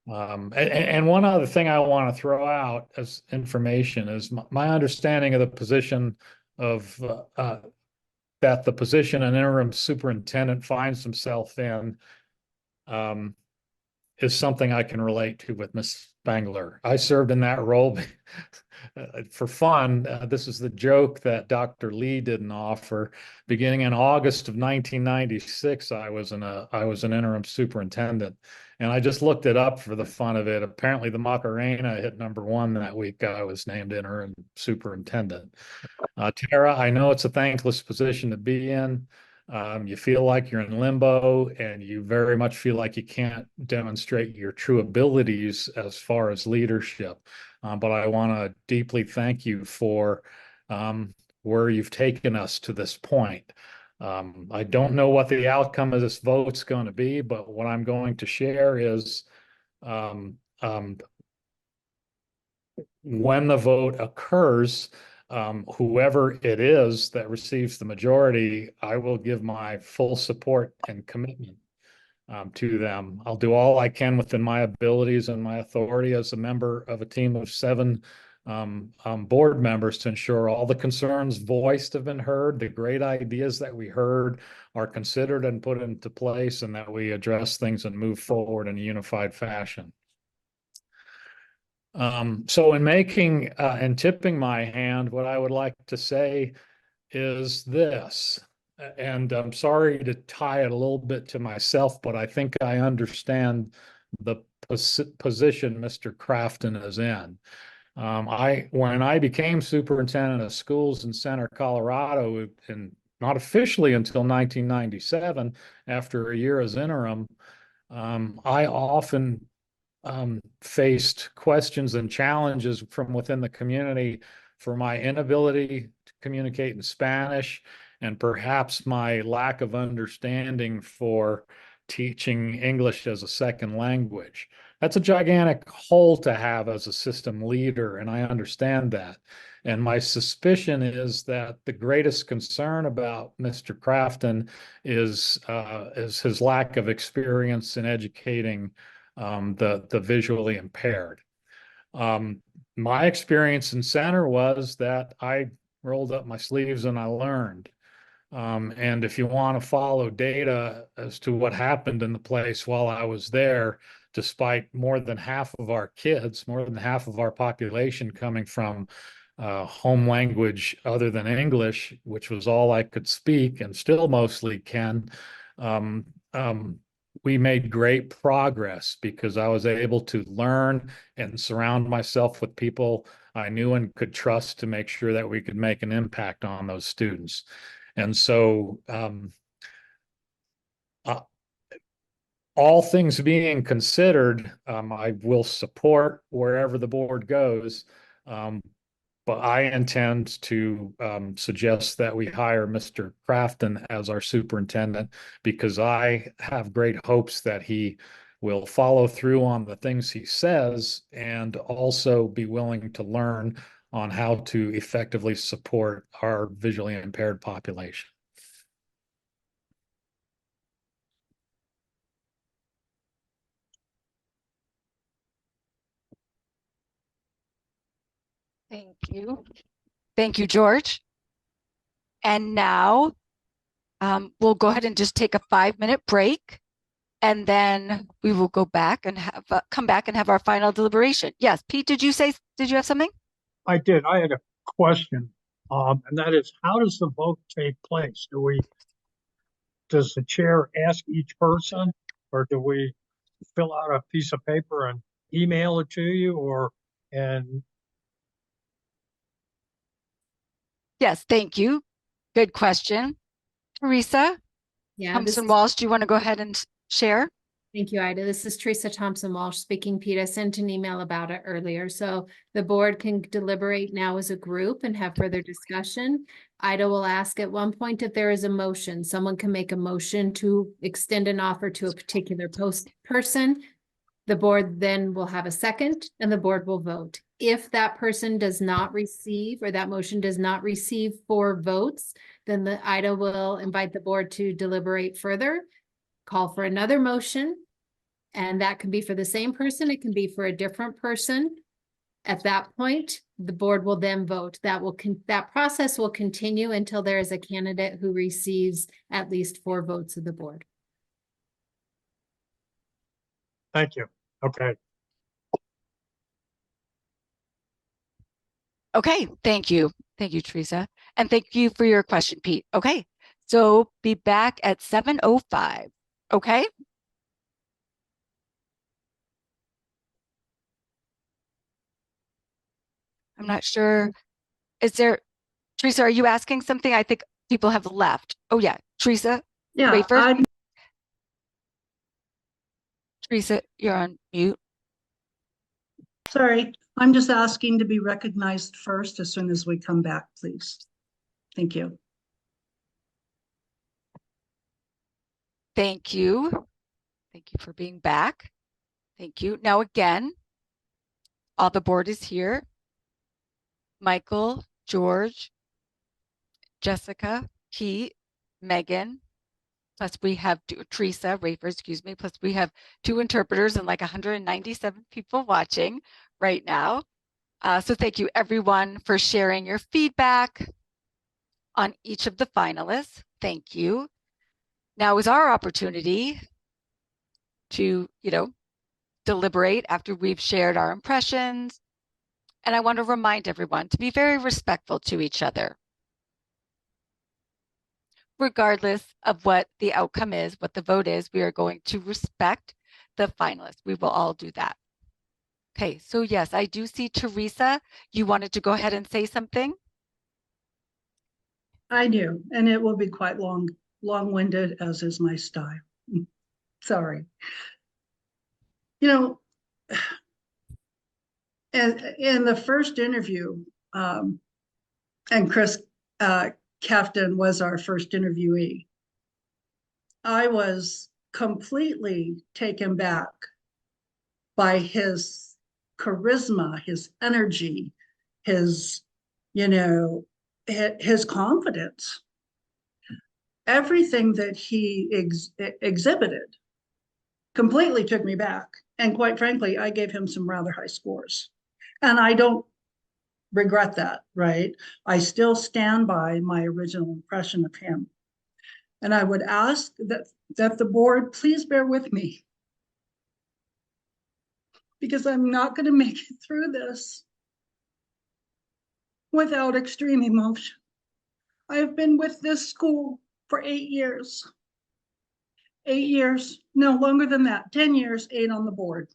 And one other thing I want to throw out as information is my understanding of the position of that the position an interim superintendent finds himself in is something I can relate to with Ms. Spangler. I served in that role for fun. This is the joke that Dr. Lee didn't offer. Beginning in August of 1996, I was an interim superintendent, and I just looked it up for the fun of it. Apparently, the Macarena hit #1 that week. I was named interim superintendent. Tara, I know it's a thankless position to be in. You feel like you're in limbo, and you very much feel like you can't demonstrate your true abilities as far as leadership. But I want to deeply thank you for where you've taken us to this point. I don't know what the outcome of this vote's going to be, but what I'm going to share is when the vote occurs, whoever it is that receives the majority, I will give my full support and commitment to them. I'll do all I can within my abilities and my authority as a member of a team of 7 board members to ensure all the concerns voiced have been heard, the great ideas that we heard are considered and put into place, and that we address things and move forward in a unified fashion. So in making and tipping my hand, what I would like to say is this, and I'm sorry to tie it a little bit to myself, but I think I understand the position Mr. Crafton is in. When I became superintendent of schools in Center, Colorado, and not officially until 1997, after a year as interim, I often faced questions and challenges from within the community for my inability to communicate in Spanish, and perhaps my lack of understanding for teaching English as a second language. That's a gigantic hole to have as a system leader, and I understand that. And my suspicion is that the greatest concern about Mr. Crafton is his lack of experience in educating the visually impaired. My experience in Center was that I rolled up my sleeves and I learned. And if you want to follow data as to what happened in the place while I was there, despite more than half of our kids, more than half of our population coming from home language other than English, which was all I could speak and still mostly can, we made great progress because I was able to learn and surround myself with people I knew and could trust to make sure that we could make an impact on those students. And so all things being considered, I will support wherever the board goes. But I intend to suggest that we hire Mr. Crafton as our superintendent, because I have great hopes that he will follow through on the things he says and also be willing to learn on how to effectively support our visually impaired population. Thank you. Thank you, George. And now we'll go ahead and just take a 5-minute break, and then we will go back and have come back and have our final deliberation. Yes, Pete, did you have something? I did. I had a question, and that is, how does the vote take place? Does the chair ask each person, or do we fill out a piece of paper and email it to you, and Yes, thank you. Good question. Teresa Thompson-Walsh, do you want to go ahead and share? Thank you, Ida. This is Teresa Thompson-Walsh speaking. Pete, I sent an email about it earlier. So the board can deliberate now as a group and have further discussion. Ida will ask at one point if there is a motion. Someone can make a motion to extend an offer to a particular person. The board then will have a second and the board will vote. If that person does not receive, or that motion does not receive 4 votes, then the Ida will invite the board to deliberate further, call for another motion, and that can be for the same person. It can be for a different person. At that point, the board will then vote. That process will continue until there is a candidate who receives at least 4 votes of the board. Thank you. Okay. Okay, thank you. Thank you, Teresa. And thank you for your question, Pete. Okay, so be back at 7:05. Okay? I'm not sure. Is there, Teresa, are you asking something? I think people have left. Oh, yeah. Teresa? Yeah, Rayford? Teresa, you're on mute. Sorry, I'm just asking to be recognized first as soon as we come back, please. Thank you. Thank you. Thank you for being back. Thank you. Now, again, all the board is here. Michael, George, Jessica, Pete, Megan, plus we have Teresa, Rayford, excuse me, plus we have 2 interpreters and like 197 people watching right now. So thank you everyone for sharing your feedback on each of the finalists. Thank you. Now is our opportunity to, deliberate after we've shared our impressions. And I want to remind everyone to be very respectful to each other. Regardless of what the outcome is, what the vote is, we are going to respect the finalists. We will all do that. Okay, so yes, I do see Teresa. You wanted to go ahead and say something? I do, and it will be quite long-winded, as is my style. Sorry. In the first interview, and Chris Kafton was our first interviewee, I was completely taken back by his charisma, his energy, his confidence. Everything that he exhibited completely took me back. And quite frankly, I gave him some rather high scores. And I don't regret that, right? I still stand by my original impression of him. And I would ask that the board please bear with me, because I'm not going to make it through this without extreme emotion. I have been with this school for 8 years. 8 years, no longer than that, 10 years, 8 on the board.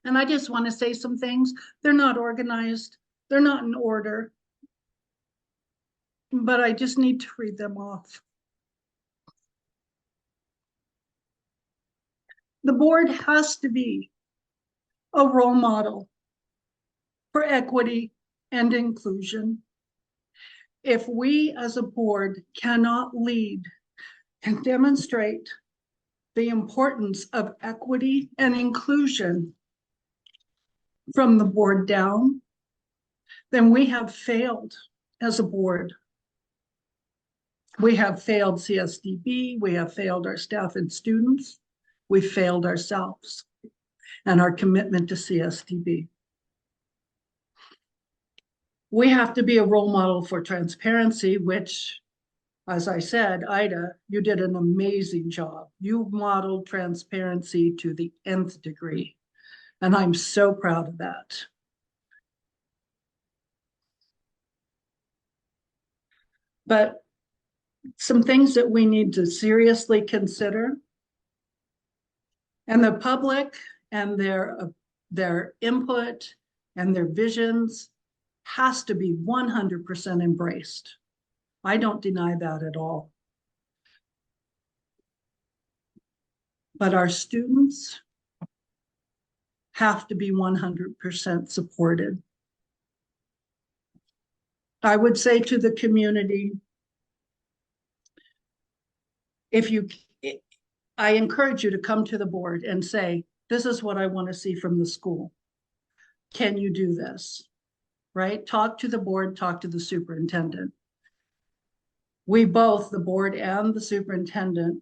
And I just want to say some things. They're not organized. They're not in order. But I just need to read them off. The board has to be a role model for equity and inclusion. If we as a board cannot lead and demonstrate the importance of equity and inclusion from the board down, then we have failed as a board. We have failed CSDB, we have failed our staff and students, we failed ourselves and our commitment to CSDB. We have to be a role model for transparency, which, as I said, Ida, you did an amazing job. You modeled transparency to the nth degree, and I'm so proud of that. But some things that we need to seriously consider, and the public and their input and their visions has to be 100% embraced. I don't deny that at all. But our students have to be 100% supported. I would say to the community, I encourage you to come to the board and say, this is what I want to see from the school. Can you do this? Right? Talk to the board, talk to the superintendent. We both, the board and the superintendent,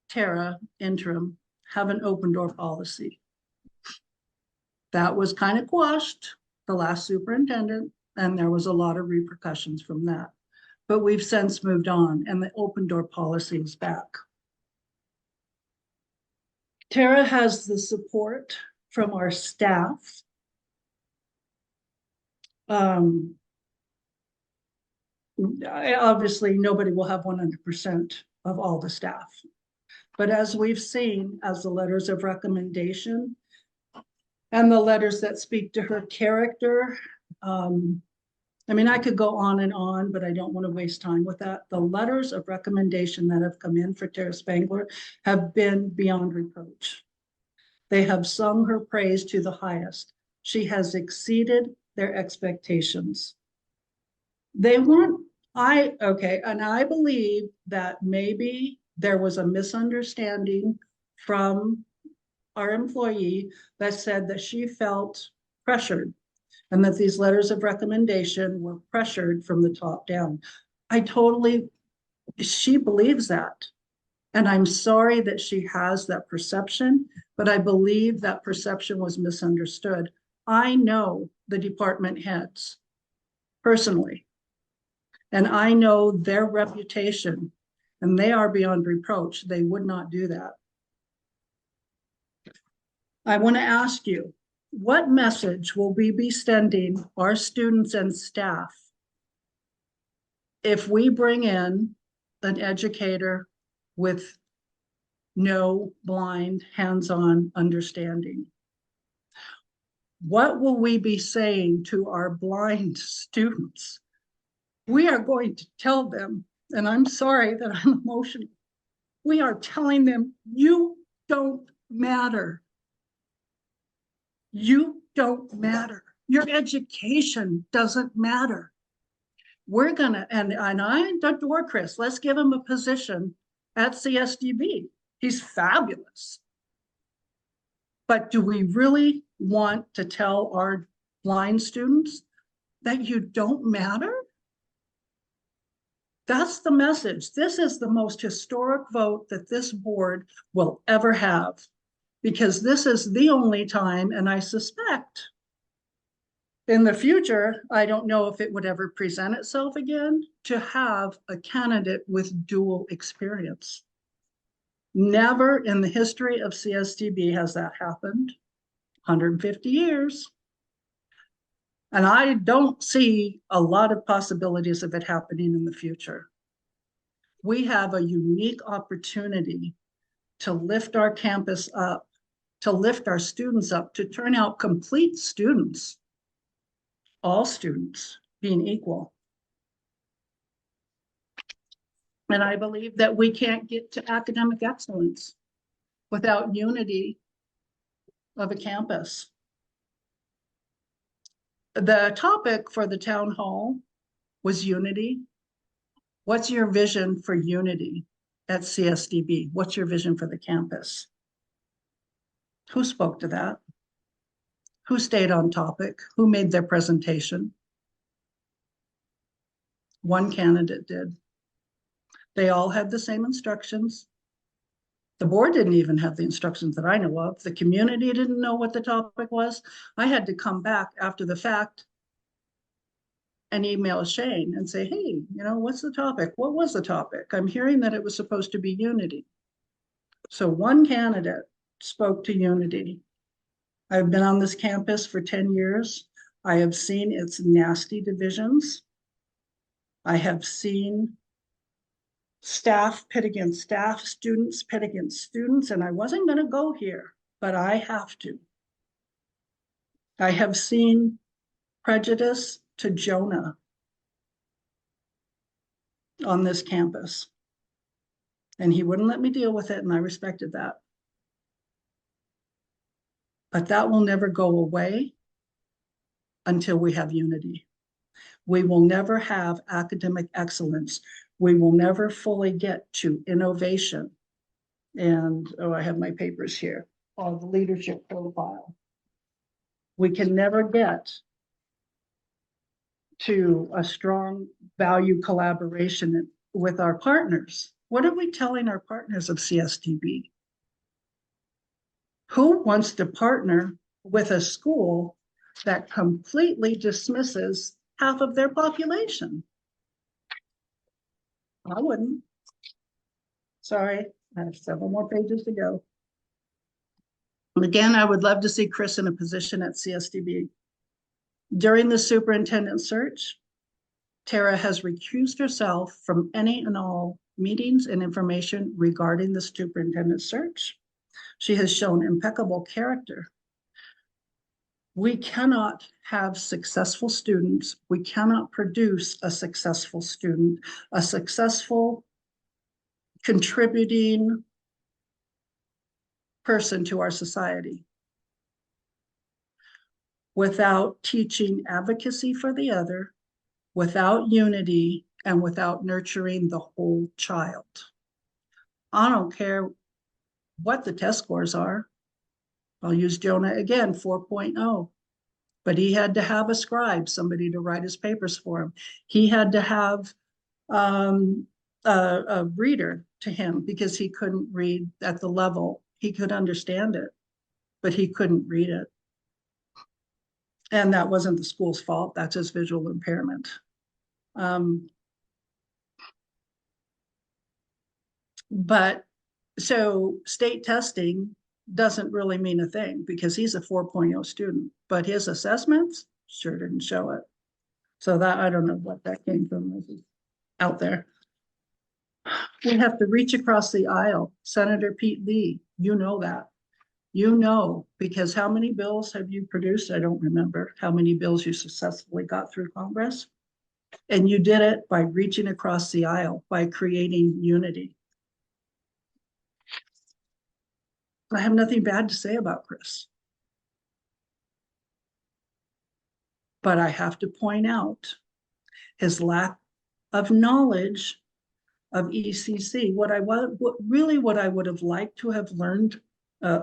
Tara, interim, have an open door policy. That was kind of quashed, the last superintendent, and there was a lot of repercussions from that. But we've since moved on, and the open door policy is back. Tara has the support from our staff. Obviously, nobody will have 100% of all the staff. But as we've seen, as the letters of recommendation and the letters that speak to her character, I mean, I could go on, but I don't want to waste time with that. The letters of recommendation that have come in for Tara Spangler have been beyond reproach. They have sung her praise to the highest. She has exceeded their expectations. They weren't, and I believe that maybe there was a misunderstanding from our employee that said that she felt pressured and that these letters of recommendation were pressured from the top down. She believes that. And I'm sorry that she has that perception, but I believe that perception was misunderstood. I know the department heads personally, and I know their reputation, and they are beyond reproach. They would not do that. I want to ask you, what message will we be sending our students and staff if we bring in an educator with no blind, hands-on understanding? What will we be saying to our blind students? We are going to tell them, and I'm sorry that I'm emotional, we are telling them, you don't matter. You don't matter. Your education doesn't matter. We're gonna, and I adore Chris, let's give him a position at CSDB. He's fabulous. But do we really want to tell our blind students that you don't matter? That's the message. This is the most historic vote that this board will ever have, because this is the only time, and I suspect in the future, I don't know if it would ever present itself again, to have a candidate with dual experience. Never in the history of CSDB has that happened. 150 years. And I don't see a lot of possibilities of it happening in the future. We have a unique opportunity to lift our campus up, to lift our students up, to turn out complete students, all students being equal. And I believe that we can't get to academic excellence without unity of a campus. The topic for the town hall was unity. What's your vision for unity at CSDB? What's your vision for the campus? Who spoke to that? Who stayed on topic? Who made their presentation? One candidate did. They all had the same instructions. The board didn't even have the instructions that I know of. The community didn't know what the topic was. I had to come back after the fact and email Shane and say, hey, what's the topic? What was the topic? I'm hearing that it was supposed to be unity. So one candidate spoke to unity. I've been on this campus for 10 years. I have seen its nasty divisions. I have seen staff pit against staff, students pit against students, and I wasn't going to go here, but I have to. I have seen prejudice to Jonah on this campus, and he wouldn't let me deal with it, and I respected that. But that will never go away until we have unity. We will never have academic excellence. We will never fully get to innovation. And, I have my papers here, on the leadership profile. We can never get to a strong value collaboration with our partners. What are we telling our partners of CSDB? Who wants to partner with a school that completely dismisses half of their population. I wouldn't. Sorry, I have several more pages to go. Again, I would love to see Chris in a position at CSDB. During the superintendent search, Tara has recused herself from any and all meetings and information regarding the superintendent search. She has shown impeccable character. We cannot have successful students. We cannot produce a successful student, a successful contributing person to our society without teaching advocacy for the other, without unity, and without nurturing the whole child. I don't care what the test scores are. I'll use Jonah again, 4.0. But he had to have a scribe, somebody to write his papers for him. He had to have a reader to him because he couldn't read at the level. He could understand it, but he couldn't read it. And that wasn't the school's fault. That's his visual impairment. But so state testing doesn't really mean a thing because he's a 4.0 student, but his assessments sure didn't show it. So that, I don't know what that came from. This is out there. We have to reach across the aisle. Senator Pete Lee, you know that. You know, because how many bills have you produced? I don't remember how many bills you successfully got through Congress. And you did it by reaching across the aisle, by creating unity. I have nothing bad to say about Chris. But I have to point out his lack of knowledge of ECC. What I would have liked to have learned,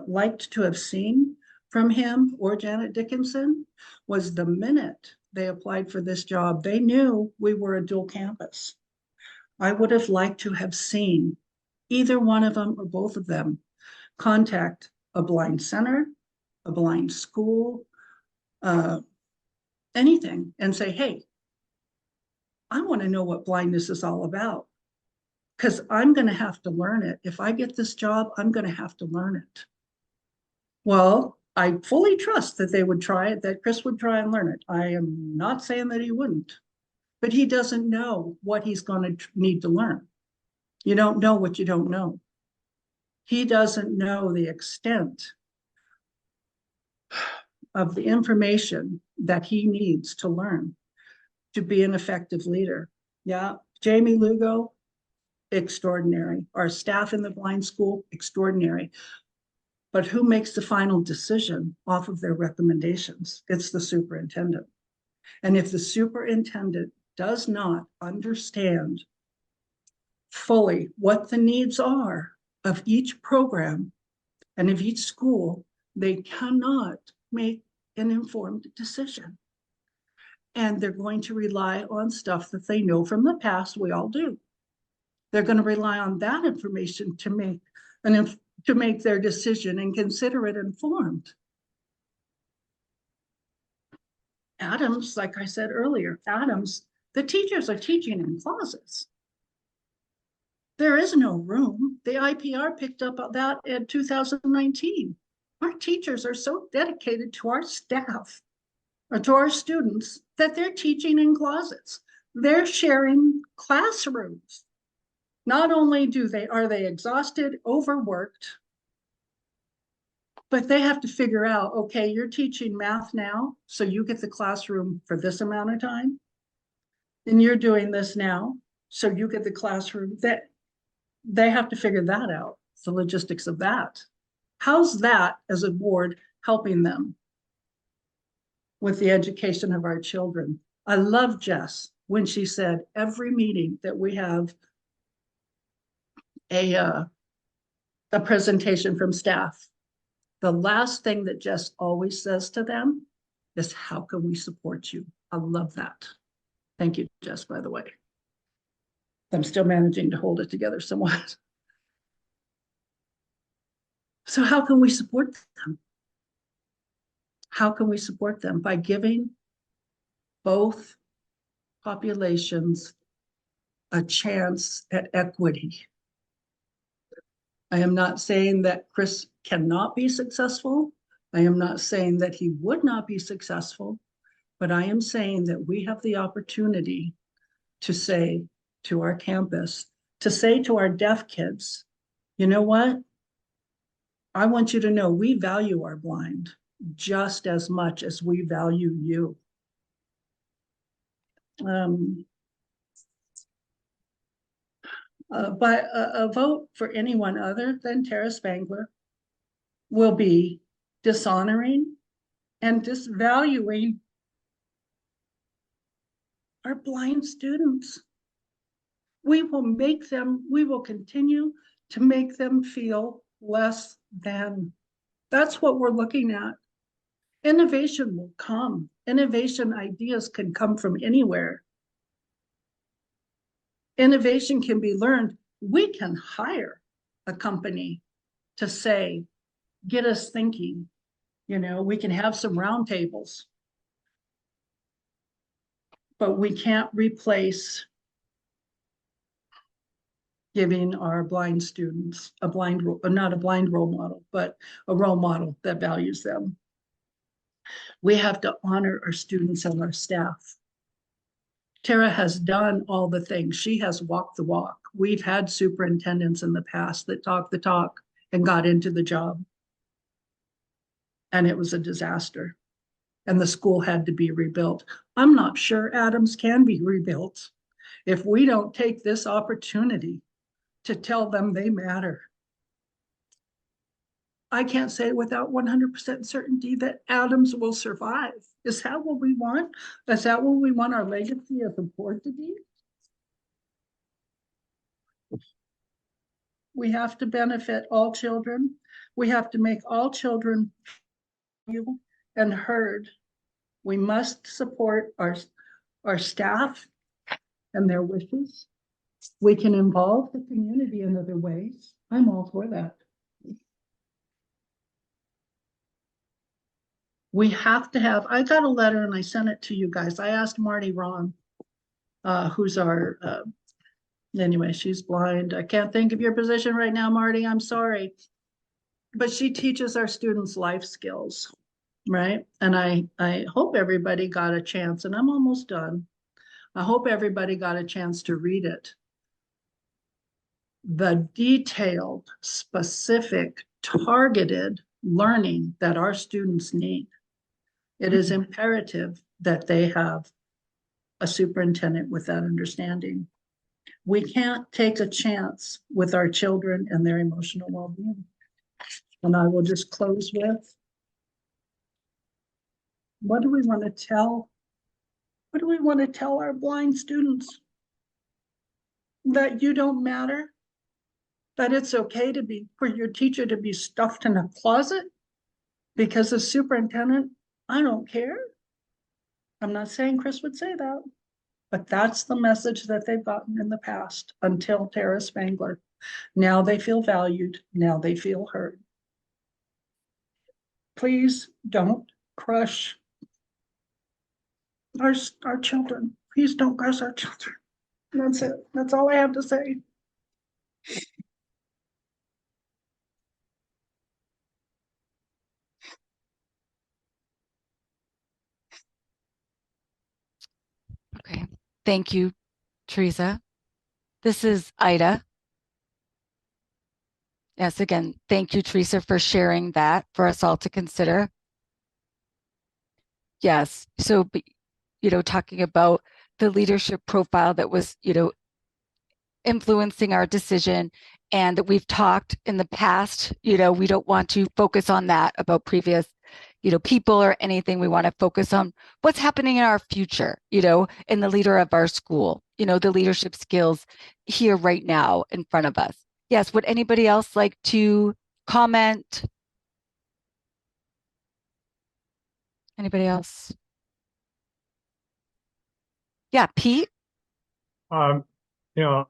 liked to have seen from him or Janet Dickinson was the minute they applied for this job, they knew we were a dual campus. I would have liked to have seen either one of them or both of them contact a blind center, a blind school, anything, and say, hey, I want to know what blindness is all about because I'm going to have to learn it. If I get this job, I'm going to have to learn it. Well, I fully trust that they would try it, that Chris would try and learn it. I am not saying that he wouldn't, but he doesn't know what he's going to need to learn. You don't know what you don't know. He doesn't know the extent of the information that he needs to learn to be an effective leader. Yeah, Jamie Lugo, extraordinary. Our staff in the blind school, extraordinary. But who makes the final decision off of their recommendations? It's the superintendent. And if the superintendent does not understand fully what the needs are of each program and of each school, they cannot make an informed decision. And they're going to rely on stuff that they know from the past. We all do. They're going to rely on that information to make their decision and consider it informed. Adams, like I said earlier, Adams, the teachers are teaching in closets. There is no room. The IPR picked up that in 2019. Our teachers are so dedicated to our staff or to our students that they're teaching in closets. They're sharing classrooms. Not only are they exhausted, overworked, but they have to figure out, okay, you're teaching math now, so you get the classroom for this amount of time. And you're doing this now, so you get the classroom. That they have to figure that out, the logistics of that. How's that as a board helping them with the education of our children? I love Jess when she said every meeting that we have a presentation from staff, the last thing that Jess always says to them is, how can we support you? I love that. Thank you, Jess, by the way. I'm still managing to hold it together somewhat. So how can we support them? How can we support them? By giving both populations a chance at equity. I am not saying that Chris cannot be successful. I am not saying that he would not be successful, but I am saying that we have the opportunity to say to our campus, to say to our deaf kids, you know what? I want you to know we value our blind just as much as we value you. But a vote for anyone other than Tara Spangler will be dishonoring and disvaluing our blind students. We will continue to make them feel less than. That's what we're looking at. Innovation will come. Innovation ideas can come from anywhere. Innovation can be learned. We can hire a company to say, get us thinking. You know, we can have some roundtables, but we can't replace giving our blind students not a blind role model, but a role model that values them. We have to honor our students and our staff. Tara has done all the things. She has walked the walk. We've had superintendents in the past that talked the talk and got into the job. And it was a disaster. And the school had to be rebuilt. I'm not sure Adams can be rebuilt if we don't take this opportunity to tell them they matter. I can't say without 100% certainty that Adams will survive. Is that what we want? Is that what we want our legacy as a board to be? We have to benefit all children. We have to make all children feel and heard. We must support our staff and their wishes. We can involve the community in other ways. I'm all for that. We have to have, I got a letter and I sent it to you guys. I asked Marty Ron, who's our, anyway, she's blind. I can't think of your position right now, Marty, I'm sorry. But she teaches our students life skills, right? And I hope everybody got a chance, and I'm almost done. I hope everybody got a chance to read it. The detailed, specific, targeted learning that our students need. It is imperative that they have a superintendent with that understanding. We can't take a chance with our children and their emotional well-being. And I will just close with, what do we want to tell? What do we want to tell our blind students? That you don't matter? That it's okay to be, for your teacher to be stuffed in a closet? Because as superintendent, I don't care. I'm not saying Chris would say that, but that's the message that they've gotten in the past until Tara Spangler. Now they feel valued. Now they feel heard. Please don't crush our children. Please don't crush our children. That's it. That's all I have to say. Okay. Thank you, Teresa. This is Ida. Yes, again, thank you, Teresa, for sharing that for us all to consider. Yes, so, talking about the leadership profile that was, influencing our decision, and that we've talked in the past, we don't want to focus on that about previous, people or anything. We want to focus on what's happening in our future, in the leader of our school, the leadership skills here right now in front of us. Yes, would anybody else like to comment? Anybody else? Yeah, Pete? You know,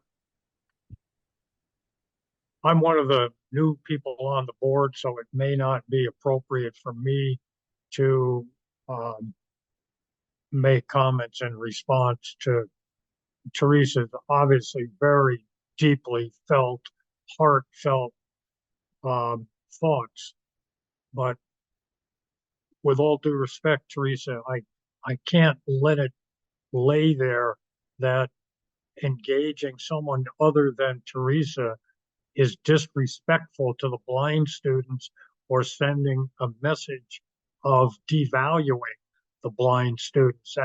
I'm one of the new people on the board, so it may not be appropriate for me to make comments in response to Teresa's obviously very deeply felt, heartfelt thoughts. But with all due respect, Teresa, I can't let it lay there that engaging someone other than Teresa is disrespectful to the blind students or sending a message of devaluing the blind students.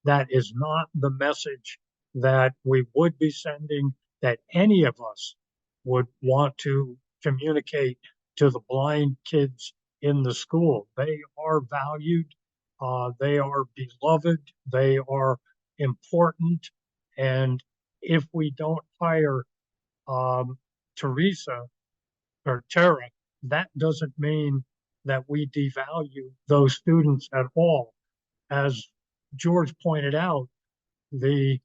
That is not the message that we would be sending, that any of us would want to communicate to the blind kids in the school. They are valued, they are beloved, they are important, and if we don't hire Teresa or Tara, that doesn't mean that we devalue those students at all. As George pointed out, the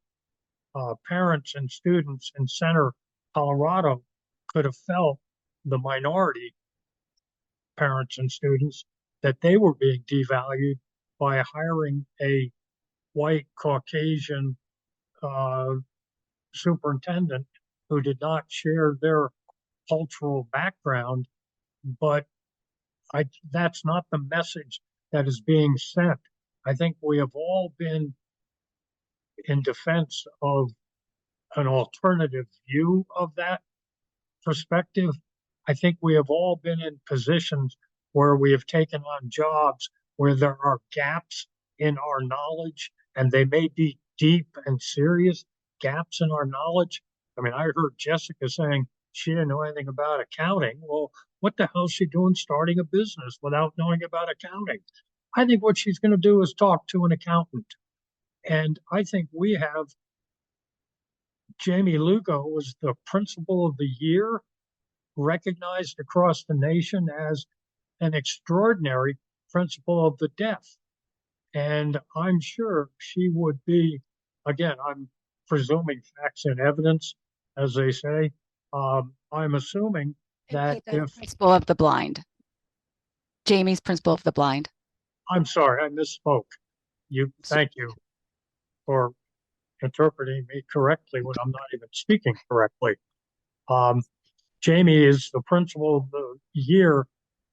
parents and students in Center, Colorado could have felt, the minority parents and students, that they were being devalued by hiring a white Caucasian superintendent who did not share their cultural background. But that's not the message that is being sent. I think we have all been in defense of an alternative view of that perspective. I think we have all been in positions where we have taken on jobs where there are gaps in our knowledge, and they may be deep and serious gaps in our knowledge. I mean, I heard Jessica saying she didn't know anything about accounting. Well, what the hell is she doing starting a business without knowing about accounting? I think what she's going to do is talk to an accountant. And I think we have Jamie Lugo was the principal of the year, recognized across the nation as an extraordinary principal of the deaf. And I'm sure she would be, again, I'm presuming facts and evidence, as they say. I'm assuming that if principal of the blind, Jamie's principal of the blind. I'm sorry, I misspoke. Thank you for interpreting me correctly when I'm not even speaking correctly. Jamie is the principal of the year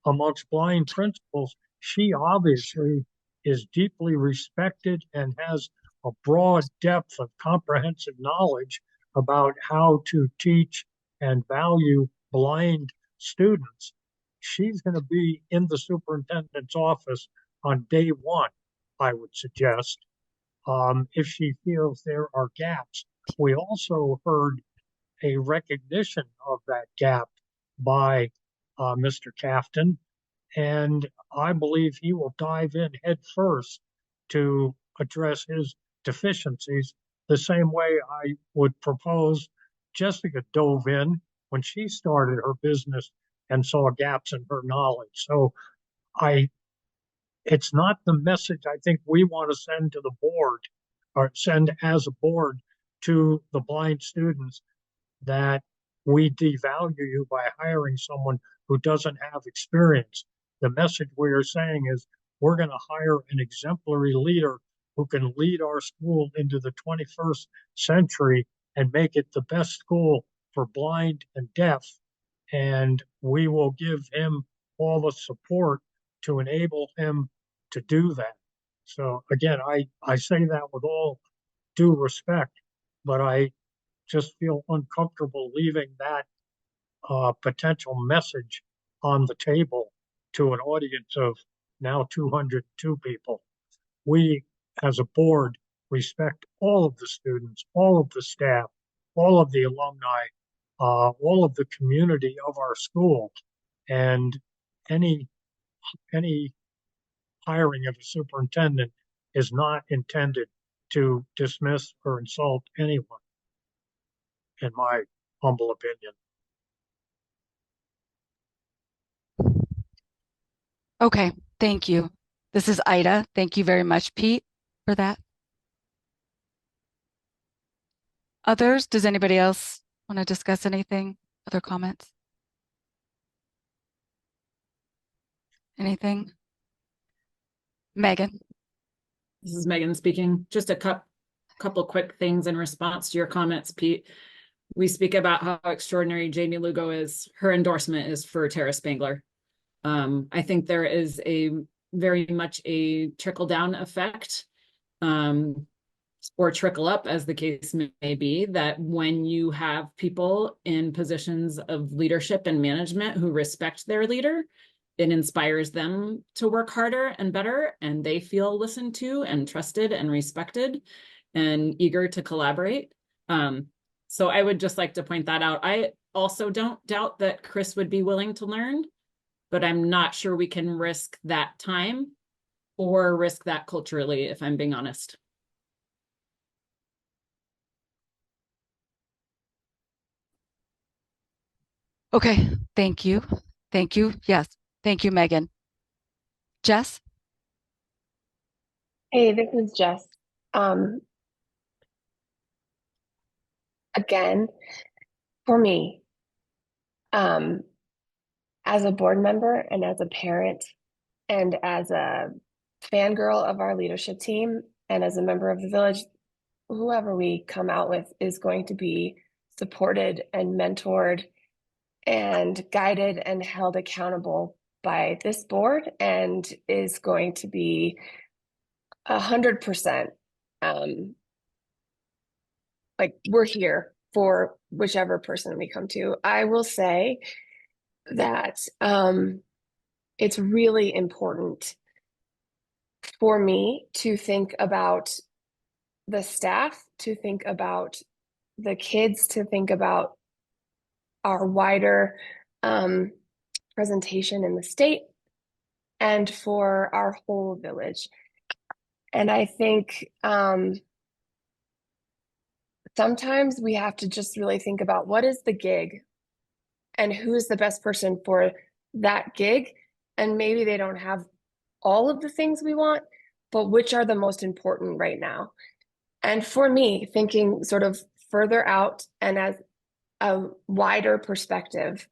amongst blind principals. She obviously is deeply respected and has a broad depth of comprehensive knowledge about how to teach and value blind students. She's going to be in the superintendent's office on day one, I would suggest, if she feels there are gaps. We also heard a recognition of that gap by Mr. Kafton, and I believe he will dive in head first to address his deficiencies the same way I would propose Jessica dove in when she started her business and saw gaps in her knowledge. So it's not the message I think we want to send to the board or send as a board to the blind students, that we devalue you by hiring someone who doesn't have experience. The message we are saying is we're going to hire an exemplary leader who can lead our school into the 21st century and make it the best school for blind and deaf. And we will give him all the support to enable him to do that. So again, I say that with all due respect, but I just feel uncomfortable leaving that potential message on the table to an audience of now 202 people. We, as a board, respect all of the students, all of the staff, all of the alumni, all of the community of our school, and any hiring of a superintendent is not intended to dismiss or insult anyone, in my humble opinion. Okay, thank you. This is Ida. Thank you very much, Pete, for that. Others, does anybody else want to discuss anything? Other comments? Anything? Megan. This is Megan speaking. Just a couple quick things in response to your comments, Pete. We speak about how extraordinary Jamie Lugo is. Her endorsement is for Tara Spangler. I think there is a very much a trickle down effect, or trickle up, as the case may be, that when you have people in positions of leadership and management who respect their leader, it inspires them to work harder and better, and they feel listened to and trusted and respected and eager to collaborate. So I would just like to point that out. I also don't doubt that Chris would be willing to learn, but I'm not sure we can risk that time or risk that culturally, if I'm being honest. Okay, thank you. Thank you. Yes, thank you, Megan. Jess? Hey, this is Jess. Again, for me, as a board member and as a parent and as a fangirl of our leadership team and as a member of the village, whoever we come out with is going to be supported and mentored and guided and held accountable by this board and is going to be 100% like we're here for whichever person we come to. I will say that it's really important for me to think about the staff, to think about the kids, to think about our wider presentation in the state and for our whole village. And I think sometimes we have to just really think about what is the gig and who is the best person for that gig. And maybe they don't have all of the things we want, but which are the most important right now. And for me, thinking sort of further out and as a wider perspective,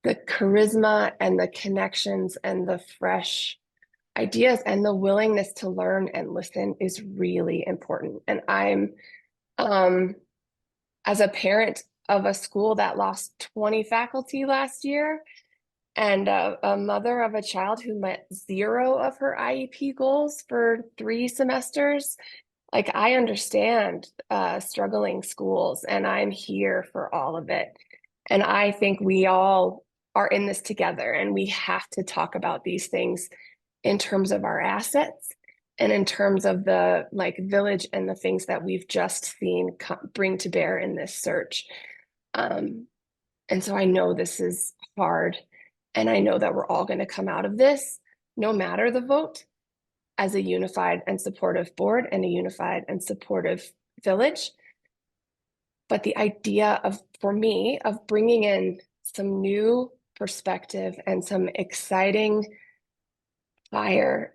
the charisma and the connections and the fresh ideas and the willingness to learn and listen is really important. And I'm, as a parent of a school that lost 20 faculty last year, and a mother of a child who met 0 of her IEP goals for 3 semesters, like I understand struggling schools and I'm here for all of it. And I think we all are in this together and we have to talk about these things in terms of our assets and in terms of the like village and the things that we've just seen bring to bear in this search. And so I know this is hard. And I know that we're all going to come out of this, no matter the vote, as a unified and supportive board and a unified and supportive village. But the idea of, for me, of bringing in some new perspective and some exciting fire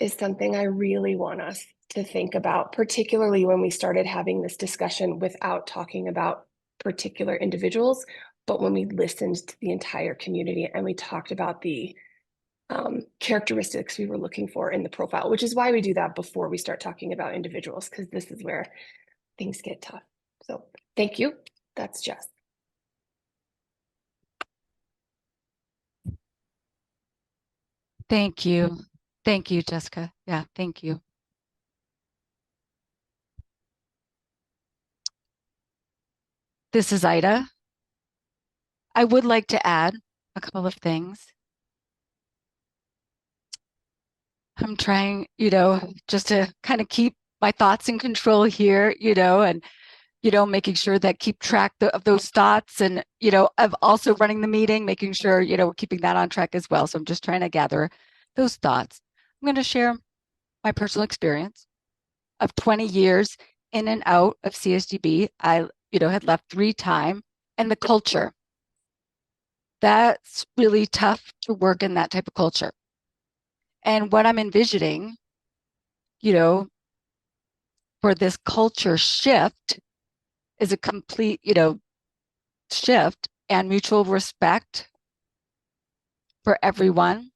is something I really want us to think about, particularly when we started having this discussion without talking about particular individuals, but when we listened to the entire community and we talked about the characteristics we were looking for in the profile, which is why we do that before we start talking about individuals, because this is where things get tough. So thank you. That's Jess. Thank you. Thank you, Jessica. Yeah, thank you. This is Ida. I would like to add a couple of things. I'm trying, just to kind of keep my thoughts in control here, and, making sure that keep track of those thoughts and, of also running the meeting, making sure, we're keeping that on track as well. So I'm just trying to gather those thoughts. I'm going to share my personal experience of 20 years in and out of CSDB. I, had left 3 times, and the culture. That's really tough to work in that type of culture. And what I'm envisioning, for this culture shift is a complete, shift and mutual respect for everyone.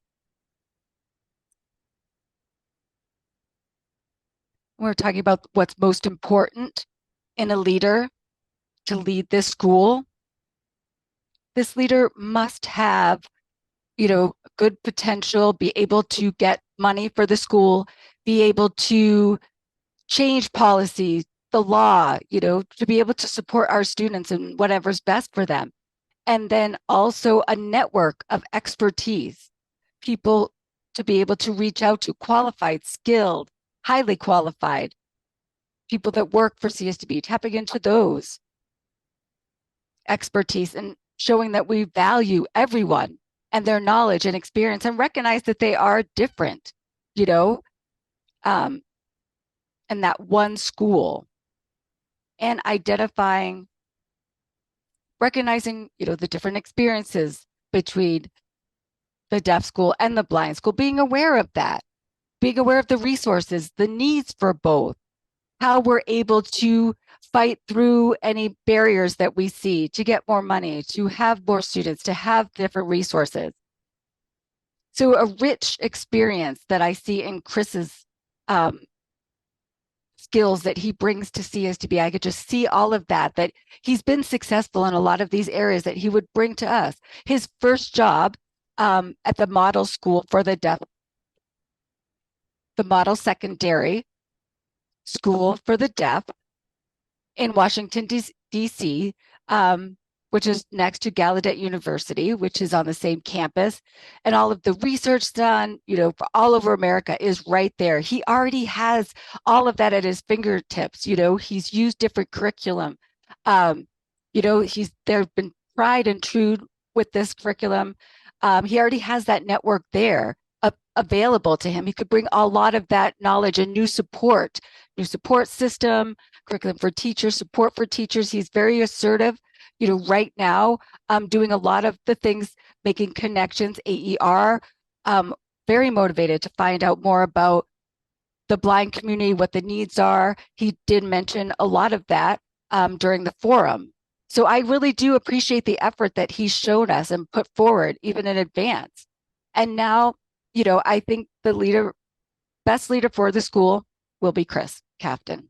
We're talking about what's most important in a leader to lead this school. This leader must have, good potential, be able to get money for the school, be able to change policies, the law, to be able to support our students and whatever's best for them. And then also a network of expertise, people to be able to reach out to, qualified, skilled, highly qualified, people that work for CSDB, tapping into those expertise and showing that we value everyone and their knowledge and experience and recognize that they are different, and that one school, and recognizing, the different experiences between the deaf school and the blind school, being aware of that, being aware of the resources, the needs for both, how we're able to fight through any barriers that we see to get more money, to have more students, to have different resources. So a rich experience that I see in Chris's skills that he brings to CSDB. I could just see all of that he's been successful in a lot of these areas that he would bring to us. His first job at the model school for the deaf, the model secondary school for the deaf in Washington, D.C., which is next to Gallaudet University, which is on the same campus. And all of the research done, for all over America is right there. He already has all of that at his fingertips. He's used different curriculum. There's been tried and true with this curriculum. He already has that network there available to him. He could bring a lot of that knowledge and new support system, curriculum for teachers, support for teachers. He's very assertive, right now, doing a lot of the things, making connections, AER, very motivated to find out more about the blind community, what the needs are. He did mention a lot of that during the forum. So I really do appreciate the effort that he's shown us and put forward, even in advance. And now, I think the best leader for the school will be Chris Kafton.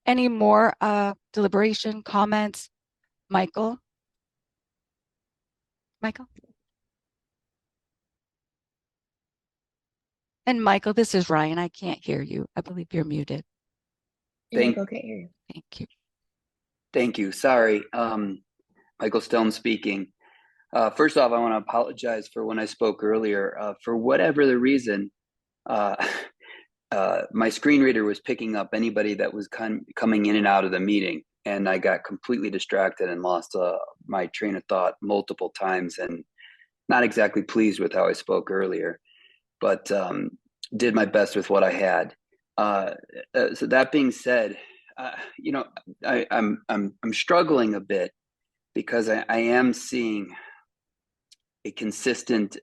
Any more deliberation, comments? Michael? And Michael, this is Ryan. I can't hear you. I believe you're muted. Thank you. Thank you. Thank you. Sorry. Michael Stone speaking. First off, I want to apologize for when I spoke earlier. For whatever the reason, my screen reader was picking up anybody that was coming in and out of the meeting, and I got completely distracted and lost my train of thought multiple times, and not exactly pleased with how I spoke earlier, but did my best with what I had. So that being said, I'm struggling a bit because I am seeing a consistent,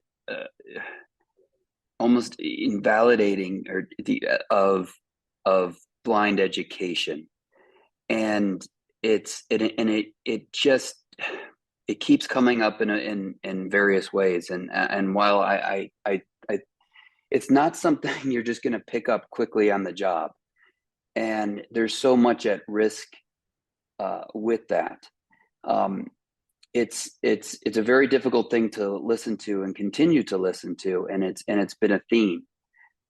almost invalidating of blind education, and it keeps coming up in various ways, and while I it's not something you're just going to pick up quickly on the job, and there's so much at risk with that. It's a very difficult thing to listen to and continue to listen to, and it's been a theme.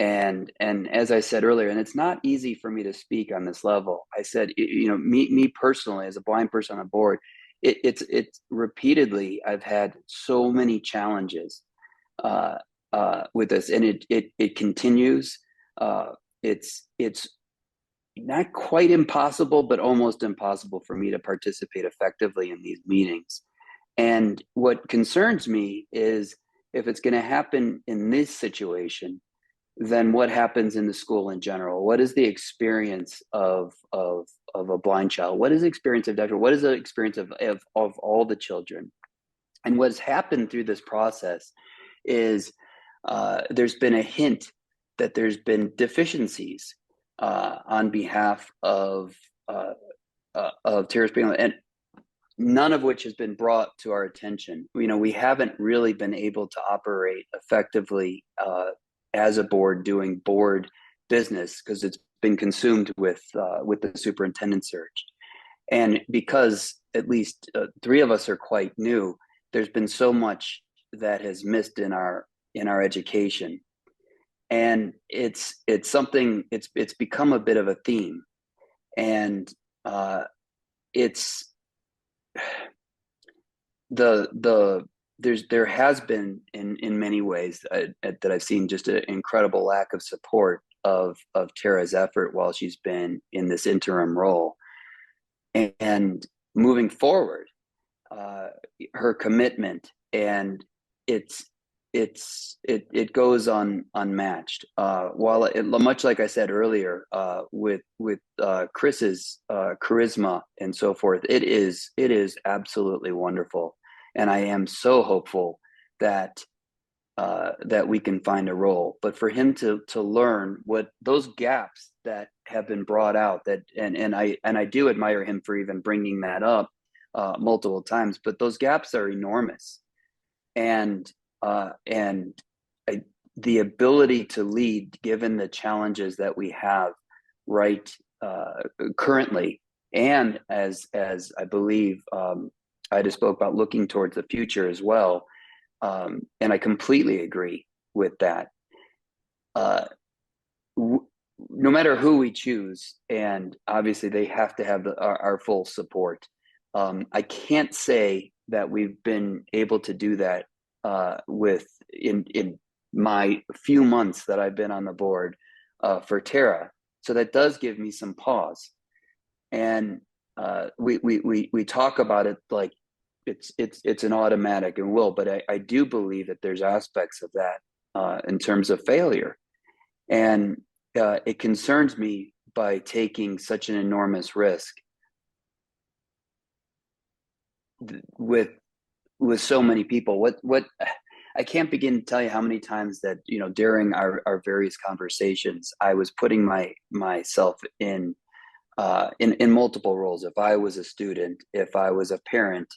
And as I said earlier, and it's not easy for me to speak on this level. I said, me personally, as a blind person on the board, it's repeatedly I've had so many challenges with this, and it continues. It's not quite impossible, but almost impossible for me to participate effectively in these meetings. And what concerns me is if it's going to happen in this situation, then what happens in the school in general? What is the experience of a blind child? What is the experience of deaf? What is the experience of all the children? And what's happened through this process is there's been a hint that there's been deficiencies on behalf of Terrace Bingham. And none of which has been brought to our attention. You know, we haven't really been able to operate effectively as a board doing board business because it's been consumed with the superintendent search. And because at least 3 of us are quite new, there's been so much that has missed in our education. And it's something, it's become a bit of a theme. And it's there has been in many ways that I've seen just an incredible lack of support of Tara's effort while she's been in this interim role. And moving forward, her commitment and it goes unmatched. While much like I said earlier, with Chris's charisma and so forth, it is absolutely wonderful, and I am so hopeful that we can find a role. But for him to learn what those gaps that have been brought out, that and I do admire him for even bringing that up multiple times, but those gaps are enormous, and the ability to lead, given the challenges that we have right currently, and as I believe I just spoke about looking towards the future as well, and I completely agree with that. No matter who we choose, and obviously they have to have our full support. I can't say that we've been able to do that in my few months that I've been on the board for Tara. So that does give me some pause. And we talk about it like it's an automatic and will, but I do believe that there's aspects of that in terms of failure. And it concerns me by taking such an enormous risk with so many people. What I can't begin to tell you how many times that, you know, during our various conversations, I was putting myself in multiple roles. If I was a student, if I was a parent,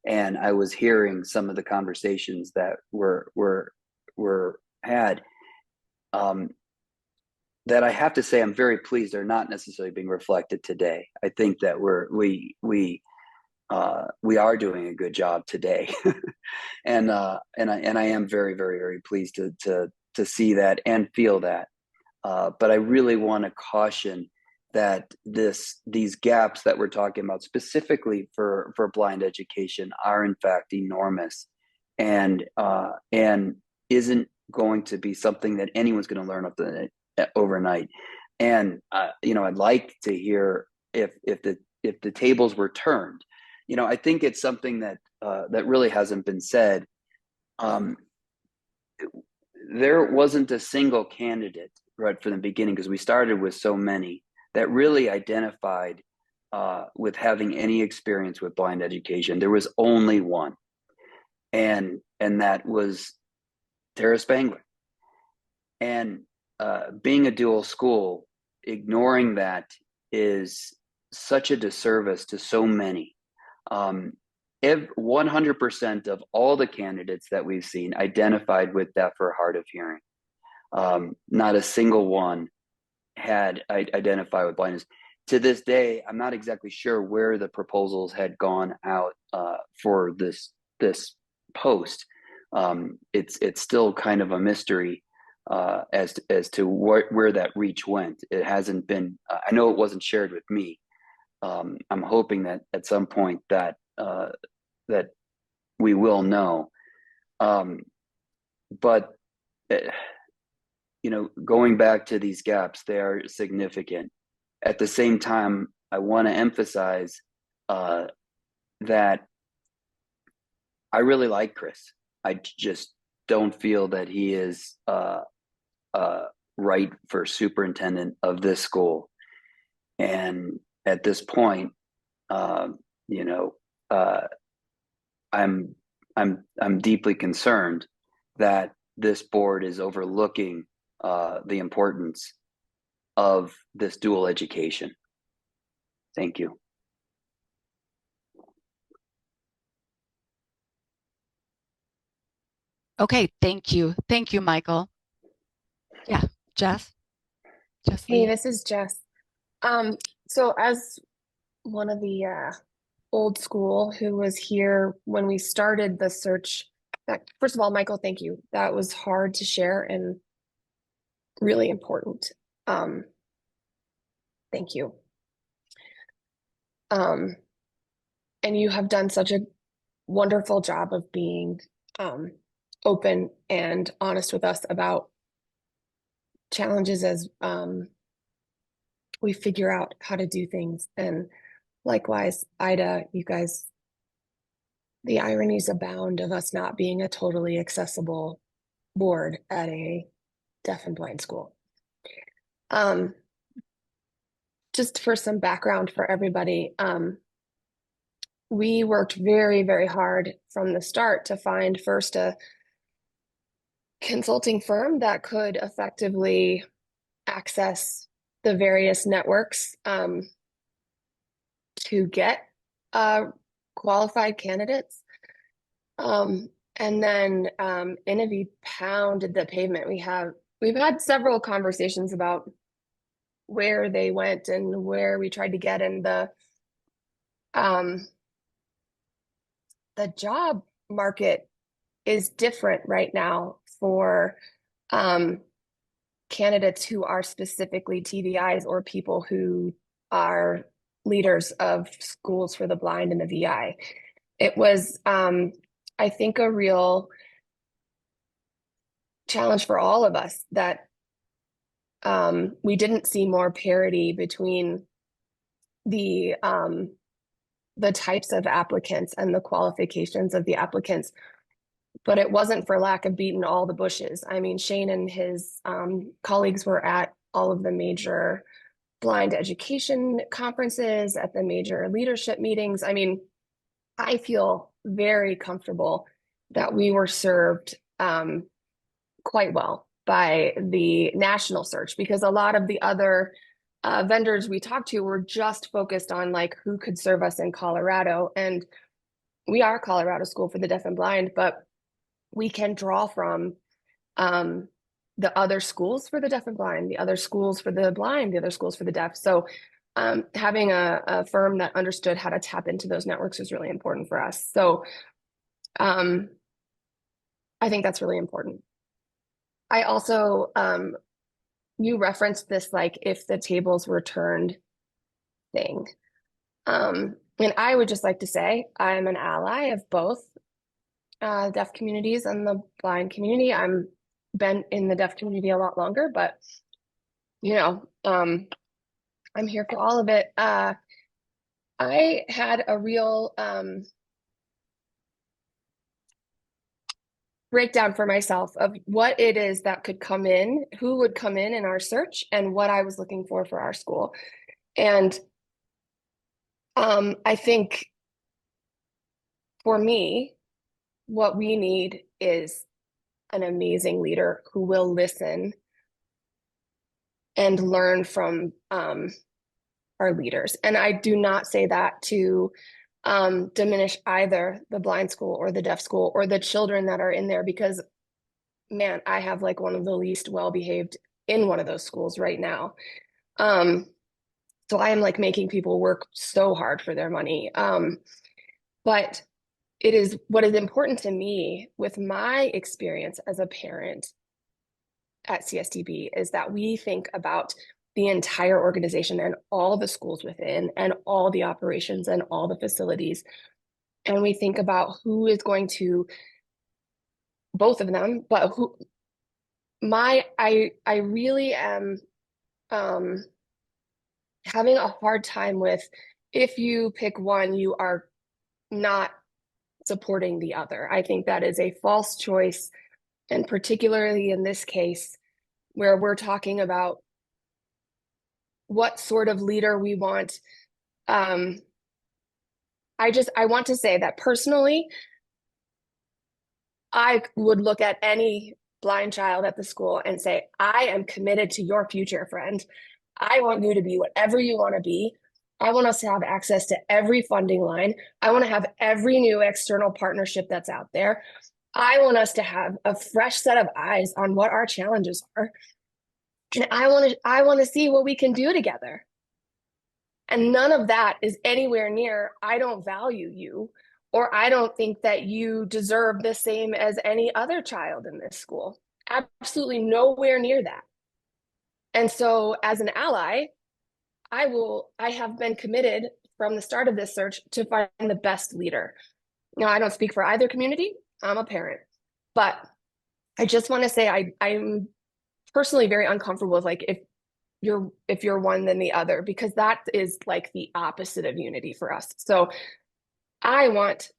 and I was hearing some of the conversations that were had, that I have to say I'm very pleased they're not necessarily being reflected today. I think that we are doing a good job today, and I am very, very, very pleased to see that and feel that. But I really want to caution that these gaps that we're talking about specifically for blind education are in fact enormous, and isn't going to be something that anyone's going to learn overnight. And you know, I'd like to hear if the tables were turned. You know, I think it's something that really hasn't been said. There wasn't a single candidate right from the beginning, because we started with so many, that really identified with having any experience with blind education. There was only one, and that was Tara Spangler. And being a dual school, ignoring that is such a disservice to so many. 100% of all the candidates that we've seen identified with deaf or hard of hearing. Not a single one had identified with blindness. To this day, I'm not exactly sure where the proposals had gone out for this post. It's still kind of a mystery as to where that reach went. It hasn't been. I know it wasn't shared with me. I'm hoping that at some point that we will know. But you know, going back to these gaps, they are significant. At the same time, I want to emphasize that I really like Chris. I just don't feel that he is right for superintendent of this school. And at this point, you know, I'm deeply concerned that this board is overlooking the importance of this dual education. Thank you. Okay, thank you. Thank you, Michael. Yeah, Jess? Hey, this is Jess. So as one of the old school who was here when we started the search, first of all, Michael, thank you. That was hard to share and really important. Thank you. And you have done such a wonderful job of being open and honest with us about challenges as we figure out how to do things. And likewise, Ida, you guys, the ironies abound of us not being a totally accessible board at a deaf and blind school. Just for some background for everybody, we worked very, very hard from the start to find first a consulting firm that could effectively access the various networks to get qualified candidates. And then Innovi pounded the pavement. We've had several conversations about where they went and where we tried to get, and the job market is different right now for candidates who are specifically TBIs or people who are leaders of schools for the blind and the VI. It was, I think, a real challenge for all of us that we didn't see more parity between the types of applicants and the qualifications of the applicants. But it wasn't for lack of beating all the bushes. I mean, Shane and his colleagues were at all of the major blind education conferences, at the major leadership meetings. I mean, I feel very comfortable that we were served quite well by the national search, because a lot of the other vendors we talked to were just focused on like who could serve us in Colorado. And we are Colorado School for the Deaf and Blind, but we can draw from the other schools for the deaf and blind, the other schools for the blind, the other schools for the deaf. So having a firm that understood how to tap into those networks was really important for us. So I think that's really important. I also, you referenced this, like if the tables were turned thing. And I would just like to say I'm an ally of both deaf communities and the blind community. I'm been in the deaf community a lot longer, but you know, I'm here for all of it. I had a real breakdown for myself of what it is that could come in, who would come in our search, and what I was looking for our school. And I think for me, what we need is an amazing leader who will listen and learn from our leaders. And I do not say that to diminish either the blind school or the deaf school or the children that are in there, because man, I have like one of the least well-behaved in one of those schools right now. So I am like making people work so hard for their money. But it is what is important to me with my experience as a parent at CSDB is that we think about the entire organization and all the schools within and all the operations and all the facilities. And we think about who is going to, both of them, but who, I really am having a hard time with, if you pick one, you are not supporting the other. I think that is a false choice. And particularly in this case, where we're talking about what sort of leader we want. I want to say that personally, I would look at any blind child at the school and say, I am committed to your future, friend. I want you to be whatever you want to be. I want us to have access to every funding line. I want to have every new external partnership that's out there. I want us to have a fresh set of eyes on what our challenges are. And I want to see what we can do together. And none of that is anywhere near, I don't value you, or I don't think that you deserve the same as any other child in this school. Absolutely nowhere near that. And so as an ally, I have been committed from the start of this search to find the best leader. Now, I don't speak for either community. I'm a parent, but I just want to say I'm personally very uncomfortable with like if you're one then the other, because that is like the opposite of unity for us. So I want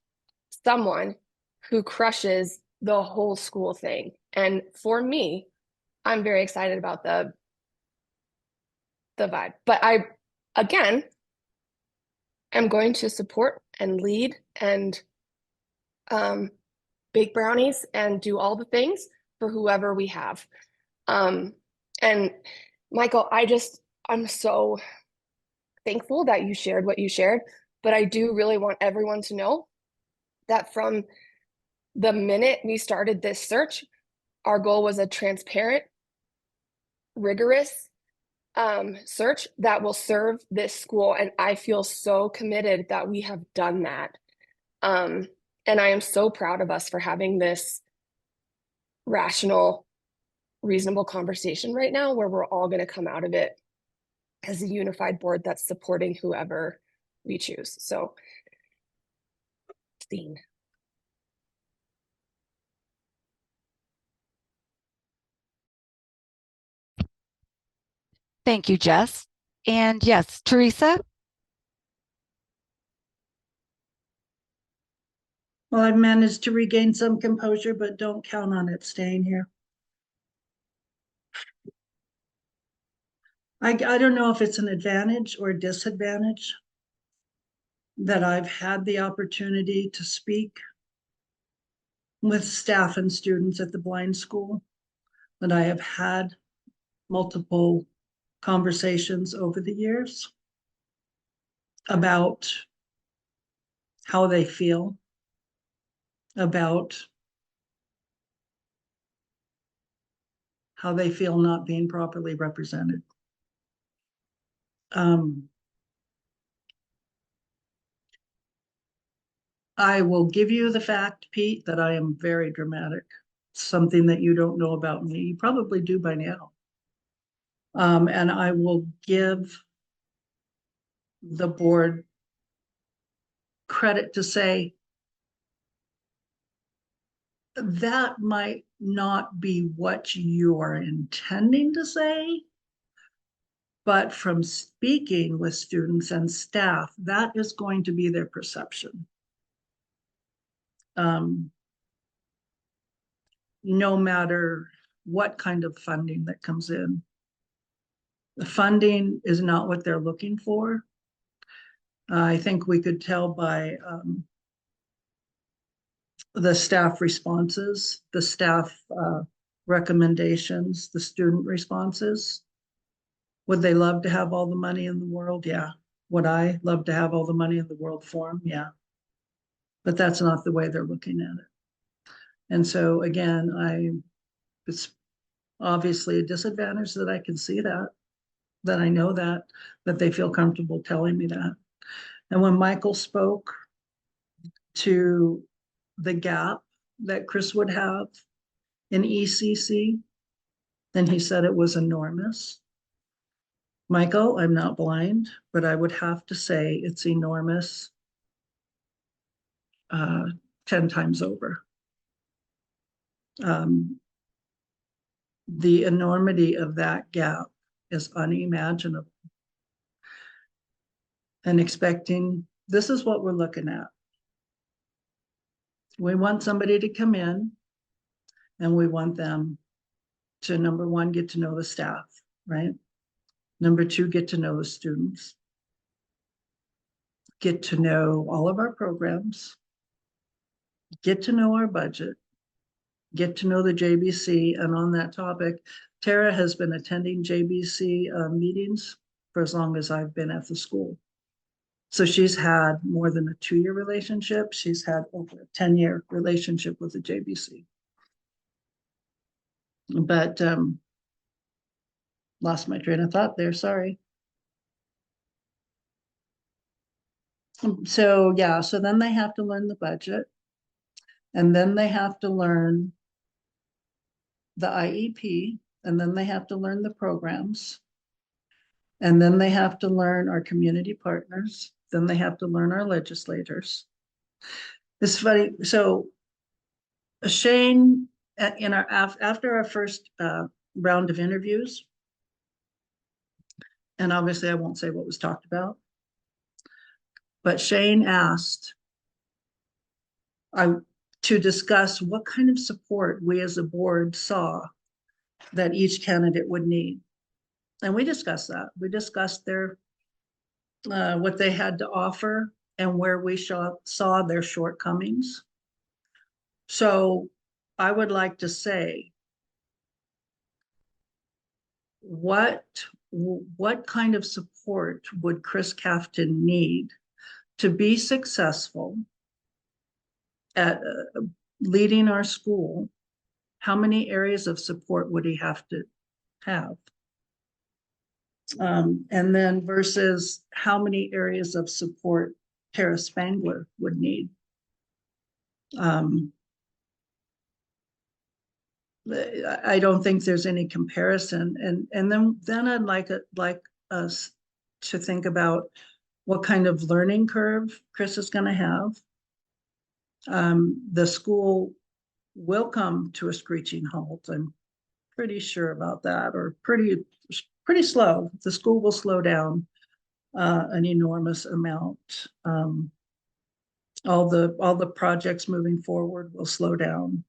someone who crushes the whole school thing. And for me, I'm very excited about the vibe. But I, again, am going to support and lead and bake brownies and do all the things for whoever we have. And Michael, I'm so thankful that you shared what you shared, but I do really want everyone to know that from the minute we started this search, our goal was a transparent, rigorous search that will serve this school. And I feel so committed that we have done that. And I am so proud of us for having this rational, reasonable conversation right now where we're all going to come out of it as a unified board that's supporting whoever we choose. So, Dean. Thank you, Jess. And yes, Teresa? Well, I've managed to regain some composure, but don't count on it staying here. I don't know if it's an advantage or a disadvantage that I've had the opportunity to speak with staff and students at the blind school, that I have had multiple conversations over the years about how they feel about how they feel not being properly represented. I will give you the fact, Pete, that I am very dramatic. Something that you don't know about me. You probably do by now. And I will give the board credit to say that might not be what you are intending to say, but from speaking with students and staff, that is going to be their perception. No matter what kind of funding that comes in. The funding is not what they're looking for. I think we could tell by the staff responses, the staff recommendations, the student responses. Would they love to have all the money in the world? Yeah. Would I love to have all the money in the world for them? Yeah. But that's not the way they're looking at it. And so again, it's obviously a disadvantage that I can see that I know that they feel comfortable telling me that. And when Michael spoke to the gap that Chris would have in ECC, then he said it was enormous. Michael, I'm not blind, but I would have to say it's enormous 10 times over. The enormity of that gap is unimaginable. And expecting, this is what we're looking at. We want somebody to come in and we want them to, number one, get to know the staff, right? Number two, get to know the students. Get to know all of our programs. Get to know our budget. Get to know the JBC. And on that topic, Tara has been attending JBC meetings for as long as I've been at the school. So she's had more than a 2-year relationship. She's had over a 10-year relationship with the JBC. But lost my train of thought there, sorry. So yeah, so then they have to learn the budget. And then they have to learn the IEP, and then they have to learn the programs. And then they have to learn our community partners. Then they have to learn our legislators. It's funny. So Shane, in our after our first round of interviews, and obviously I won't say what was talked about, but Shane asked to discuss what kind of support we as a board saw that each candidate would need. And we discussed that. We discussed their what they had to offer and where we saw their shortcomings. So I would like to say, what kind of support would Chris Kafton need to be successful at leading our school? How many areas of support would he have to have? And then versus how many areas of support Tara Spangler would need. I don't think there's any comparison. And then I'd like us to think about what kind of learning curve Chris is going to have. The school will come to a screeching halt. I'm pretty sure about that, or pretty slow. The school will slow down an enormous amount. All the projects moving forward will slow down.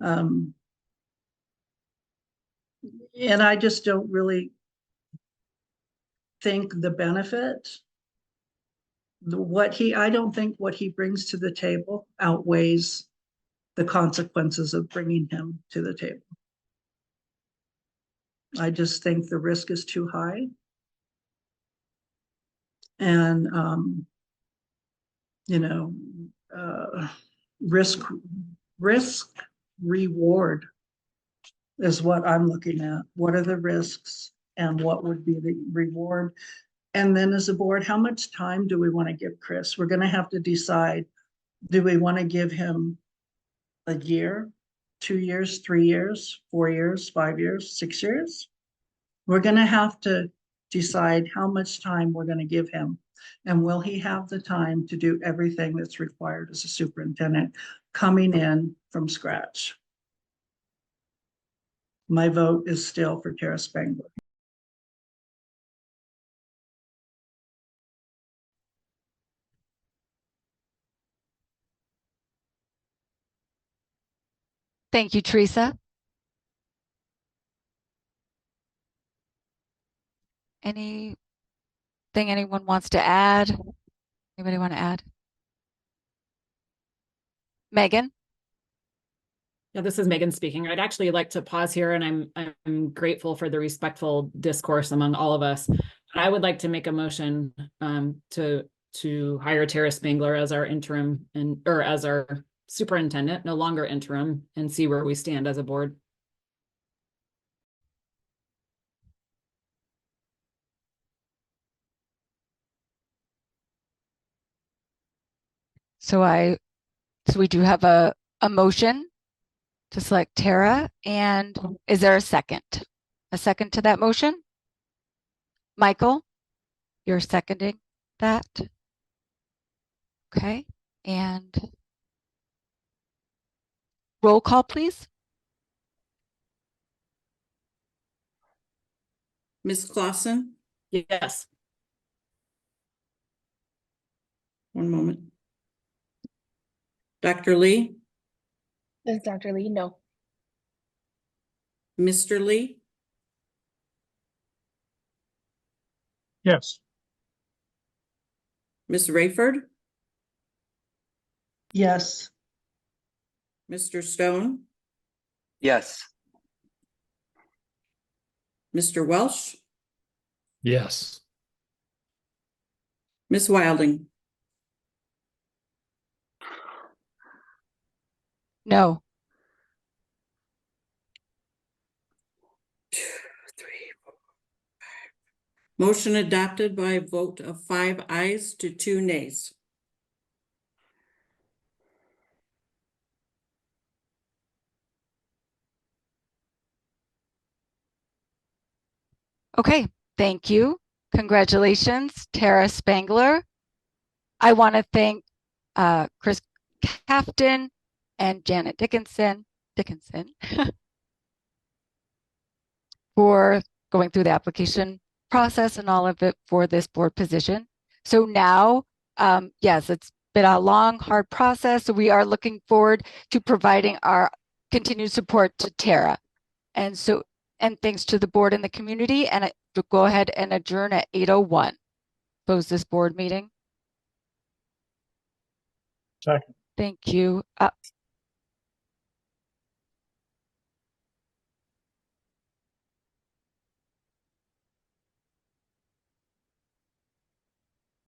And I just don't really think the benefit, I don't think what he brings to the table outweighs the consequences of bringing him to the table. I just think the risk is too high. And, you know, risk reward is what I'm looking at. What are the risks and what would be the reward? And then as a board, how much time do we want to give Chris? We're going to have to decide, do we want to give him a year, 2 years, 3 years, 4 years, 5 years, 6 years? We're going to have to decide how much time we're going to give him. And will he have the time to do everything that's required as a superintendent coming in from scratch? My vote is still for Tara Spangler. Thank you, Teresa. Anything anyone wants to add? Anybody want to add? Megan? Yeah, this is Megan speaking. I'd actually like to pause here, and I'm grateful for the respectful discourse among all of us. I would like to make a motion to hire Tara Spangler as our interim or as our superintendent, no longer interim, and see where we stand as a board. So we do have a motion to select Tara, and is there a second? A second to that motion? Michael, you're seconding that? Okay, and roll call, please. Ms. Clausen? Yes. One moment. Dr. Lee? Is Dr. Lee? No. Mr. Lee? Yes. Ms. Rayford? Yes. Mr. Stone? Yes. Mr. Welsh? Yes. Ms. Wilding, No. 2, 3, 4, 5. Motion adopted by a vote of 5 ayes to 2 nays. Okay, thank you. Congratulations, Tara Spangler. I want to thank Chris Kafton and Janet Dickinson for going through the application process and all of it for this board position. So now, yes, it's been a long, hard process. So we are looking forward to providing our continued support to Tara. And thanks to the board and the community. And to go ahead and adjourn at 8:01. Close this board meeting. Second. Thank you.